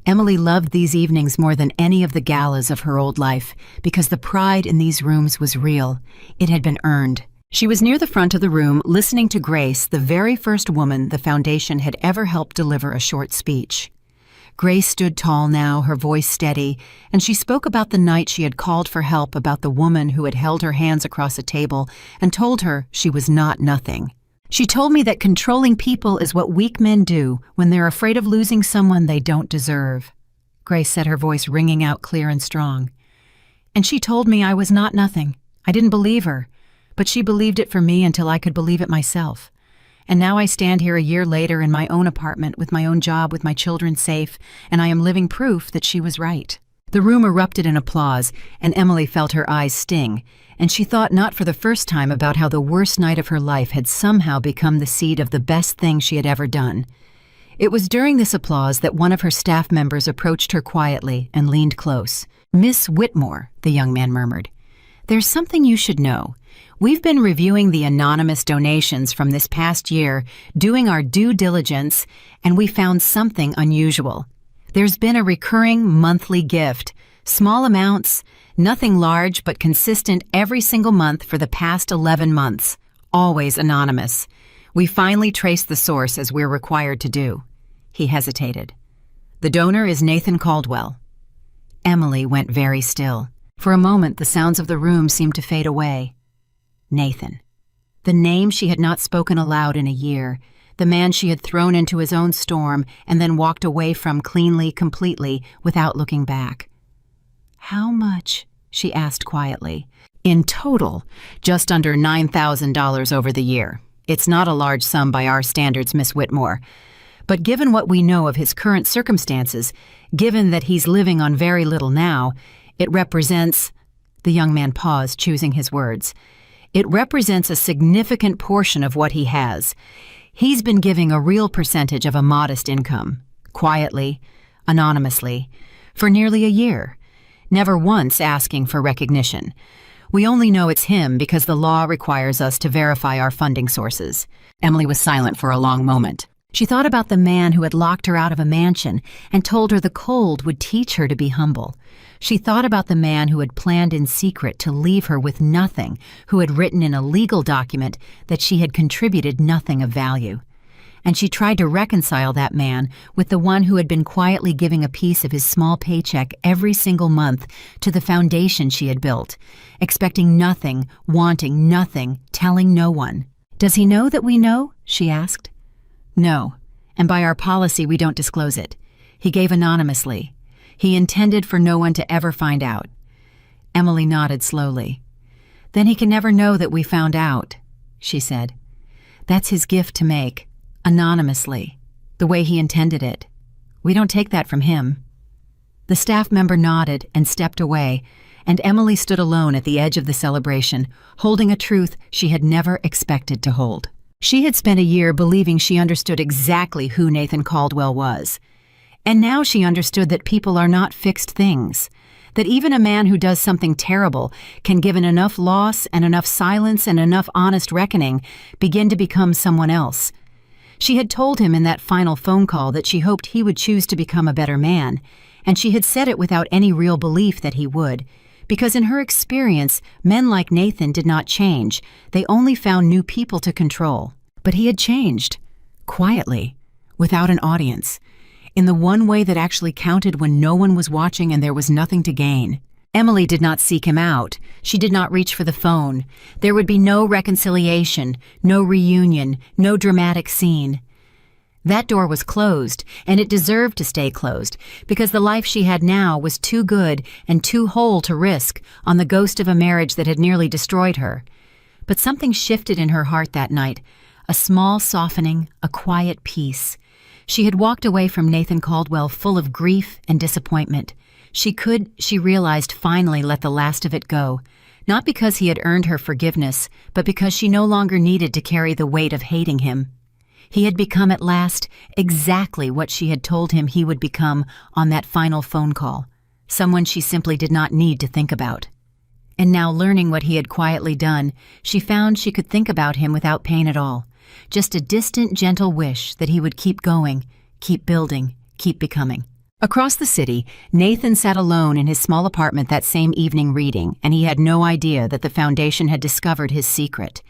Emily loved these evenings more than any of the galas of her old life, because the pride in these rooms was real. It had been earned. She was near the front of the room, listening to Grace, the very first woman the foundation had ever helped deliver a short speech. Grace stood tall now, her voice steady, and she spoke about the night she had called for help, about the woman who had held her hands across a table and told her she was not nothing. She told me that controlling people is what weak men do when they're afraid of losing someone they don't deserve. Grace said, her voice ringing out clear and strong. And she told me I was not nothing. I didn't believe her. But she believed it for me until I could believe it myself. And now I stand here a year later in my own apartment, with my own job, with my children safe, and I am living proof that she was right. The room erupted in applause, and Emily felt her eyes sting, and she thought not for the first time about how the worst night of her life had somehow become the seed of the best thing she had ever done. It was during this applause that one of her staff members approached her quietly and leaned close. "Miss Whitmore," the young man murmured. There's something you should know. We've been reviewing the anonymous donations from this past year, doing our due diligence, and we found something unusual. There's been a recurring monthly gift, small amounts, nothing large but consistent every single month for the past 11 months, always anonymous. We finally traced the source as we're required to do. He hesitated. The donor is Nathan Caldwell. Emily went very still. For a moment, the sounds of the room seemed to fade away. Nathan. The name she had not spoken aloud in a year, the man she had thrown into his own storm and then walked away from cleanly, completely, without looking back. "How much?" she asked quietly. "In total, just under $9,000 over the year. It's not a large sum by our standards, Miss Whitmore. But given what we know of his current circumstances, given that he's living on very little now, it represents—" The young man paused, choosing his words. "It represents a significant portion of what he has. He's been giving a real percentage of a modest income, quietly, anonymously, for nearly a year, never once asking for recognition. We only know it's him because the law requires us to verify our funding sources." Emily was silent for a long moment. She thought about the man who had locked her out of a mansion and told her the cold would teach her to be humble. She thought about the man who had planned in secret to leave her with nothing, who had written in a legal document that she had contributed nothing of value. And she tried to reconcile that man with the one who had been quietly giving a piece of his small paycheck every single month to the foundation she had built, expecting nothing, wanting nothing, telling no one. "Does he know that we know?" she asked. "No, and by our policy we don't disclose it. He gave anonymously. He intended for no one to ever find out." Emily nodded slowly. "Then he can never know that we found out," she said. "That's his gift to make, anonymously, the way he intended it. We don't take that from him." The staff member nodded and stepped away, and Emily stood alone at the edge of the celebration, holding a truth she had never expected to hold. She had spent a year believing she understood exactly who Nathan Caldwell was. And now she understood that people are not fixed things, that even a man who does something terrible can, given enough loss and enough silence and enough honest reckoning, begin to become someone else. She had told him in that final phone call that she hoped he would choose to become a better man, and she had said it without any real belief that he would, because in her experience, men like Nathan did not change. They only found new people to control. But he had changed, quietly, without an audience, in the one way that actually counted when no one was watching and there was nothing to gain. Emily did not seek him out. She did not reach for the phone. There would be no reconciliation, no reunion, no dramatic scene. That door was closed, and it deserved to stay closed, because the life she had now was too good and too whole to risk on the ghost of a marriage that had nearly destroyed her. But something shifted in her heart that night, a small softening, a quiet peace. She had walked away from Nathan Caldwell full of grief and disappointment. She realized, finally let the last of it go, not because he had earned her forgiveness, but because she no longer needed to carry the weight of hating him. He had become at last exactly what she had told him he would become on that final phone call, someone she simply did not need to think about. And now, learning what he had quietly done, she found she could think about him without pain at all, just a distant, gentle wish that he would keep going, keep building, keep becoming. Across the city, Nathan sat alone in his small apartment that same evening reading, and he had no idea that the foundation had discovered his secret.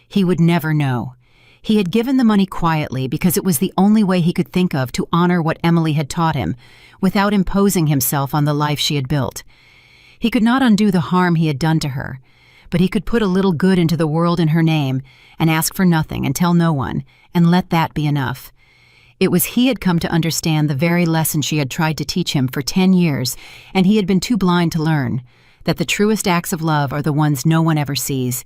He would never know. He had given the money quietly because it was the only way he could think of to honor what Emily had taught him, without imposing himself on the life she had built. He could not undo the harm he had done to her, but he could put a little good into the world in her name and ask for nothing and tell no one, and let that be enough. It was he had come to understand the very lesson she had tried to teach him for 10 years, and he had been too blind to learn, that the truest acts of love are the ones no one ever sees,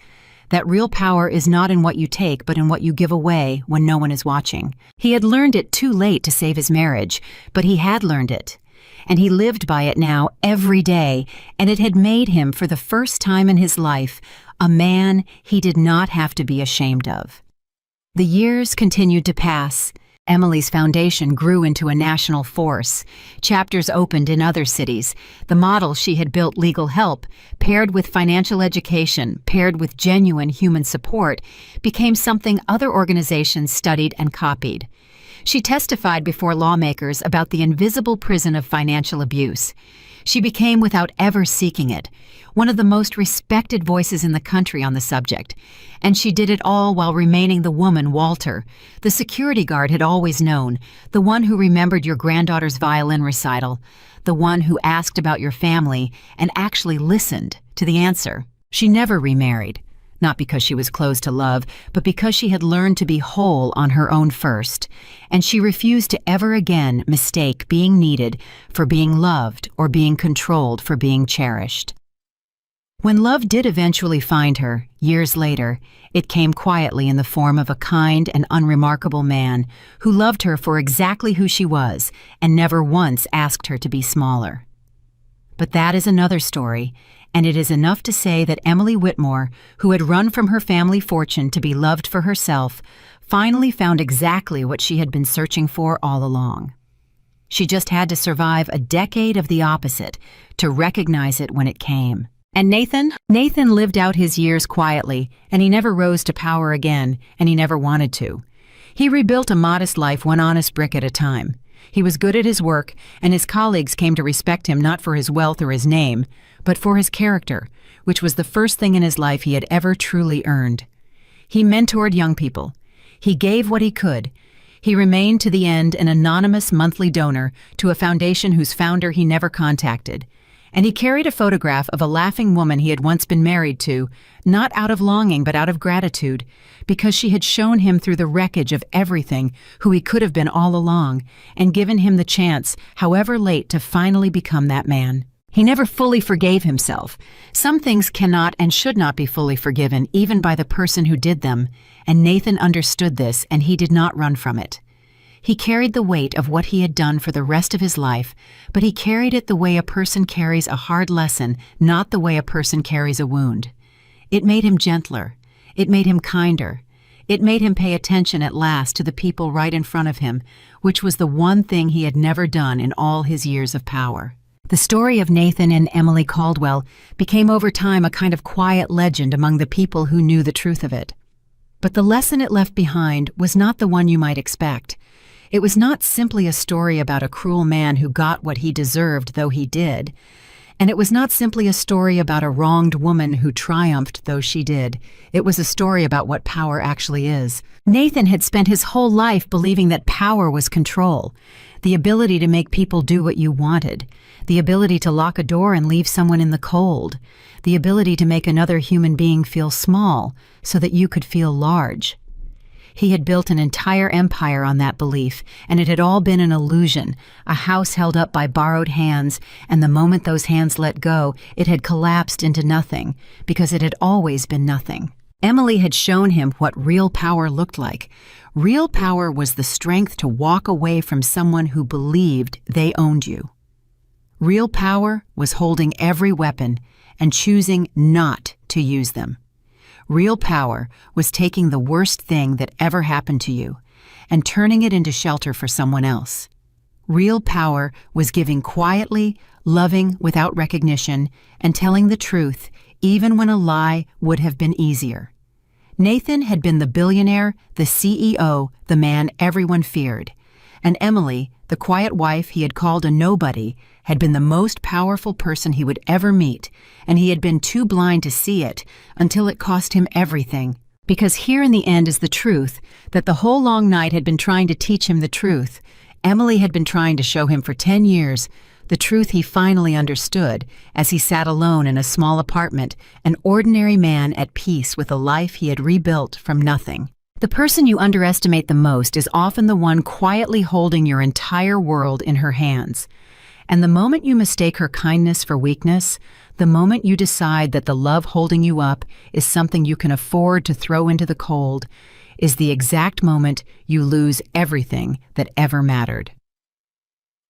that real power is not in what you take but in what you give away when no one is watching. He had learned it too late to save his marriage, but he had learned it, and he lived by it now every day, and it had made him, for the first time in his life, a man he did not have to be ashamed of. The years continued to pass, Emily's foundation grew into a national force. Chapters opened in other cities. The model she had built, legal help, paired with financial education, paired with genuine human support, became something other organizations studied and copied. She testified before lawmakers about the invisible prison of financial abuse. She became, without ever seeking it, one of the most respected voices in the country on the subject. And she did it all while remaining the woman Walter, the security guard, had always known, the one who remembered your granddaughter's violin recital, the one who asked about your family and actually listened to the answer. She never remarried, not because she was closed to love, but because she had learned to be whole on her own first, and she refused to ever again mistake being needed for being loved or being controlled for being cherished. When love did eventually find her, years later, it came quietly in the form of a kind and unremarkable man who loved her for exactly who she was and never once asked her to be smaller. But that is another story, and it is enough to say that Emily Whitmore, who had run from her family fortune to be loved for herself, finally found exactly what she had been searching for all along. She just had to survive a decade of the opposite to recognize it when it came. And Nathan lived out his years quietly, and he never rose to power again, and he never wanted to. He rebuilt a modest life one honest brick at a time. He was good at his work, and his colleagues came to respect him not for his wealth or his name, but for his character, which was the first thing in his life he had ever truly earned. He mentored young people. He gave what he could. He remained to the end an anonymous monthly donor to a foundation whose founder he never contacted. And he carried a photograph of a laughing woman he had once been married to, not out of longing but out of gratitude, because she had shown him through the wreckage of everything who he could have been all along, and given him the chance, however late, to finally become that man. He never fully forgave himself. Some things cannot and should not be fully forgiven, even by the person who did them, and Nathan understood this, and he did not run from it. He carried the weight of what he had done for the rest of his life, but he carried it the way a person carries a hard lesson, not the way a person carries a wound. It made him gentler. It made him kinder. It made him pay attention at last to the people right in front of him, which was the one thing he had never done in all his years of power. The story of Nathan and Emily Caldwell became over time a kind of quiet legend among the people who knew the truth of it. But the lesson it left behind was not the one you might expect. It was not simply a story about a cruel man who got what he deserved, though he did. And it was not simply a story about a wronged woman who triumphed, though she did. It was a story about what power actually is. Nathan had spent his whole life believing that power was control, the ability to make people do what you wanted, the ability to lock a door and leave someone in the cold, the ability to make another human being feel small so that you could feel large. He had built an entire empire on that belief, and it had all been an illusion, a house held up by borrowed hands, and the moment those hands let go, it had collapsed into nothing, because it had always been nothing. Emily had shown him what real power looked like. Real power was the strength to walk away from someone who believed they owned you. Real power was holding every weapon and choosing not to use them. Real power was taking the worst thing that ever happened to you and turning it into shelter for someone else. Real power was giving quietly, loving without recognition, and telling the truth even when a lie would have been easier. Nathan had been the billionaire, the CEO, the man everyone feared. And Emily, the quiet wife he had called a nobody, had been the most powerful person he would ever meet, and he had been too blind to see it until it cost him everything. Because here in the end is the truth, that the whole long night had been trying to teach him the truth. Emily had been trying to show him for 10 years, the truth he finally understood as he sat alone in a small apartment, an ordinary man at peace with a life he had rebuilt from nothing. The person you underestimate the most is often the one quietly holding your entire world in her hands. And the moment you mistake her kindness for weakness, the moment you decide that the love holding you up is something you can afford to throw into the cold, is the exact moment you lose everything that ever mattered.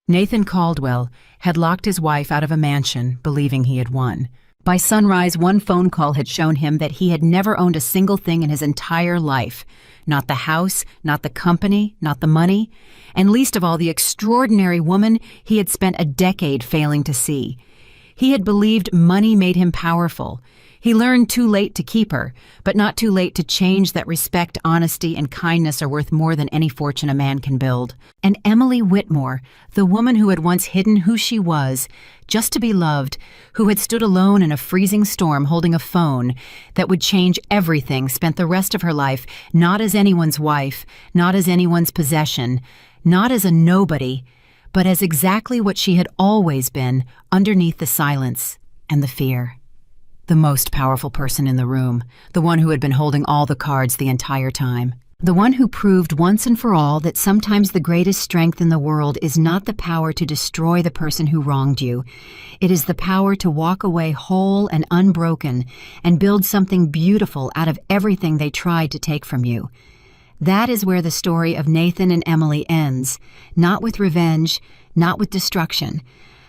Nathan Caldwell had locked his wife out of a mansion, believing he had won. By sunrise, one phone call had shown him that he had never owned a single thing in his entire life. Not the house, not the company, not the money, and least of all the extraordinary woman he had spent a decade failing to see. He had believed money made him powerful. He learned too late to keep her, but not too late to change that respect, honesty, and kindness are worth more than any fortune a man can build. And Emily Whitmore, the woman who had once hidden who she was, just to be loved, who had stood alone in a freezing storm holding a phone that would change everything, spent the rest of her life not as anyone's wife, not as anyone's possession, not as a nobody, but as exactly what she had always been, underneath the silence and the fear. The most powerful person in the room, the one who had been holding all the cards the entire time. The one who proved once and for all that sometimes the greatest strength in the world is not the power to destroy the person who wronged you. It is the power to walk away whole and unbroken and build something beautiful out of everything they tried to take from you. That is where the story of Nathan and Emily ends, not with revenge, not with destruction,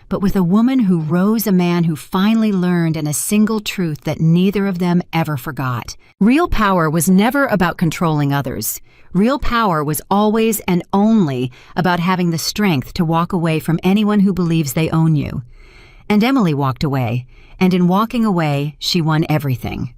but with a woman who rose a man who finally learned in a single truth that neither of them ever forgot. Real power was never about controlling others. Real power was always and only about having the strength to walk away from anyone who believes they own you. And Emily walked away, and in walking away, she won everything.